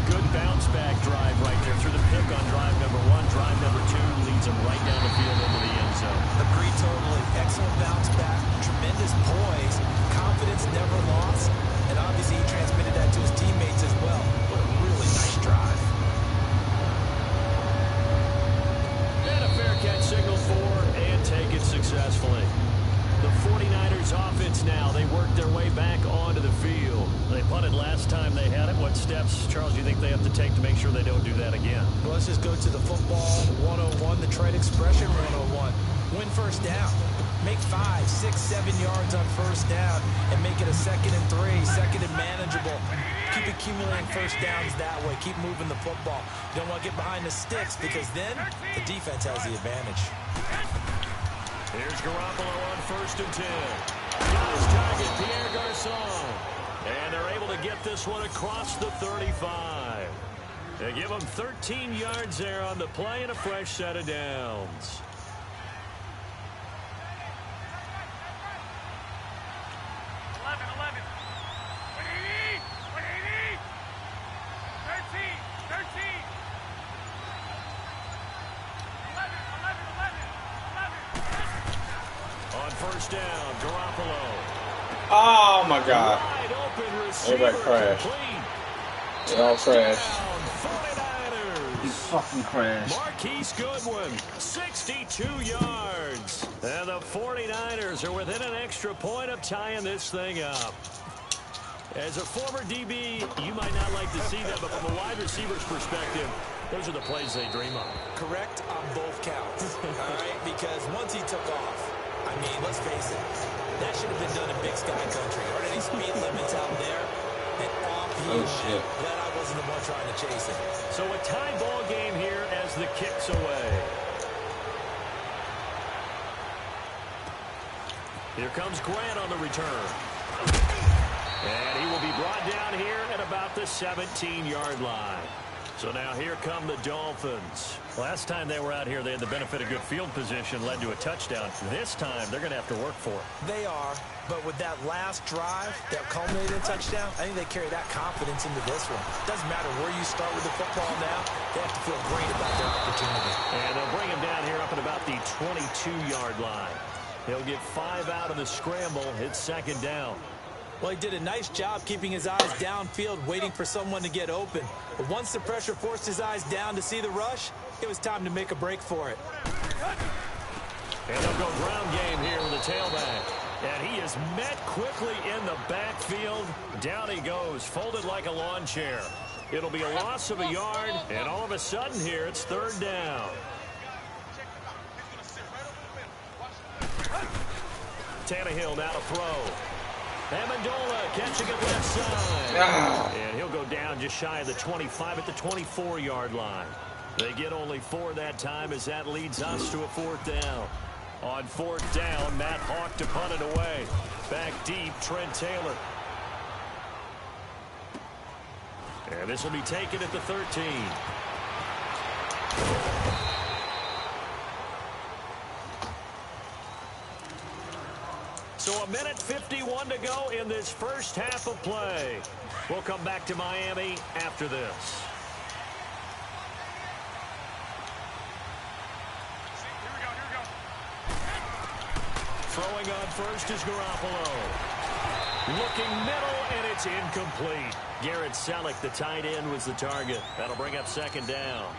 S3: Good bounce-back drive right there through the pick on drive number 1. Drive number 2 leads him right down the field into the end zone.
S4: Agree totally. Excellent bounce-back. Tremendous poise. Confidence never lost. And obviously he transmitted that to his teammates as well. What a really nice drive.
S3: And a fair catch signal for and taken successfully. The 49ers offense now, they work their way back onto the field. They punted last time they had it. What steps, Charles, do you think they have to take to make sure they don't do that again?
S4: Well, let's just go to the football 101, the trade expression 101. Win first down. Make 5, 6, 7 yards on first down and make it a 2nd and 3, 2nd and manageable. Keep accumulating first downs that way. Keep moving the football. You don't want to get behind the sticks because then the defense has the advantage.
S3: Here's Garoppolo on 1st and 10. Got his target, Pierre Garçon. And they're able to get this one across the 35. They give him 13 yards there on the play and a fresh set of downs. First down, Garoppolo.
S1: Oh my God.
S3: Wide open
S1: Everybody crashed. They all crashed.
S3: 49ers.
S1: He fucking crashed.
S3: Marquise Goodwin, 62 yards. And the 49ers are within an extra point of tying this thing up. As a former DB, you might not like to see that, but from a wide receiver's perspective, those are the plays they dream of.
S4: Correct on both counts. All right, because once he took off, I mean, let's face it, that should have been done in Big Sky Country. Aren't any speed limits out there? And off he went. Glad I wasn't the one trying to chase it.
S3: So a tie ball game here as the kick's away. Here comes Grant on the return. And he will be brought down here at about the 17-yard line. So now here come the Dolphins. Last time they were out here, they had the benefit of good field position, led to a touchdown. This time, they're going to have to work for it.
S4: They are, but with that last drive that culminated in a touchdown, I think they carry that confidence into this one. Doesn't matter where you start with the football now, they have to feel great about their opportunity.
S3: And they'll bring him down here up at about the 22-yard line. He'll get 5 out of the scramble. It's second down.
S4: Well, he did a nice job keeping his eyes downfield, waiting for someone to get open. But once the pressure forced his eyes down to see the rush, it was time to make a break for it.
S3: And they'll go ground game here with the tailback. And he is met quickly in the backfield. Down he goes, folded like a lawn chair. It'll be a loss of a yard, and all of a sudden here, it's third down. Tannehill now to throw. Amendola catching it left side. And he'll go down just shy of the 25 at the 24-yard line. They get only 4 that time as that leads us to a fourth down. On fourth down, Matt Hawk to punt it away. Back deep, Trent Taylor. And this will be taken at the 13. So a minute 51 to go in this first half of play. We'll come back to Miami after this. Throwing on first is Garoppolo. Looking middle, and it's incomplete. Garrett Selleck, the tight end, was the target. That'll bring up second down.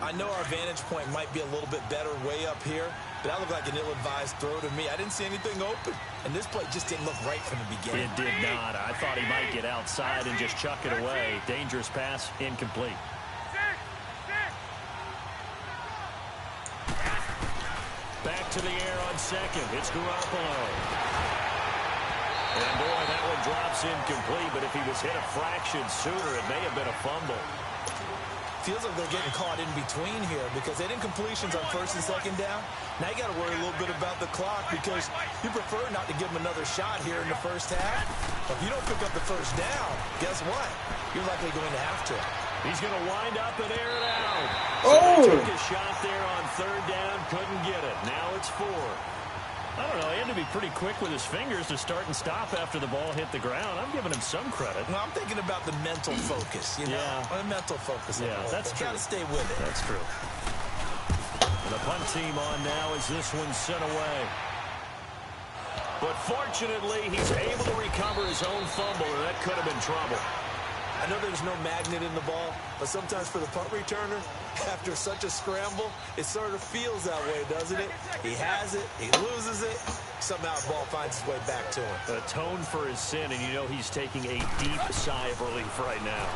S4: I know our vantage point might be a little bit better way up here, but that looked like an ill-advised throw to me. I didn't see anything open, and this play just didn't look right from the beginning.
S3: It did not. I thought he might get outside and just chuck it away. Dangerous pass, incomplete. Back to the air on second. It's Garoppolo. And boy, that one drops incomplete, but if he was hit a fraction sooner, it may have been a fumble.
S4: Feels like they're getting caught in between here because they did incompletions on first and second down. Now you got to worry a little bit about the clock because you prefer not to give them another shot here in the first half. But if you don't pick up the first down, guess what? You're likely going to have to.
S3: He's going to wind up and air it out.
S1: So
S3: they took a shot there on third down, couldn't get it. Now it's 4. I don't know. He had to be pretty quick with his fingers to start and stop after the ball hit the ground. I'm giving him some credit.
S4: Well, I'm thinking about the mental focus, you know?
S3: Yeah.
S4: The mental focus.
S3: Yeah, that's true.
S4: Got to stay with it.
S3: That's true. And the punt team on now as this one's sent away. But fortunately, he's able to recover his own fumble, or that could have been trouble.
S4: I know there's no magnet in the ball, but sometimes for the punt returner, after such a scramble, it sort of feels that way, doesn't it? He has it, he loses it, somehow the ball finds its way back to him.
S3: Atone for his sin, and you know he's taking a deep sigh of relief right now.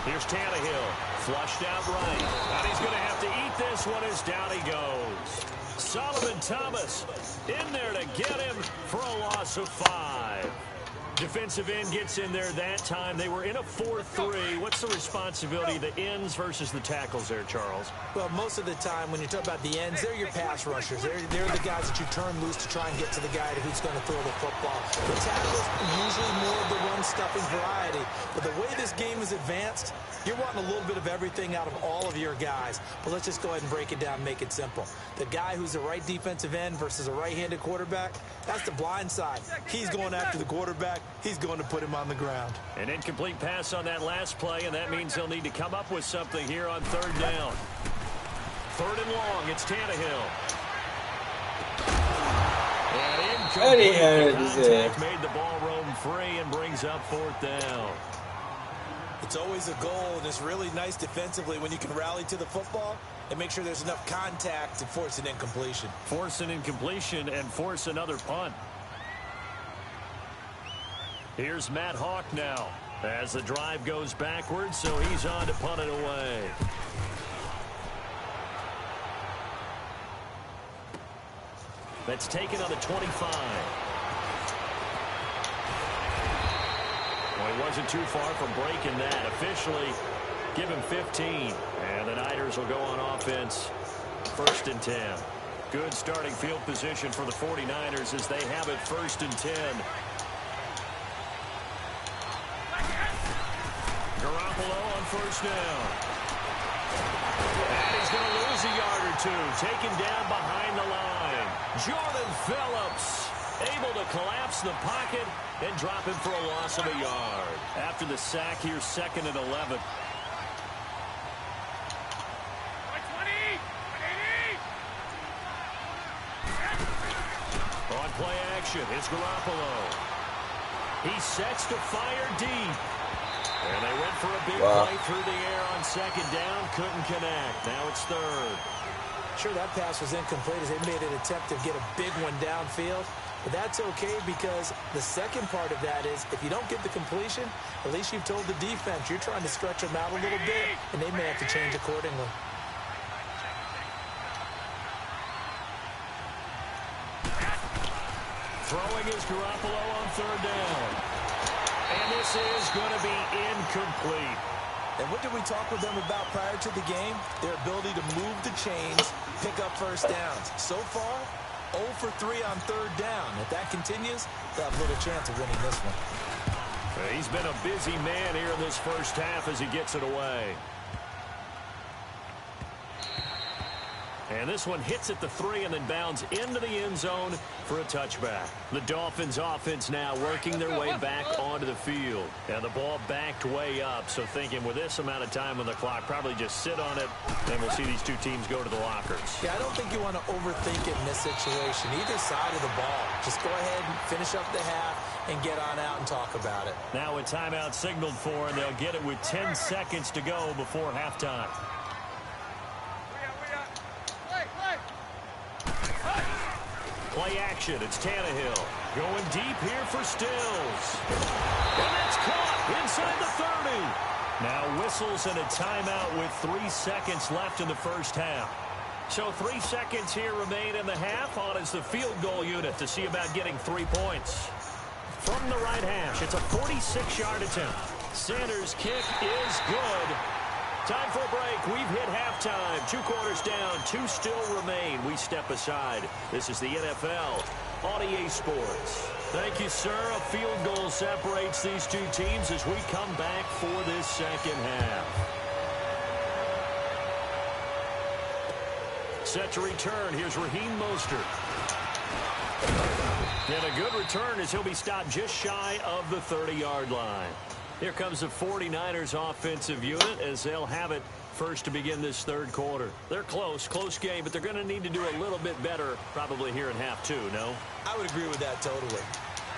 S3: Here's Tannehill, flushed out right, and he's going to have to eat this one as down he goes. Solomon Thomas in there to get him for a loss of 5. Defensive end gets in there that time. They were in a 4-3. What's the responsibility of the ends versus the tackles there, Charles?
S4: Well, most of the time when you talk about the ends, they're your pass rushers. They're the guys that you turn loose to try and get to the guy who's going to throw the football. The tackles are usually more of the run-stuffing variety. But the way this game is advanced, you're wanting a little bit of everything out of all of your guys. But let's just go ahead and break it down and make it simple. The guy who's the right defensive end versus a right-handed quarterback, that's the blind side. He's going after the quarterback. He's going to put him on the ground.
S3: An incomplete pass on that last play, and that means they'll need to come up with something here on third down. Third and long, it's Tannehill. And incomplete contact made the ball roam free and brings up fourth down.
S4: It's always a goal, and it's really nice defensively when you can rally to the football and make sure there's enough contact to force an incompletion.
S3: Force an incompletion and force another punt. Here's Matt Hawk now as the drive goes backwards, so he's on to punt it away. That's taken on the 25. Well, he wasn't too far from breaking that. Officially, give him 15. And the Niners will go on offense. 1st and 10. Good starting field position for the 49ers as they have it 1st and 10. Garoppolo on first down. And he's going to lose a yard or two. Taken down behind the line. Jordan Phillips able to collapse the pocket and drop him for a loss of a yard. After the sack, here's 2nd and 11. action. It's Garoppolo. He sets to fire deep. And they went for a big play through the air on second down. Couldn't connect. Now it's third.
S4: Sure, that pass was incomplete as they made an attempt to get a big one downfield. But that's okay because the second part of that is if you don't get the completion, at least you've told the defense you're trying to stretch them out a little bit, and they may have to change accordingly.
S3: Throwing is Garoppolo on third down. And this is going to be incomplete.
S4: And what did we talk with them about prior to the game? Their ability to move the chains, pick up first downs. So far, 0 for 3 on third down. If that continues, they'll have little chance of winning this one.
S3: He's been a busy man here in this first half as he gets it away. And this one hits at the 3 and then bounds into the end zone for a touchback. The Dolphins offense now working their way back onto the field. And the ball backed way up. So thinking with this amount of time on the clock, probably just sit on it. Then we'll see these two teams go to the lockers.
S4: Yeah, I don't think you want to overthink it in this situation. Either side of the ball. Just go ahead and finish up the half and get on out and talk about it.
S3: Now a timeout signaled for, and they'll get it with 10 seconds to go before halftime. Play action. It's Tannehill. Going deep here for Stills. And that's caught inside the 30. Now whistles and a timeout with 3 seconds left in the first half. So 3 seconds here remain in the half. On is the field goal unit to see about getting 3 points. From the right hash, it's a 46-yard attempt. Sanders' kick is good. Time for a break. We've hit halftime. 2 quarters down. 2 still remain. We step aside. This is the NFL on EA Sports. Thank you, sir. A field goal separates these two teams as we come back for this second half. Set to return. Here's Raheem Mostert. And a good return as he'll be stopped just shy of the 30-yard line. Here comes the 49ers offensive unit as they'll have it first to begin this third quarter. They're close game, but they're going to need to do a little bit better probably here in half 2, no?
S4: I would agree with that totally.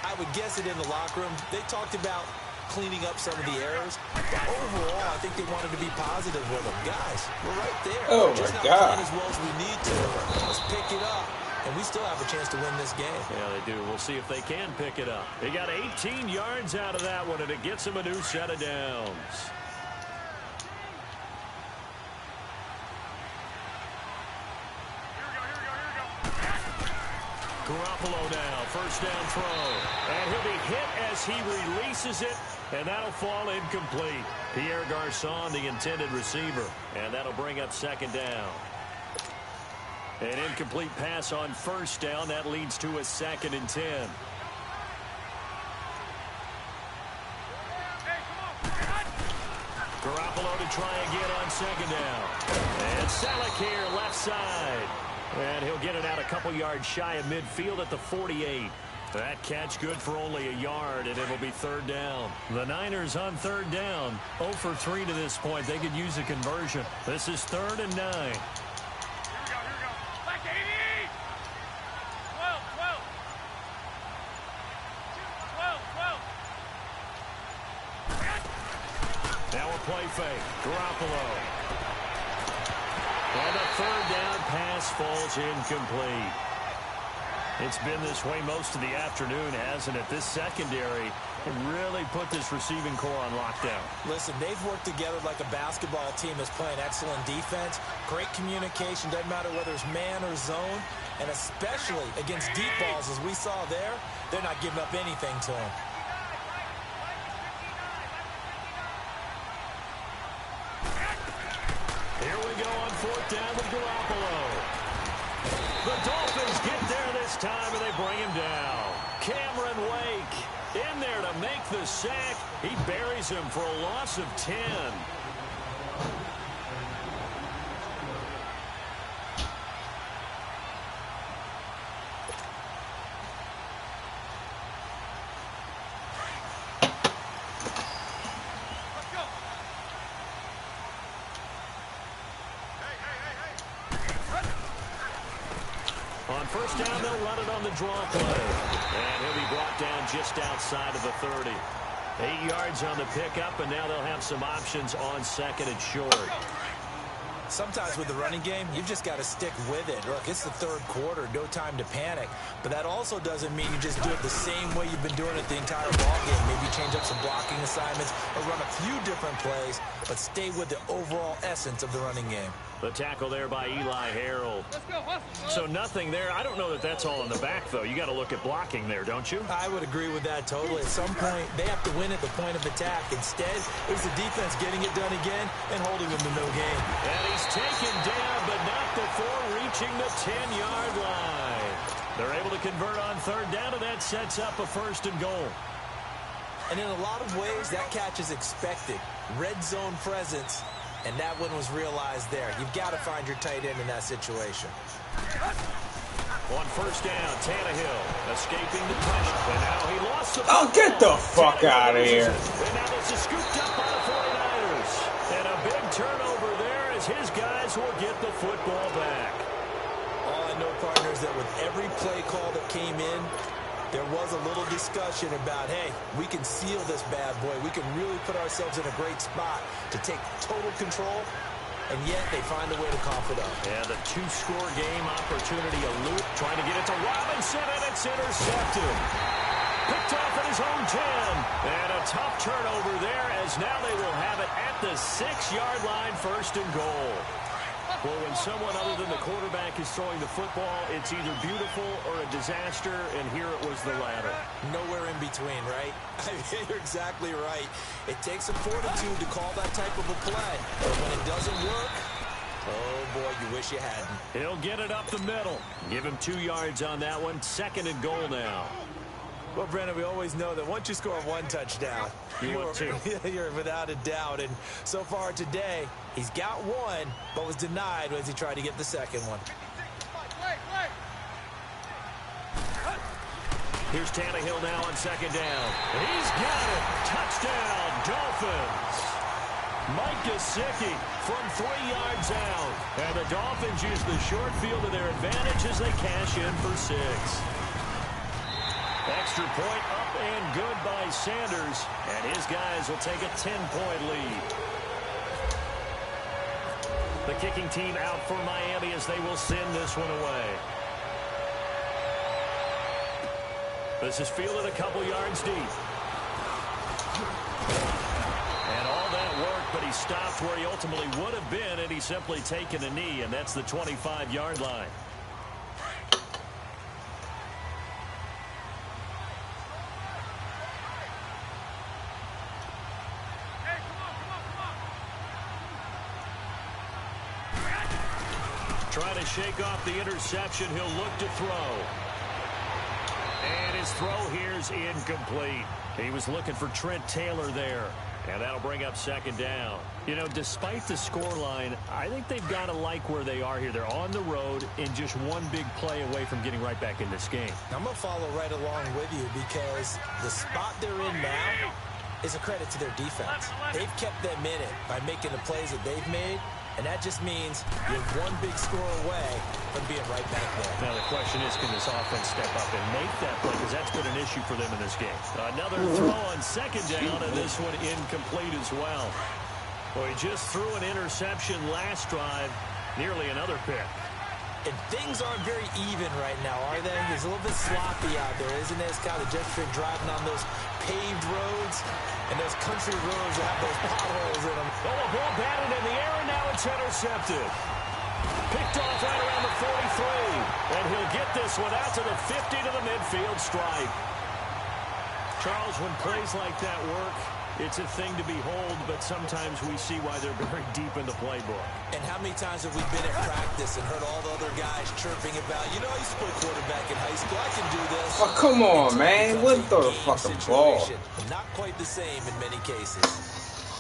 S4: I would guess it in the locker room. They talked about cleaning up some of the errors. But overall, I think they wanted to be positive with them. Guys, we're right there.
S1: Oh,
S4: we're just
S1: my
S4: not
S1: God.
S4: playing as well as we need to. Let's pick it up. And we still have a chance to win this game.
S3: Yeah, they do. We'll see if they can pick it up. They got 18 yards out of that one, and it gets them a new set of downs. Garoppolo now, first down throw. And he'll be hit as he releases it, and that'll fall incomplete. Pierre Garçon, the intended receiver, and that'll bring up second down. An incomplete pass on first down. That leads to a 2nd and 10. Garoppolo to try again on second down. And Selleck here, left side. And he'll get it out a couple yards shy of midfield at the 48. That catch good for only a yard, and it'll be third down. The Niners on third down. 0 for 3 to this point. They could use a conversion. This is 3rd and 9. Now a play fake. Garoppolo. And a third down pass falls incomplete. It's been this way most of the afternoon, hasn't it? This secondary really put this receiving core on lockdown.
S4: Listen, they've worked together like a basketball team that's playing excellent defense. Great communication. Doesn't matter whether it's man or zone. And especially against deep balls, as we saw there, they're not giving up anything to them.
S3: Here we go on 4th down with Garoppolo. The Dolphins get there this time, and they bring him down. Cameron Wake in there to make the sack. He buries him for a loss of 10. On first down, they'll run it on the draw play. And he'll be brought down just outside of the 30. 8 yards on the pickup, and now they'll have some options on second and short.
S4: Sometimes with the running game, you've just got to stick with it. Look, it's the third quarter, no time to panic. But that also doesn't mean you just do it the same way you've been doing it the entire ball game. Maybe change up some blocking assignments or run a few different plays, but stay with the overall essence of the running game.
S3: The tackle there by Eli Harold. So nothing there. I don't know that that's all in the back, though. You got to look at blocking there, don't you?
S4: I would agree with that totally. At some point, they have to win at the point of attack. Instead, it was the defense getting it done again and holding them to no gain.
S3: And he's taken down, but not before reaching the 10-yard line. They're able to convert on third down, and that sets up a 1st and goal.
S4: And in a lot of ways, that catch is expected. Red zone presence. And that one was realized there. You've got to find your tight end in that situation.
S3: On 1st down, Tannehill escaping the pressure. And now he lost the
S1: Oh, get the fuck out of here.
S3: And now this is scooped up by the 49ers. And a big turnover there as his guys will get the football back.
S4: All I know, partners, that with every play call that came in, there was a little discussion about, hey, we can seal this bad boy. We can really put ourselves in a great spot to take total control, and yet they find a way to cough it up.
S3: Yeah, the 2-score game opportunity, a loop, trying to get it to Robinson, and it's intercepted. Picked off at his own 10. And a tough turnover there as now they will have it at the 6-yard line, 1st and goal. Well, when someone other than the quarterback is throwing the football, it's either beautiful or a disaster, and here it was the latter.
S4: Nowhere in between, right? I mean, you're exactly right. It takes some fortitude to call that type of a play. But when it doesn't work, oh, boy, you wish you hadn't.
S3: He'll get it up the middle. Give him 2 yards on that one. 2nd and goal now.
S4: Well, Brennan, we always know that once you score 1 touchdown, you're without a doubt. And so far today, he's got 1, but was denied as he tried to get the 2nd one.
S3: Here's Tannehill now on 2nd down. He's got it. Touchdown, Dolphins. Mike Gesicki from 3 yards out. And the Dolphins use the short field to their advantage as they cash in for 6. Extra point up and good by Sanders. And his guys will take a 10-point lead. The kicking team out for Miami as they will send this one away. This is fielded a couple yards deep. And all that work, but he stopped where he ultimately would have been, and he's simply taken a knee, and that's the 25-yard line. Trying to shake off the interception. He'll look to throw. And his throw here's incomplete. He was looking for Trent Taylor there. And that'll bring up 2nd down. You know, despite the scoreline, I think they've got to like where they are here. They're on the road and just one big play away from getting right back in this game.
S4: I'm going to follow right along with you because the spot they're in now is a credit to their defense. They've kept them in it by making the plays that they've made. And that just means you're one big score away from being right back there.
S3: Now the question is, can this offense step up and make that play? Because that's been an issue for them in this game. Another throw on 2nd down, and this one incomplete as well. Well, he just threw an interception last drive, nearly another pick.
S4: And things aren't very even right now, are they? It's a little bit sloppy out there, isn't it? It's kind of just for driving on those paved roads and those country roads that have those potholes in them.
S3: Oh, a ball batted in the air, and now it's intercepted. Picked off right around the 43. And he'll get this one out to the 50 to the midfield stripe. Charles, when plays like that work, it's a thing to behold, but sometimes we see why they're very deep in the playbook.
S4: And how many times have we been at practice and heard all the other guys chirping about, you know, I used to play quarterback in high school, I can do this.
S1: Oh, come on, man. Wouldn't throw the fucking ball.
S4: Not quite the same in many cases.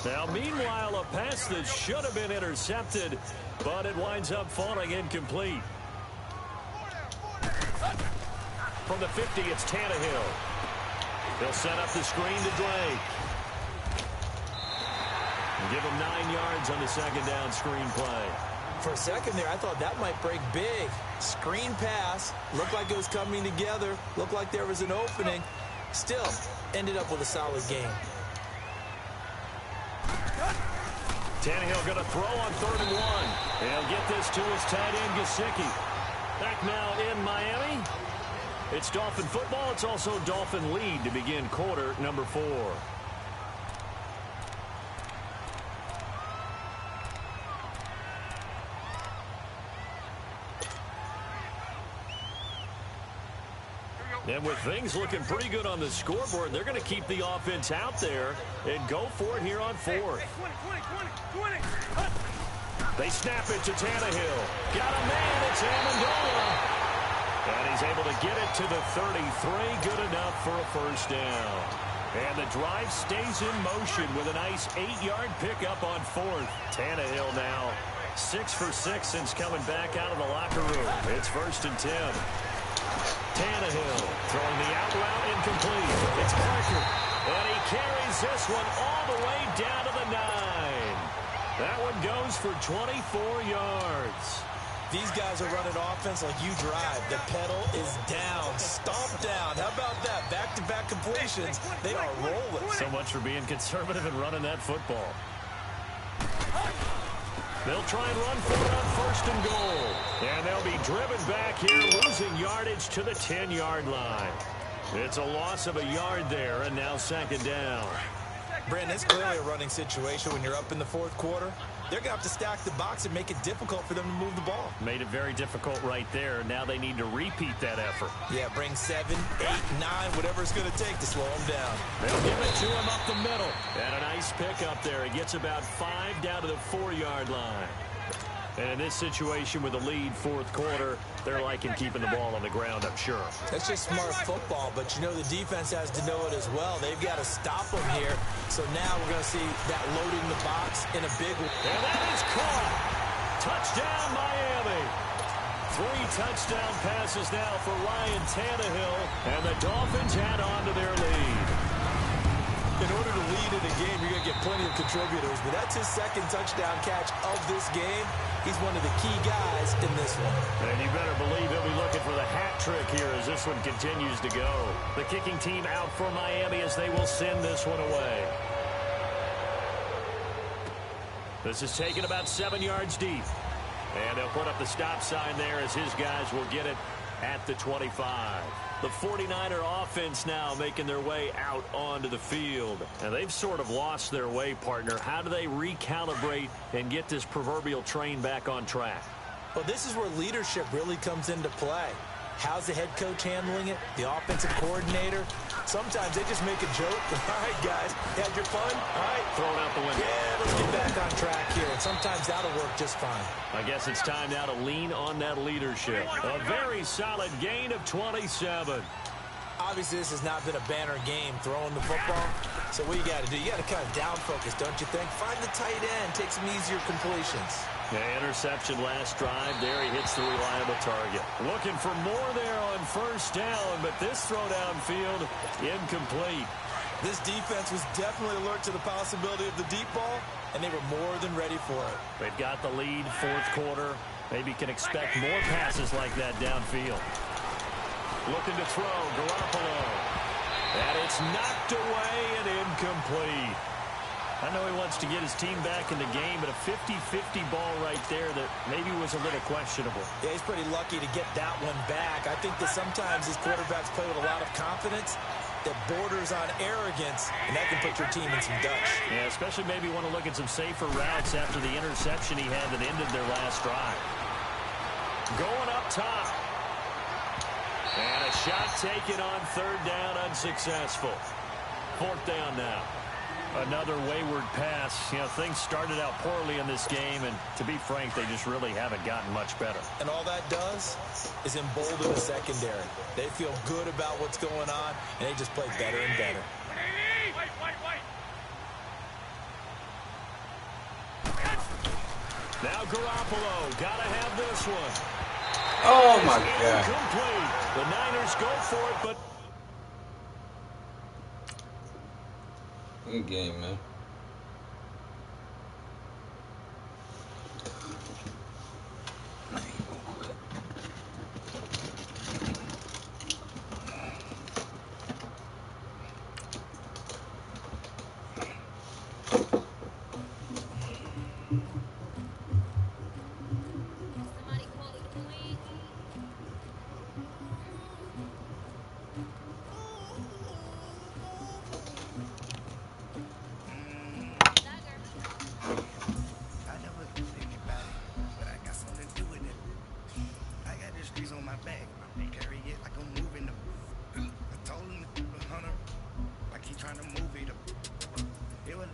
S3: Now, meanwhile, a pass that should have been intercepted, but it winds up falling incomplete. From the 50, it's Tannehill. He'll set up the screen to Drake. Give him 9 yards on the 2nd down screen play.
S4: For a second there, I thought that might break big. Screen pass. Looked like it was coming together. Looked like there was an opening. Still, ended up with a solid game.
S3: Tannehill going to throw on 3rd and 1. He'll get this to his tight end, Gesicki. Back now in Miami. It's Dolphin football. It's also Dolphin lead to begin quarter number 4. And with things looking pretty good on the scoreboard, they're going to keep the offense out there and go for it here on 4th. They snap it to Tannehill. Got a man. It's Amendola. And he's able to get it to the 33. Good enough for a first down. And the drive stays in motion with a nice 8-yard pickup on 4th. Tannehill now 6 for 6 since coming back out of the locker room. It's 1st and 10. Tannehill throwing the out route incomplete. It's Parker. And he carries this one all the way down to the 9. That one goes for 24 yards.
S4: These guys are running offense like you drive. The pedal is down. Stomp down. How about that? Back-to-back completions. They are rolling.
S3: So much for being conservative and running that football. They'll try and run for it on 1st and goal. And they'll be driven back here, losing yardage to the 10-yard line. It's a loss of a yard there, and now 2nd down.
S4: Brandon, it's clearly a running situation when you're up in the 4th quarter. They're going to have to stack the box and make it difficult for them to move the ball.
S3: Made it very difficult right there. Now they need to repeat that effort.
S4: Yeah, bring 7, 8, 9, whatever it's going to take to slow them down.
S3: They'll give it to him up the middle. And a nice pickup there. He gets about 5 down to the 4-yard line. And in this situation with the lead 4th quarter, they're liking keeping the ball on the ground, I'm sure.
S4: That's just smart football, but you know the defense has to know it as well. They've got to stop them here. So now we're going to see that loading the box in a big way.
S3: And that is caught. Touchdown, Miami. 3 touchdown passes now for Ryan Tannehill, and the Dolphins add on to their lead.
S4: In order to lead in a game, you're going to get plenty of contributors, but that's his 2nd touchdown catch of this game. He's one of the key guys in this one.
S3: And you better believe he'll be looking for the hat trick here as this one continues to go. The kicking team out for Miami as they will send this one away. This is taken about 7 yards deep. And they'll put up the stop sign there as his guys will get it at the 25. The 49er offense now making their way out onto the field. And they've sort of lost their way, partner. How do they recalibrate and get this proverbial train back on track?
S4: Well, this is where leadership really comes into play. How's the head coach handling it? The offensive coordinator? Sometimes they just make a joke. All right, guys, you had your fun? All right.
S3: Throw it out the window.
S4: Yeah, let's get back on track here. And sometimes that'll work just fine.
S3: I guess it's time now to lean on that leadership. A very solid gain of 27.
S4: Obviously, this has not been a banner game throwing the football. So what you got to do? You got to kind of down focus, don't you think? Find the tight end. Take some easier completions.
S3: Yeah, interception last drive. There he hits the reliable target. Looking for more there on 1st down, but this throw downfield incomplete.
S4: This defense was definitely alert to the possibility of the deep ball, and they were more than ready for it.
S3: They've got the lead 4th quarter. Maybe can expect more passes like that downfield. Looking to throw, Garoppolo. And it's knocked away and incomplete. I know he wants to get his team back in the game, but a 50-50 ball right there that maybe was a little questionable.
S4: Yeah, he's pretty lucky to get that one back. I think that sometimes these quarterbacks play with a lot of confidence that borders on arrogance, and that can put your team in some Dutch.
S3: Yeah, especially maybe want to look at some safer routes after the interception he had that ended their last drive. Going up top. And a shot taken on 3rd down, unsuccessful. 4th down now. Another wayward pass. You know, things started out poorly in this game, and to be frank, they just really haven't gotten much better.
S4: And all that does is embolden the secondary. They feel good about what's going on, and they just play better and better.
S3: Now Garoppolo, gotta have this one.
S1: Oh my God.
S3: Incomplete. The Niners go for it, but
S1: good game, man.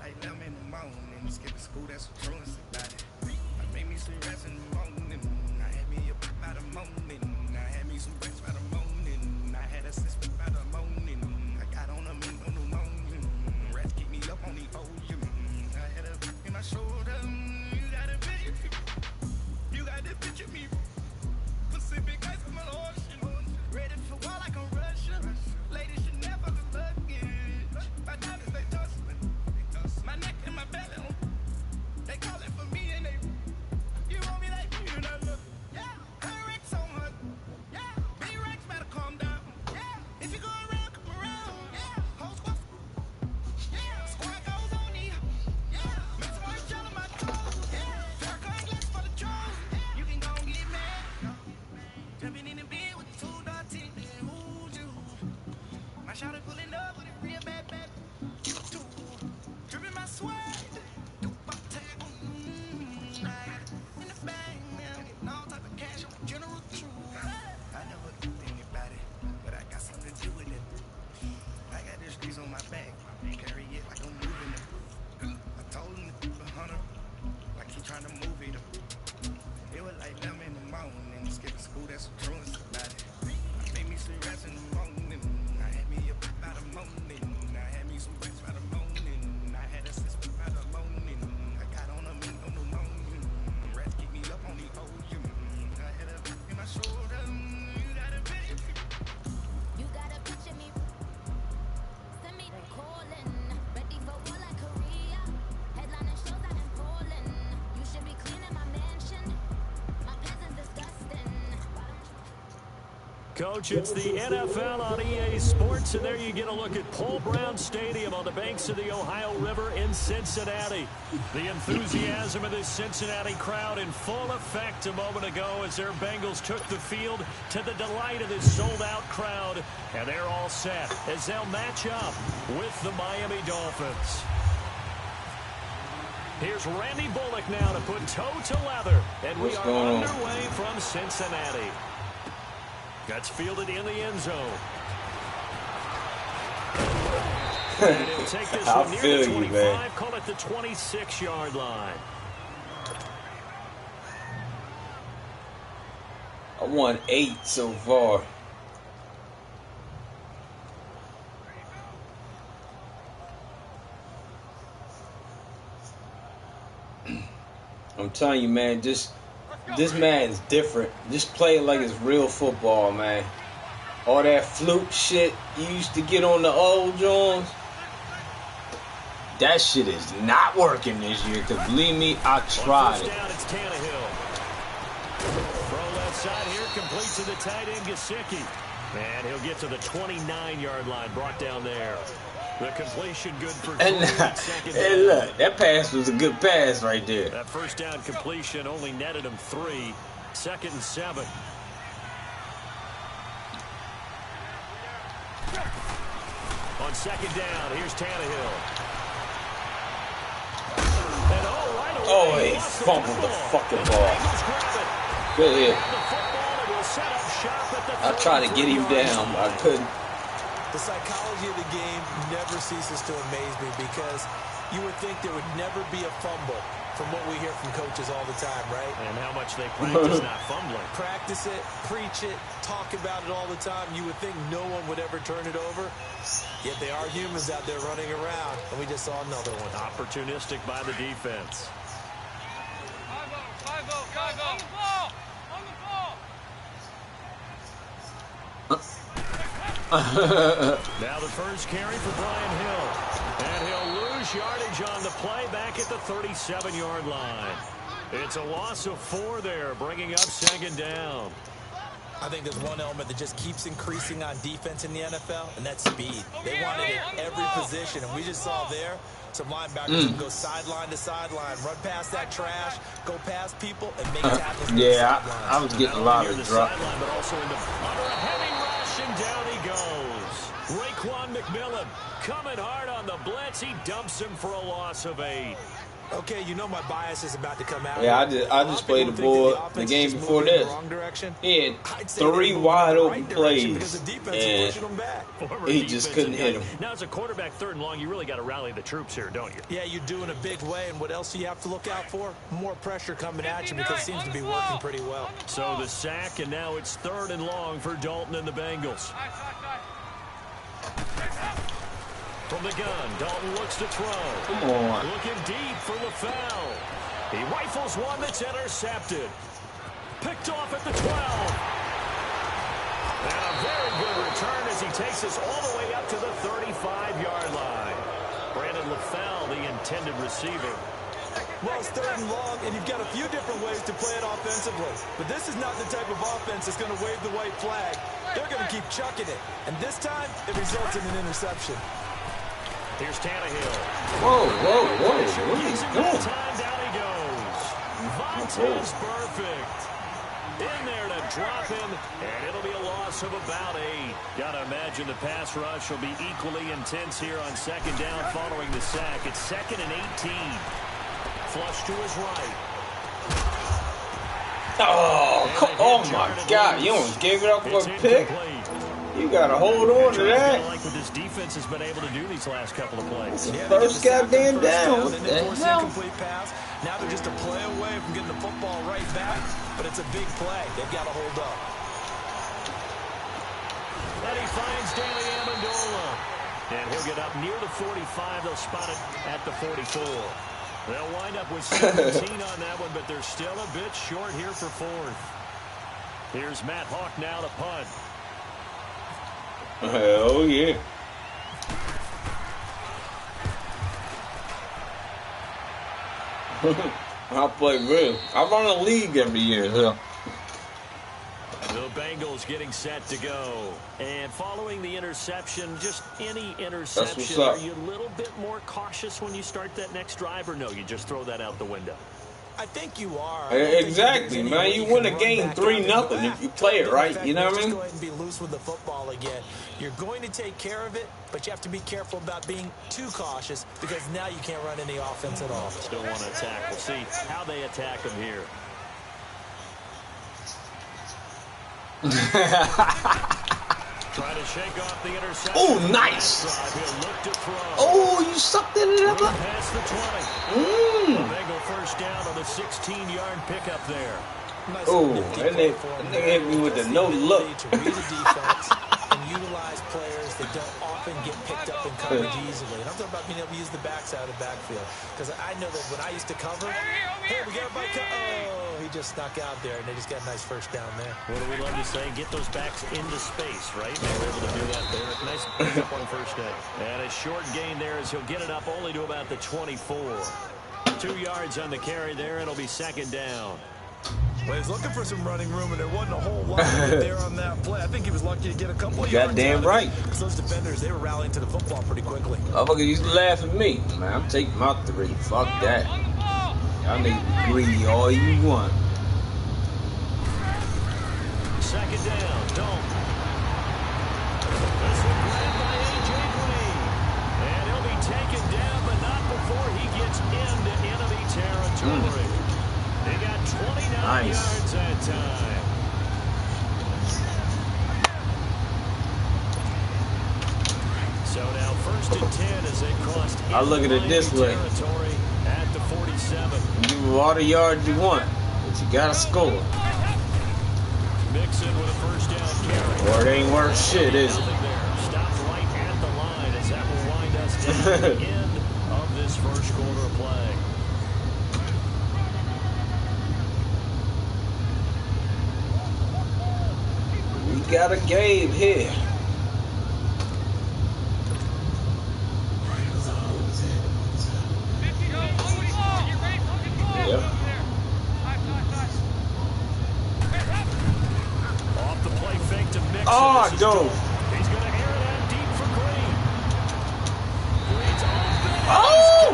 S2: like 11 in the morning. Skipping school, that's what truants about it. I made me some rest in the morning. I had me up by the morning. I had me some rest by the morning. I had a sister by the morning. I got on a meat on the morning. Rats keep me up on the ocean. I had a in my shoulder. You got a picture. You got the picture me. Pacific ice on my ocean. Ready for war like a Russian. Ladies should never be luggage. My diamonds they tussling. My neck and my belly. They calling for me and they. You want me like you and I look. Yeah. Her Rex on her. Yeah. B-Rex better calm down. Yeah. If you go around, come around. Yeah. Whole squad. Yeah. Squad goes on me. Yeah. Make some more shell on my toes. Yeah. Farrakhan glass for the trolls. You can go and get mad. Jumping in the bed with the 2 dot tint. Who's you? My shawty pulling up with a real bad. Two. Dripping my sweat. Do pop tag. I got it in the bag now. Getting all type of cash on general true. I never do anybody, but I got something to do with it. I got this grease on my back. Carry it like I'm moving it. I told him to keep 100, like he trying to move it. It was like 11 in the morning. Skipping school, that's what truants about it. I made me some rest in the morning. I had me up by the morning. I had me some rest by the morning. I had a sister by the morning. I got on a meat on the morning. Rats keep me up on the ocean. I had a in my shoulder. You got a picture.
S7: You gotta picture me. Send me the calling. Ready for war like Korea. Headlining shows out in Poland. You should be cleaning my mansion. My peasants disgusting.
S3: Coach, it's the NFL on EA Sports, and there you get a look at Paul Brown Stadium on the banks of the Ohio River in Cincinnati. The enthusiasm of this Cincinnati crowd in full effect a moment ago as their Bengals took the field to the delight of this sold-out crowd, and they're all set as they'll match up with the Miami Dolphins. Here's Randy Bullock now to put toe to leather, and we are underway from Cincinnati. That's fielded in the end zone. And he'll take this one near the 25, call it the 26-yard line.
S1: I won 8 so far. I'm telling you, man, this man is different. Just play it like it's real football, man. All that fluke shit you used to get on the old Jones, that shit is not working this year. Cause believe me, I tried it.
S3: Down, it's Tannehill. Throw left side here, complete to the tight end Gesicki. And he'll get to the 29-yard line, brought down there. The completion good for 3.
S1: And look, that pass was a good pass right there.
S3: That first down completion only netted him 3. 2nd and 7. On 2nd down, here's Tannehill. And right away,
S1: oh, he fumbled the fucking ball. Good hit. I tried to get him down, but I couldn't.
S4: The psychology of the game never ceases to amaze me because you would think there would never be a fumble from what we hear from coaches all the time, right?
S3: And how much they practice not fumbling.
S4: Practice it, preach it, talk about it all the time. You would think no one would ever turn it over. Yet they are humans out there running around, and we just saw another one.
S3: Opportunistic by the defense.
S6: 5-0, on the ball! On the ball!
S3: Now the first carry for Brian Hill. And he'll lose yardage on the play back at the 37-yard line. It's a loss of 4 there, bringing up 2nd down.
S4: I think there's one element that just keeps increasing on defense in the NFL, and that's speed. They want it at every position, and we just saw there some linebackers can go sideline to sideline, run past that trash, go past people, and make tackles.
S1: Yeah, I was getting a lot of drop.
S3: But also under a heavy rush, and down he goes. Raekwon McMillan coming hard on the blitz. He dumps him for a loss of 8.
S4: Okay, you know my bias is about to come out.
S1: Yeah, I just played the board the game before this. He had 3 wide open plays, and he just couldn't hit him.
S3: Now, as a quarterback, 3rd and long, you really got to rally the troops here, don't you?
S4: Yeah, you do in a big way, and what else do you have to look out for? More pressure coming at you because it seems to be working pretty well.
S3: So the sack, and now it's 3rd and long for Dalton and the Bengals. From the gun, Dalton looks to throw.
S1: Come on.
S3: Looking deep for LaFell. He rifles one that's intercepted. Picked off at the 12. And a very good return as he takes us all the way up to the 35-yard line. Brandon LaFell, the intended receiver.
S4: Well, it's 3rd and long, and you've got a few different ways to play it offensively. But this is not the type of offense that's going to wave the white flag. They're going to keep chucking it. And this time, it results in an interception.
S3: Here's Tannehill.
S1: Whoa. What is he doing?
S3: Time down he goes. Vontae's perfect. In there to drop him, and it'll be a loss of about 8. Gotta imagine the pass rush will be equally intense here on 2nd down following the sack. It's 2nd and 18. Flush to his right.
S1: Oh my God. You almost gave it up for a pick. You got to hold on to that.
S3: Like what this defense has been able to do these last couple of plays.
S1: First goddamn down. What the hell?
S4: Pass. Now they're just a play away from getting the football right back, but it's a big play. They've got to hold up.
S3: And he finds Danny Amendola. And he'll get up near the 45. They'll spot it at the 44. They'll wind up with 17 on that one, but they're still a bit short here for 4th. Here's Matt Hawk now to punt.
S1: Hell yeah. I play real. I run a league every year, so.
S3: The Bengals getting set to go. And following the interception, just any interception, are you a little bit more cautious when you start that next drive, or no, you just throw that out the window?
S4: I think you are.
S1: Exactly, man. You win a game 3-0 if you play it right. You know what I mean?
S4: Just go ahead and be loose with the football again. You're going to take care of it, but you have to be careful about being too cautious because now you can't run any offense at all.
S3: Still want to attack. We'll see how they attack them here. Trying to shake off the interception.
S1: Oh, nice. Oh, you sucked it up.
S3: Past the 20. The Bengal first down on the 16-yard pickup there.
S1: Oh, and they hit me with the no look.
S4: To read the defense and utilize players that don't often get picked up in coverage easily. And I'm talking about being able to use the backside of the backfield. Because I know that when I used to cover, hey, we got a bike. Oh, he just snuck out there, and they just got a nice first down there.
S3: What do we love to say? Get those backs into space, right? They were able to do that there. Nice pickup on first down. And a short gain there as he'll get it up only to about the 24. 2 yards on the carry there. It'll be 2nd down.
S4: Well, he's looking for some running room, and there wasn't a whole lot there on that play. I think he was lucky to get a couple of yards.
S1: Goddamn right.
S4: Because those defenders, they were rallying to the football pretty quickly.
S1: Motherfucker used to laugh at me. Man, I'm taking my 3. Fuck that. Y'all need to greedy all you want.
S3: 2nd down. Dalton. This one grabbed by A.J. Green. And he'll be taken down, but not before he gets into enemy territory. They got 29 yards that time. So now 1st and 10 as they crossed
S1: I look at it this way.
S3: Territory at the 47.
S1: You give all the yards you want, but you gotta score.
S3: Mixon with a first down carry.
S1: Or it ain't worth shit, is it?
S3: Stopped right at the line as that will wind us down to the end of this first quarter of play.
S1: We got a game here. Yep.
S3: Off the play fake to Mixon.
S1: Oh, go.
S3: He's going to air it out deep for Green. Green's open.
S1: Oh!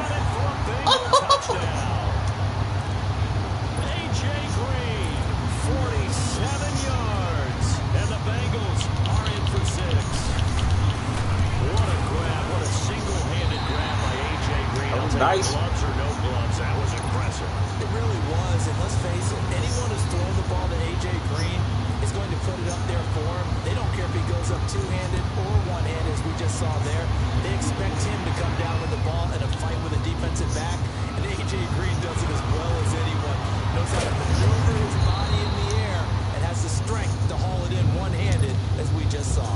S3: Touchdown. A.J. Green, 47 yards. And the Bengals are in for 6. What a grab. What a single-handed grab by A.J. Green.
S1: That was nice.
S3: Gloves or no gloves.
S4: put it up there for him. They don't care if he goes up two-handed or one-handed, as we just saw there. They expect him to come down with the ball in a fight with a defensive back, and A.J. Green does it as well as anyone. Knows how to maneuver his body in the air and has the strength to haul it in one-handed, as we just saw.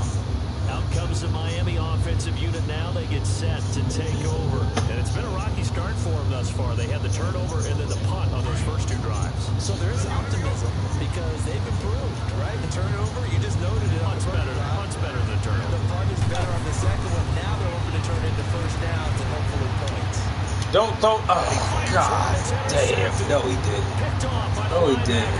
S3: Out comes the Miami offensive unit now. They get set to take over. And it's been a rocky start for them thus far. They had the turnover and then the punt on those first two drives.
S4: So there is optimism because they've improved, right? The turnover, you just noted it.
S3: Punt's better than the turnover.
S4: The punt is better on the second one. Now they're hoping to turn into first downs and hopefully points.
S1: Don't throw. Oh, God damn. No, he didn't. No, he didn't.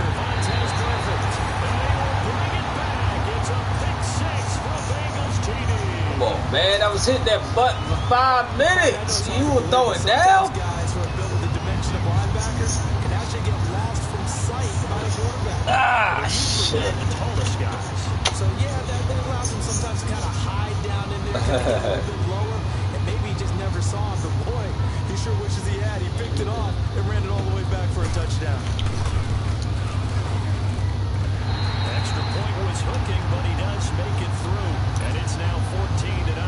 S1: Come on, man. I was hitting that button for 5 minutes. You will throw it down?
S4: Guys who are built with the dimension of linebackers can actually get lost from sight by a quarterback.
S1: Ah, shit.
S3: The tallest guys.
S4: So, yeah, that allows them sometimes to kind of hide down in there, get a little bit lower, and maybe he just never saw him. But, boy, he sure wishes he had. He picked it off and ran it all the way back for a touchdown.
S3: Extra point was hooking, but he does make it through. And it's now 14-0.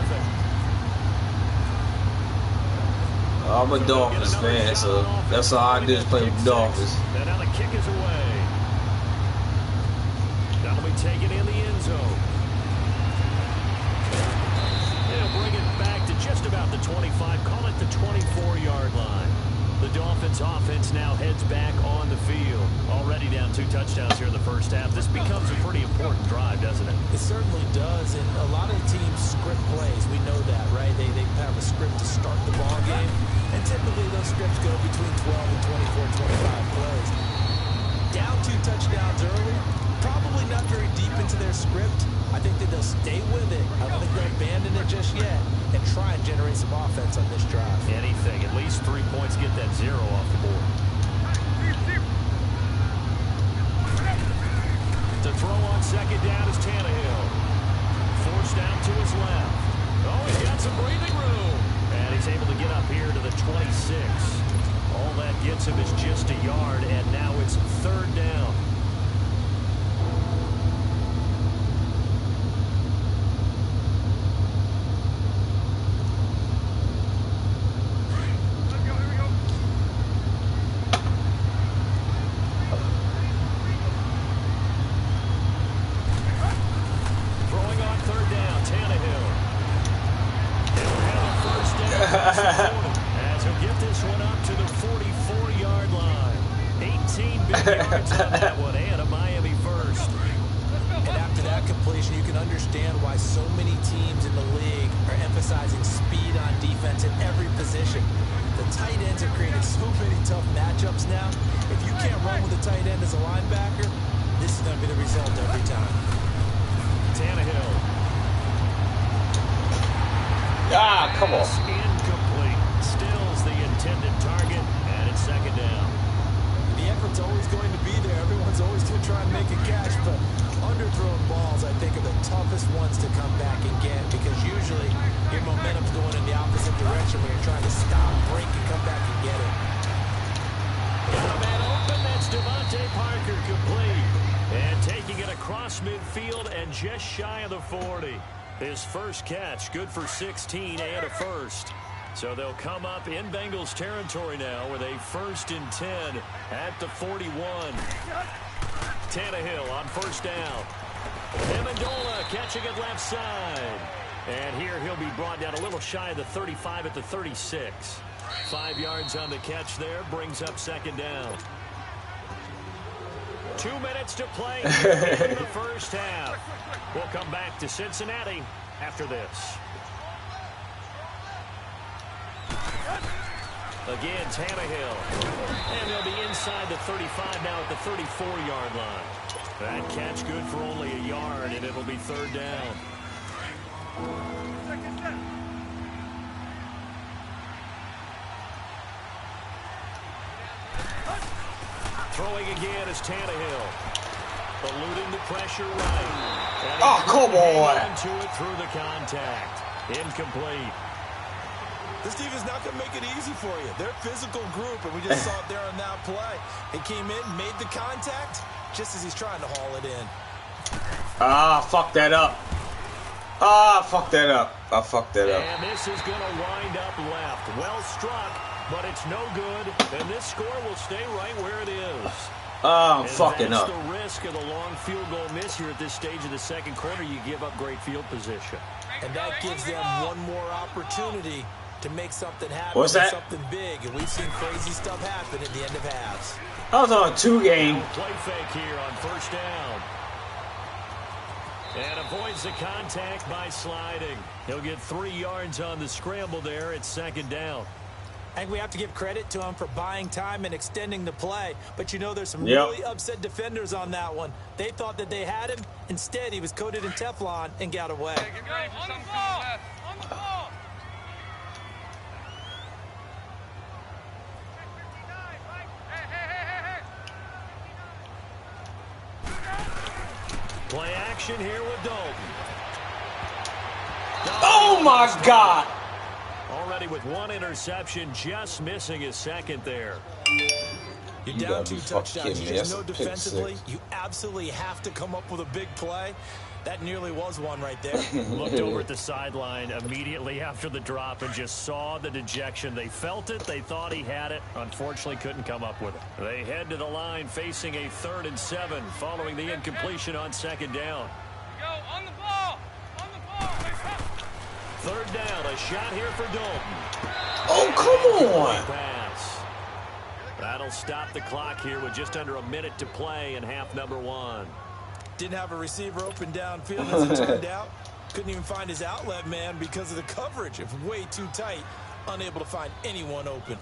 S1: I'm a Dolphins fan, so that's all I do is play with the Dolphins.
S3: And now the kick is away. That'll be taken in the end zone. They'll bring it back to just about the 25. Call it the 24-yard line. The Dolphins offense now heads back on the field. Already down 2 touchdowns here in the first half. This becomes a pretty important drive, doesn't it?
S4: It certainly does, and a lot of teams script plays. We know that, right? They have a script to start the ball game, and typically those scripts go between 12 and 24, 25 plays. Down 2 touchdowns early, probably not very deep into their script. I think that they'll stay with it. I don't think they'll abandon it just yet and try and generate some offense on this drive.
S3: Anything, at least 3 points, get that 0 off the board. To throw on second down is Tannehill. Forced out to his left. Oh, he's got some breathing room. And he's able to get up here to the 26. All that gets him is just a yard, and now it's 3rd down. As he'll get this one up to the 44-yard line. 18 big yards on that one, and a Miami first.
S4: And after that completion, you can understand why so many teams in the league are emphasizing speed on defense in every position. The tight ends have created so many tough matchups now. If you can't run with a tight end as a linebacker, this is going to be the result every time.
S3: Tannehill.
S1: Ah, come on.
S3: Incomplete. Stills the intended target, and it's 2nd down.
S4: The effort's always going to be there. Everyone's always going to try and make a catch, but underthrown balls, I think, are the toughest ones to come back and get because usually your momentum's going in the opposite direction when you're trying to stop, break, and come back and get it.
S3: Got a man open. That's Devontae Parker complete. And taking it across midfield and just shy of the 40. His first catch, good for 16 and a first. So they'll come up in Bengals territory now with a 1st and 10 at the 41. Tannehill on 1st down. Amendola catching it left side. And here he'll be brought down a little shy of the 35 at the 36. 5 yards on the catch there, brings up 2nd down. 2 minutes to play in the first half. We'll come back to Cincinnati after this. Again, Tannehill. And they'll be inside the 35 now at the 34-yard line. That catch good for only a yard, and it'll be 3rd down. Throwing again is Tannehill. Eluding the pressure right.
S1: Oh, come on.
S3: Into it through the contact. Incomplete.
S9: This defense not going to make it easy for you. They're a physical group, and we just saw it there on that play. He came in, made the contact, just as he's trying to haul it in.
S1: Ah, fuck that up. Ah, fuck that up. I fucked that up.
S3: And this is going to wind up left. Well struck, but it's no good. And this score will stay right where it is.
S1: I'm fucking up.
S3: That's the risk of the long field goal miss here at this stage of the second quarter. You give up great field position.
S4: And that gives them one more opportunity to make something happen.
S1: What's that?
S4: Something big. And we've seen crazy stuff happen at the end of halves.
S1: I was on a 2-game.
S3: Play fake here on first down. And avoids the contact by sliding. He'll get 3 yards on the scramble there at second down.
S4: I think we have to give credit to him for buying time and extending the play. But you know there's some really upset defenders on that one. They thought that they had him. Instead, he was coated in Teflon and got away.
S6: Hey, get ready for something coming left. On the ball.
S3: Play action here with Dalton.
S1: Oh my God!
S3: Already with 1 interception, just missing his second there.
S4: You're down 2 touchdowns. You just know defensively, you absolutely have to come up with a big play. That nearly was one right there.
S3: Looked over at the sideline immediately after the drop and just saw the dejection. They felt it. They thought he had it. Unfortunately, couldn't come up with it. They head to the line facing a 3rd and 7 following the incompletion on second down.
S6: Go on the ball. On the ball.
S3: 3rd down. A shot here for Dalton.
S1: Oh, come on.
S3: Pass. That'll stop the clock here with just under a minute to play in half number 1.
S4: Didn't have a receiver open downfield as it turned out. Couldn't even find his outlet man because of the coverage. It was way too tight. Unable to find anyone open.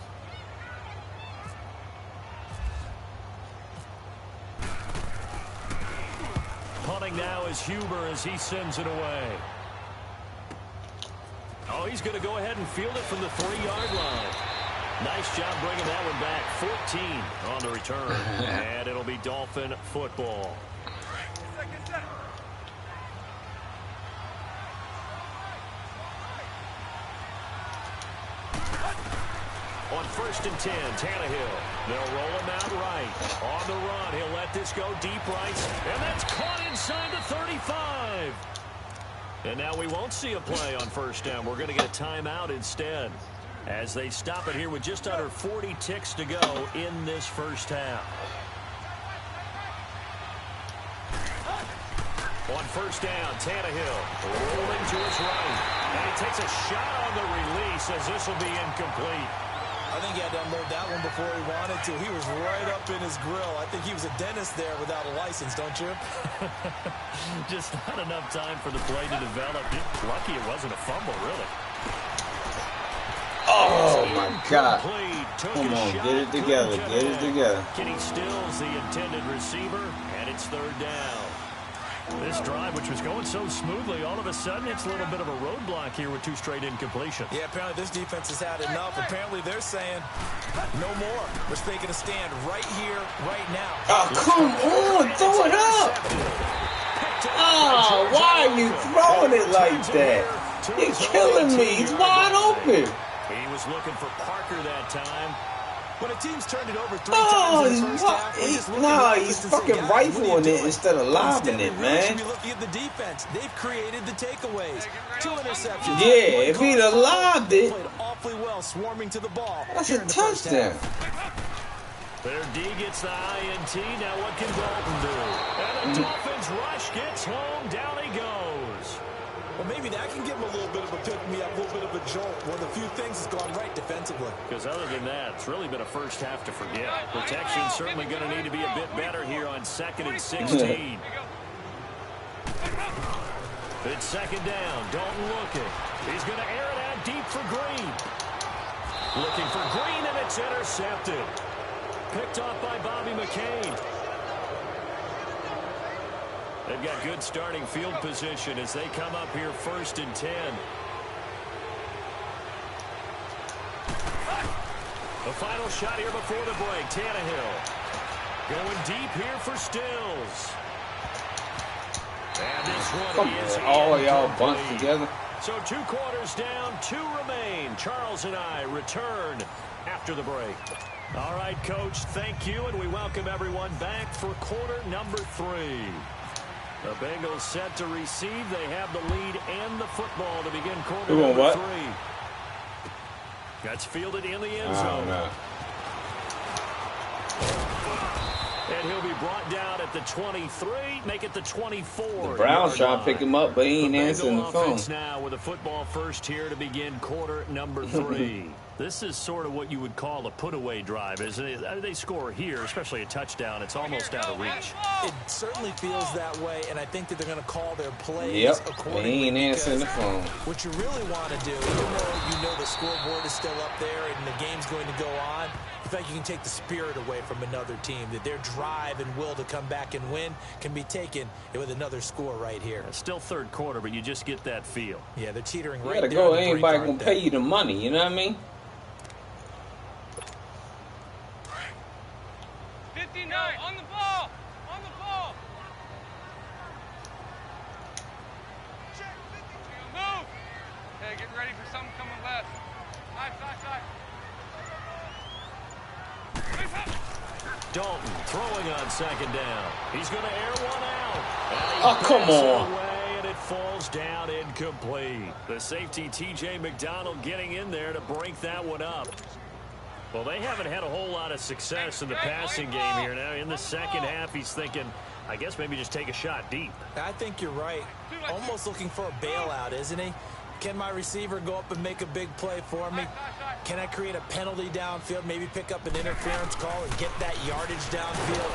S3: Punting now is Huber as he sends it away. Oh, he's going to go ahead and field it from the 3-yard line. Nice job bringing that one back. 14 on the return. And it'll be Dolphin football. On 1st and 10, Tannehill. They'll roll him out right. On the run, he'll let this go deep right. And that's caught inside the 35. And now we won't see a play on 1st down. We're going to get a timeout instead, as they stop it here with just under 40 ticks to go in this first half. On 1st down, Tannehill rolling to his right. And he takes a shot on the release as this will be incomplete.
S4: I think he had to unload that one before he wanted to. He was right up in his grill. I think he was a dentist there without a license, don't you?
S3: Just not enough time for the play to develop. Lucky it wasn't a fumble, really.
S1: Oh, my God. Come on, get it together. Get it together.
S3: Kenny Stills, the intended receiver, and it's 3rd down. This drive, which was going so smoothly, all of a sudden it's a little bit of a roadblock here with 2 straight incompletions.
S4: Yeah, apparently this defense has had enough. Apparently they're saying no more. We're taking a stand right here, right now.
S1: Oh, come on. Throw it up. Oh, why are you throwing it like that? You're killing me. He's wide open.
S3: He was looking for Parker that time.
S4: When a team's turned it over 3 times in the first half,
S1: he's fucking rifling it instead of lobbing it, man.
S4: Be looking at the defense. They've created the takeaways. 2 interceptions.
S1: Yeah, if he'd have lobbed it,
S4: played awfully well, swarming to the ball.
S1: That's a touchdown.
S3: Their D gets the INT. Now what can Dalton do? And the Dolphins rush gets home. Down he goes.
S4: Well, maybe that can give him a little bit of a pick-me-up, a little bit of a jolt. One of the few things that's gone right defensively.
S3: Because other than that, it's really been a first half to forget. Protection's certainly going to need to be a bit better here on 2nd and 16. It's 2nd down. Dalton looking. He's going to air it out deep for Green. Looking for Green, and it's intercepted. Picked off by Bobby McCain. They've got good starting field position as they come up here 1st and 10. The final shot here before the break. Tannehill going deep here for Stills. And this one is
S1: all y'all bunched together.
S3: So 2 quarters down, 2 remain. Charles and I return after the break. All right, Coach, thank you, and we welcome everyone back for quarter number 3. The Bengals set to receive. They have the lead and the football to begin quarter
S1: Who won
S3: number
S1: what?
S3: 3. That's fielded in the end zone. And he'll be brought down at the 23, make it the 24.
S1: The Browns trying to pick him up, but he ain't answering the phone.
S3: Now with a football first here to begin quarter number 3. This is sort of what you would call a put-away drive, isn't it? I mean, they score here, especially a touchdown. It's almost out of reach.
S4: It certainly feels that way, and I think that they're going to call their plays accordingly.
S1: He ain't answering the phone.
S4: What you really want to do, even though you know the scoreboard is still up there and the game's going to go on, in fact, you can take the spirit away from another team, that their drive and will to come back and win can be taken with another score right here.
S3: It's still third quarter, but you just get that feel.
S4: Yeah, they're teetering
S1: You
S4: right
S1: gotta
S4: there.
S1: go. Anybody gonna pay you the money? You know what I mean?
S6: 59 on the ball. On the ball. Move. Hey, get ready for something coming left. Side.
S3: Dalton throwing on second down. He's going to air one out.
S1: Oh, come on.
S3: Away, and it falls down incomplete. The safety, T.J. McDonald, getting in there to break that one up. Well, they haven't had a whole lot of success in the passing game here. Now, in the second half, he's thinking, I guess maybe just take a shot deep.
S4: I think you're right. Almost looking for a bailout, isn't he? Can my receiver go up and make a big play for me? Can I create a penalty downfield, maybe pick up an interference call and get that yardage downfield?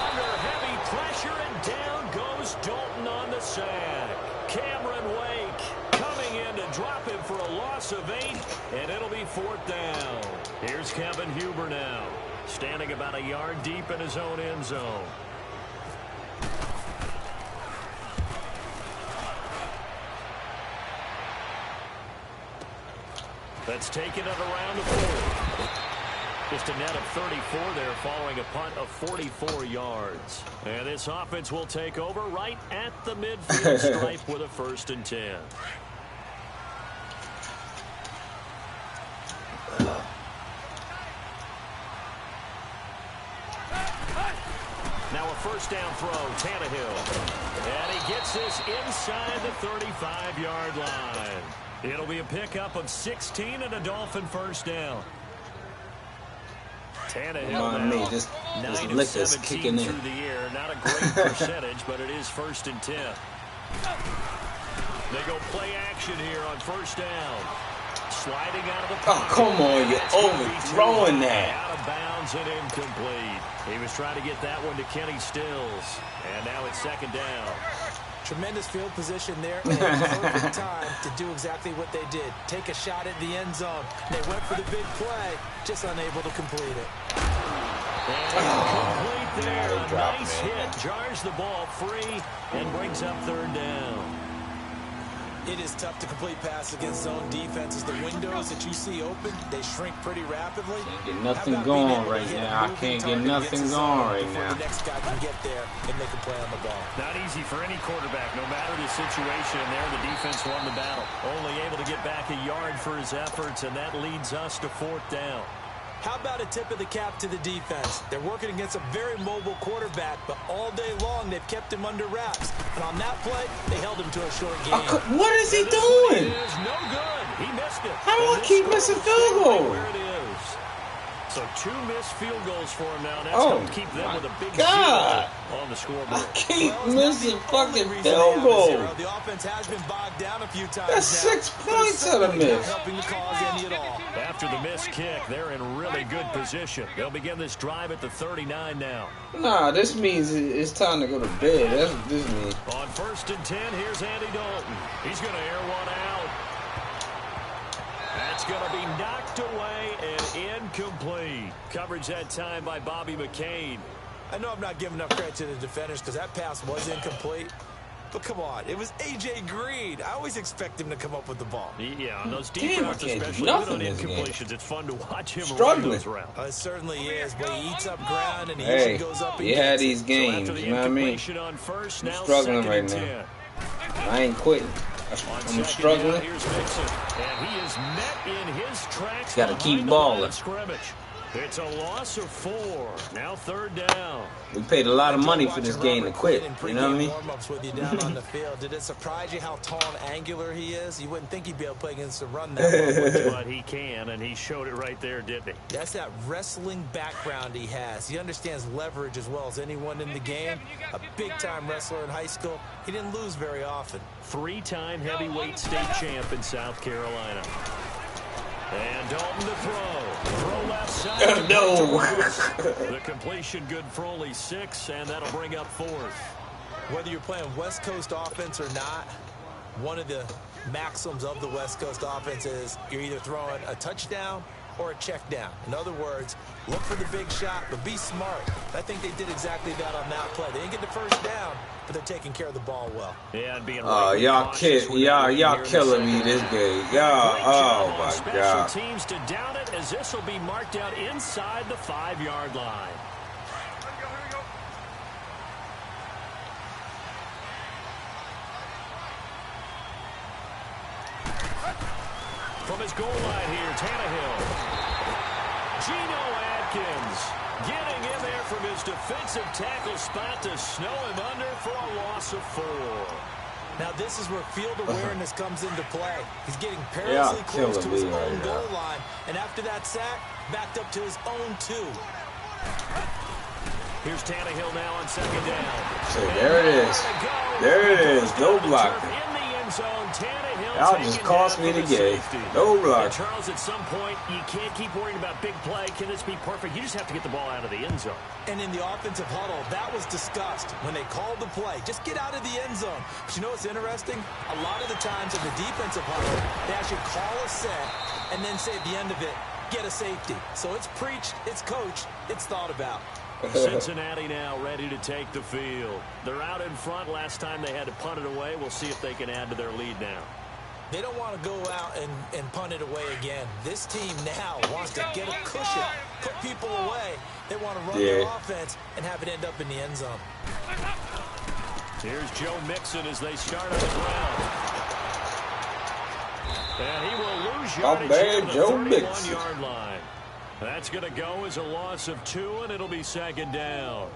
S3: Under heavy pressure, and down goes Dalton on the sack. Cameron Wake coming in to drop him for a loss of 8, and it'll be 4th down. Here's Kevin Huber now, standing about a yard deep in his own end zone. That's taken it around the 40. Just a net of 34 there following a punt of 44 yards. And this offense will take over right at the midfield stripe with a 1st and 10. Now a 1st down throw, Tannehill. And he gets this inside the 35-yard line. It'll be a pickup of 16 and a Dolphin 1st down. Tannehill now,
S1: this
S3: 9 of
S1: liquor's
S3: 17
S1: kicking
S3: through
S1: in.
S3: the air. Not a great percentage, but it is 1st and 10. They go play action here on 1st down. Sliding out of the pocket.
S1: Oh, come on, you're overthrowing that.
S3: Out of bounds and incomplete. He was trying to get that one to Kenny Stills. And now it's 2nd down.
S4: Tremendous field position there, and a perfect time to do exactly what they did. Take a shot at the end zone. They went for the big play, just unable to complete it.
S3: Incomplete there. A nice hit. Jars the ball free and brings up 3rd down.
S4: It is tough to complete passes against zone defenses. The windows that you see open, they shrink pretty rapidly.
S1: Can't get nothing going right now. I can't get nothing going right now.
S4: The next guy can get there and make a play on the ball.
S3: Not easy for any quarterback, no matter the situation. And there, the defense won the battle. Only able to get back a yard for his efforts, and that leads us to 4th down.
S4: How about a tip of the cap to the defense? They're working against a very mobile quarterback, but all day long they've kept him under wraps. And on that play, they held him to a short game.
S1: What is he doing?
S3: It is no good. He missed it.
S1: How do I keep missing field goals?
S3: Where it is. So 2 missed field goals for him now. That's
S1: Oh,
S3: going to keep them with a big
S1: God.
S3: 0 on the scoreboard.
S1: I keep missing fucking field goals.
S4: The offense has been bogged down a few times.
S1: That's 6 points out of miss.
S4: Helping the cause any at all.
S3: After the missed kick, they're in really good position. They'll begin this drive at the 39 now.
S1: Nah, this means it's time to go to bed. That's what this means.
S3: On 1st and 10, here's Andy Dalton. He's going to air one out. That's going to be knocked away and incomplete. Coverage that time by Bobby McCain.
S4: I know I'm not giving enough credit to the defenders because that pass was incomplete. But come on, it was A.J. Green. I always expect him to come up with the ball.
S3: Yeah, on those deep
S1: Damn, I
S3: routes,
S1: can't do
S3: especially
S1: nothing
S3: on
S1: this game.
S3: incompletions, it's fun to watch him run
S1: Struggling.
S3: those routes.
S4: It certainly is, but he eats up ground and he
S1: Hey,
S4: usually goes up and
S1: you had
S4: gets it.
S1: these games,
S3: So after the
S1: you know what I mean?
S3: incompletion on 1st,
S1: I'm
S3: now
S1: struggling
S3: 2nd
S1: right
S3: and
S1: now.
S3: 10.
S1: I ain't quitting.
S3: On
S1: I'm
S3: 2nd
S1: struggling.
S3: down, here's Mixon, and he is met in his tracks.
S1: Gotta
S3: behind
S1: keep
S3: the line
S1: balling.
S3: of scrimmage. It's a loss of 4. Now 3rd down.
S1: We paid a lot of money for this game to quit. You know what I mean?
S4: Warm-ups with you down on the field. Did it surprise you how tall and angular he is? You wouldn't think he'd be able to play against the run that well.
S3: But he can, and he showed it right there, didn't he?
S4: That's that wrestling background he has. He understands leverage as well as anyone in the game. A big-time wrestler in high school. He didn't lose very often.
S3: 3-time heavyweight state champ in South Carolina. And Dalton to throw. Throw left side.
S1: No.
S3: The completion good for only 6, and that'll bring up 4th.
S4: Whether you're playing West Coast offense or not, one of the maxims of the West Coast offense is you're either throwing a touchdown or a check down. In other words, look for the big shot, but be smart. I think they did exactly that on that play. They didn't get the first down, but they're taking care of the ball well.
S3: Yeah, and being
S1: y'all killing me this game. Y'all, oh my God.
S3: Special teams to down it, as this will be marked out inside the 5-yard line. From his goal line here, Tannehill. Geno Atkins getting in there from his defensive tackle spot to snow him under for a loss of 4.
S4: Now this is where field awareness comes into play. He's getting perilously close to his own goal line, and after that sack, backed up to his own 2.
S3: Here's Tannehill now on 2nd down.
S1: So there it is. There it is. No blocking. Y'all just cost me the game. No blocking.
S3: Charles, at some point, you can't keep worrying about big play. Can this be perfect? You just have to get the ball out of the end zone.
S4: And in the offensive huddle, that was discussed when they called the play. Just get out of the end zone. But you know what's interesting? A lot of the times in the defensive huddle, they actually call a set and then say at the end of it, get a safety. So it's preached, it's coached, it's thought about.
S3: Cincinnati now ready to take the field. They're out in front. Last time they had to punt it away. We'll see if they can add to their lead now.
S4: They don't want to go out and punt it away again. This team now wants to get a cushion, put people away. They want to run their offense and have it end up in the end zone.
S3: Here's Joe Mixon as they start on the ground. And he will lose yardage at the 31-yard line. That's going to go as a loss of 2, and it'll be 2nd down.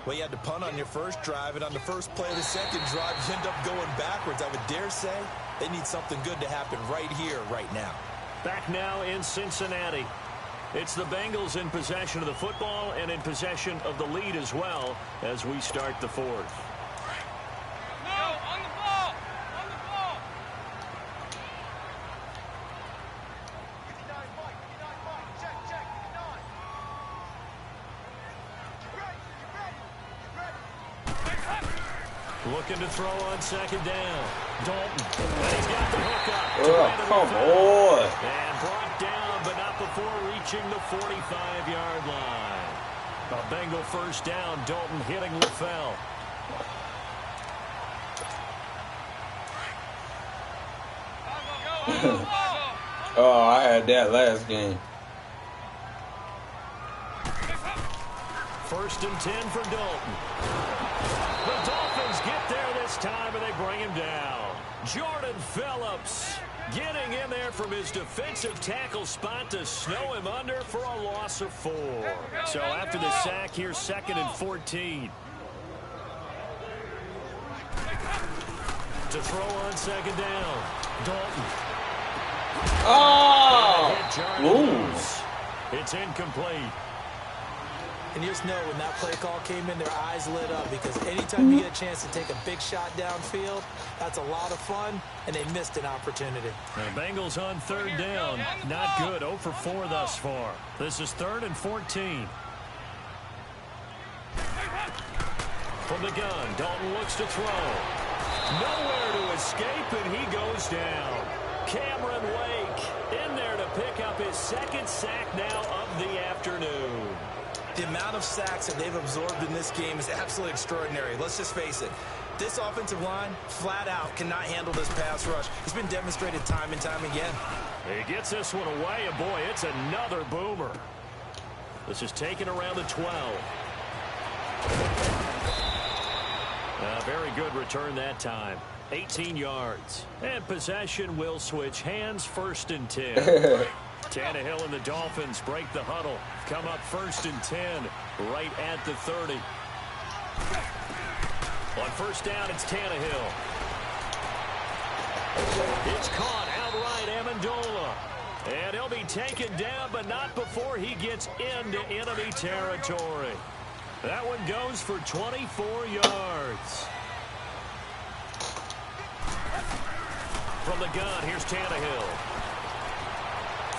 S4: Well, you had to punt on your first drive, and on the first play of the second drive, you end up going backwards. I would dare say they need something good to happen right here, right now.
S3: Back now in Cincinnati. It's the Bengals in possession of the football and in possession of the lead as well as we start the 4th. Looking to throw on 2nd down. Dalton. And he's got the hook up.
S1: Oh, come on.
S3: And brought down, but not before reaching the 45-yard line. A Bengal first down. Dalton hitting LaFell.
S1: Oh, I had that last game.
S3: 1st and 10 for Dalton. The Dolphins get there this time, and they bring him down. Jordan Phillips getting in there from his defensive tackle spot to snow him under for a loss of 4. So after the sack, here's 2nd and 14. To throw on 2nd down. Dalton.
S1: Oh! Ooh.
S3: It's incomplete.
S4: And you just know when that play call came in, their eyes lit up, because anytime you get a chance to take a big shot downfield, that's a lot of fun, and they missed an opportunity.
S3: The Bengals on 3rd down. Not good. 0 for 4 thus far. This is 3rd and 14. From the gun, Dalton looks to throw. Nowhere to escape, and he goes down. Cameron Wake in there to pick up his 2nd sack now of the afternoon.
S4: The amount of sacks that they've absorbed in this game is absolutely extraordinary. Let's just face it. This offensive line, flat out, cannot handle this pass rush. It's been demonstrated time and time again.
S3: He gets this one away, and boy, it's another boomer. This is taken around the 12. A very good return that time. 18 yards. And possession will switch hands. 1st and 10. Tannehill and the Dolphins break the huddle. Come up 1st and 10, right at the 30. On 1st down, it's Tannehill. It's caught outright, Amendola. And he'll be taken down, but not before he gets into enemy territory. That one goes for 24 yards. From the gun, here's Tannehill.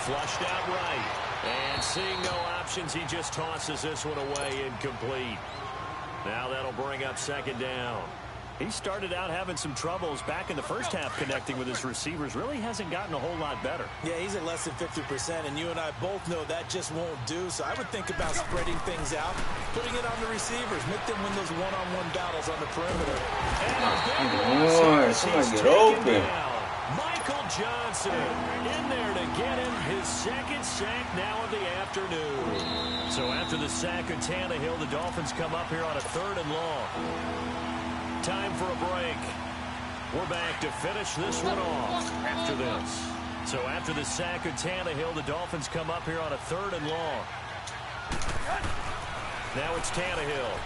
S3: Flushed out right. And seeing no options, he just tosses this one away, incomplete. Now that'll bring up 2nd down. He started out having some troubles back in the first half connecting with his receivers. Really hasn't gotten a whole lot better.
S4: Yeah, he's at less than 50%, and you and I both know that just won't do. So I would think about spreading things out, putting it on the receivers, make them win those one-on-one battles on the perimeter.
S1: Boy, somebody get open.
S3: Michael Johnson in there to get him his 2nd sack now of the afternoon. So after the sack of Tannehill, the Dolphins come up here on a 3rd and long. Time for a break. We're back to finish this one off after this. So after the sack of Tannehill, the Dolphins come up here on a 3rd and long. Now it's Tannehill.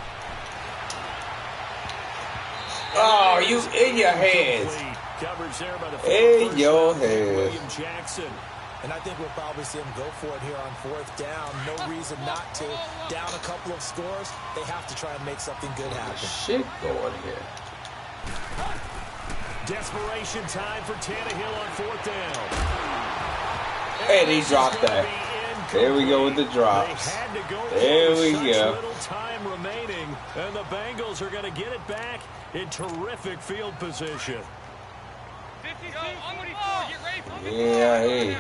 S1: Oh, you in your hands.
S3: Coverage there by the
S1: in your hands.
S3: William Jackson.
S4: And I think we'll probably see him go for it here on 4th down. No reason not to. Down a couple of scores, they have to try and make something good happen.
S1: Shit going here.
S3: Desperation time for Tannehill on 4th down.
S1: And he dropped that. There we go with the drops. There we go.
S3: Little time remaining, and the Bengals are going to get it back in terrific field position.
S1: Yeah, hey.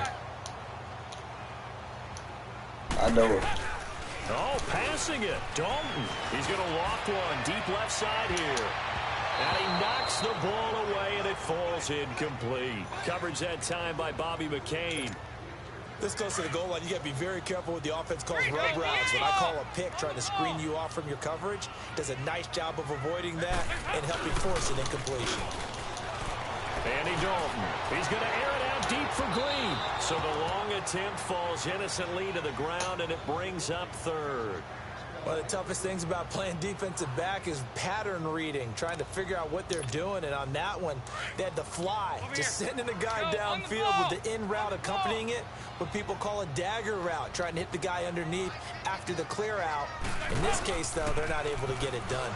S1: I know it.
S3: Oh, passing it. Dalton. He's going to loft one deep left side here. And he knocks the ball away, and it falls incomplete. Coverage that time by Bobby McCain.
S4: This goes to the goal line. You got to be very careful with the offense calls rub routes. When I call a pick trying to screen you off from your coverage, does a nice job of avoiding that and helping force an incompletion.
S3: Andy Dalton. He's going to air it out deep for Green. So the long attempt falls innocently to the ground, and it brings up 3rd.
S4: One of the toughest things about playing defensive back is pattern reading, trying to figure out what they're doing. And on that one, they had the fly, just sending a guy downfield with the in route accompanying it, what people call a dagger route, trying to hit the guy underneath after the clear out. In this case, though, they're not able to get it done.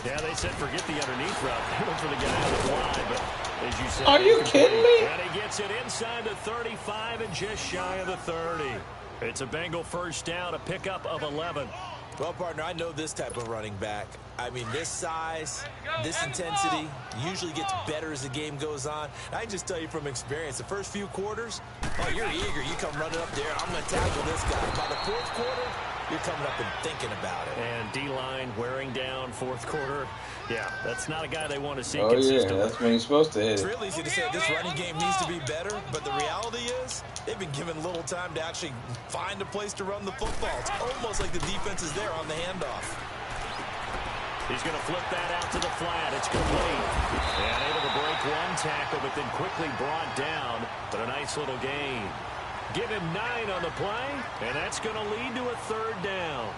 S3: Yeah, they said forget the underneath route. They went for the guy on the fly, but as you said,
S1: are you kidding me?
S3: And he gets it inside the 35 and just shy of the 30. It's a Bengal 1st down, a pickup of 11.
S4: Well, partner, I know this type of running back. I mean, this size, this intensity usually gets better as the game goes on. I can just tell you from experience, the first few quarters, oh, you're eager. You come running up there, I'm going to tackle this guy. By the 4th quarter, you're coming up and thinking about it.
S3: And D-line wearing down 4th quarter. Yeah, that's not a guy they want to see
S1: consistently. Oh, yeah, that's when he's supposed to hit
S4: it. It's
S1: it.
S4: real easy to say this running game needs to be better, but the reality is they've been given little time to actually find a place to run the football. It's almost like the defense is there on the handoff.
S3: He's going to flip that out to the flat. It's complete. And able to break one tackle, but then quickly brought down. But a nice little gain. Give him 9 on the play, and that's going to lead to a 3rd down.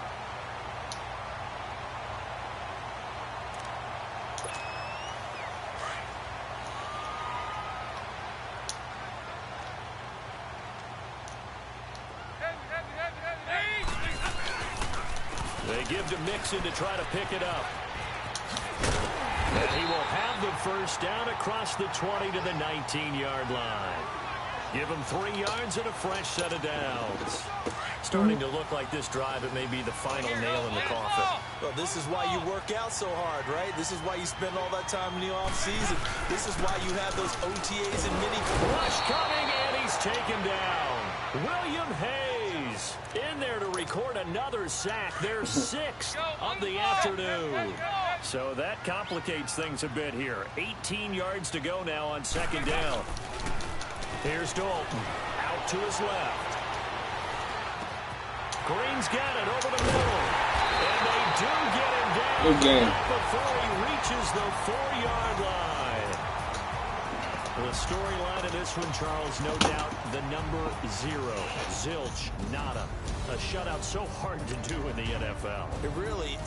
S3: They give to Mixon to try to pick it up. And he will have the 1st down across the 20 to the 19-yard line. Give him 3 yards and a fresh set of downs. Starting to look like this drive, it may be the final nail in the coffin.
S4: Well, this is why you work out so hard, right? This is why you spend all that time in the offseason. This is why you have those OTAs and mini.
S3: Rush coming, and he's taken down. William Hayes in there to record another sack. Their 6th of the afternoon. So that complicates things a bit here. 18 yards to go now on 2nd down. Here's Dalton out to his left. Green's got it over the middle. And they do get him down.
S1: Good game.
S3: Before he reaches the 4-yard line. The storyline of this one, Charles, no doubt the number 0. Zilch, nada. A shutout so hard to do in the NFL.
S9: It really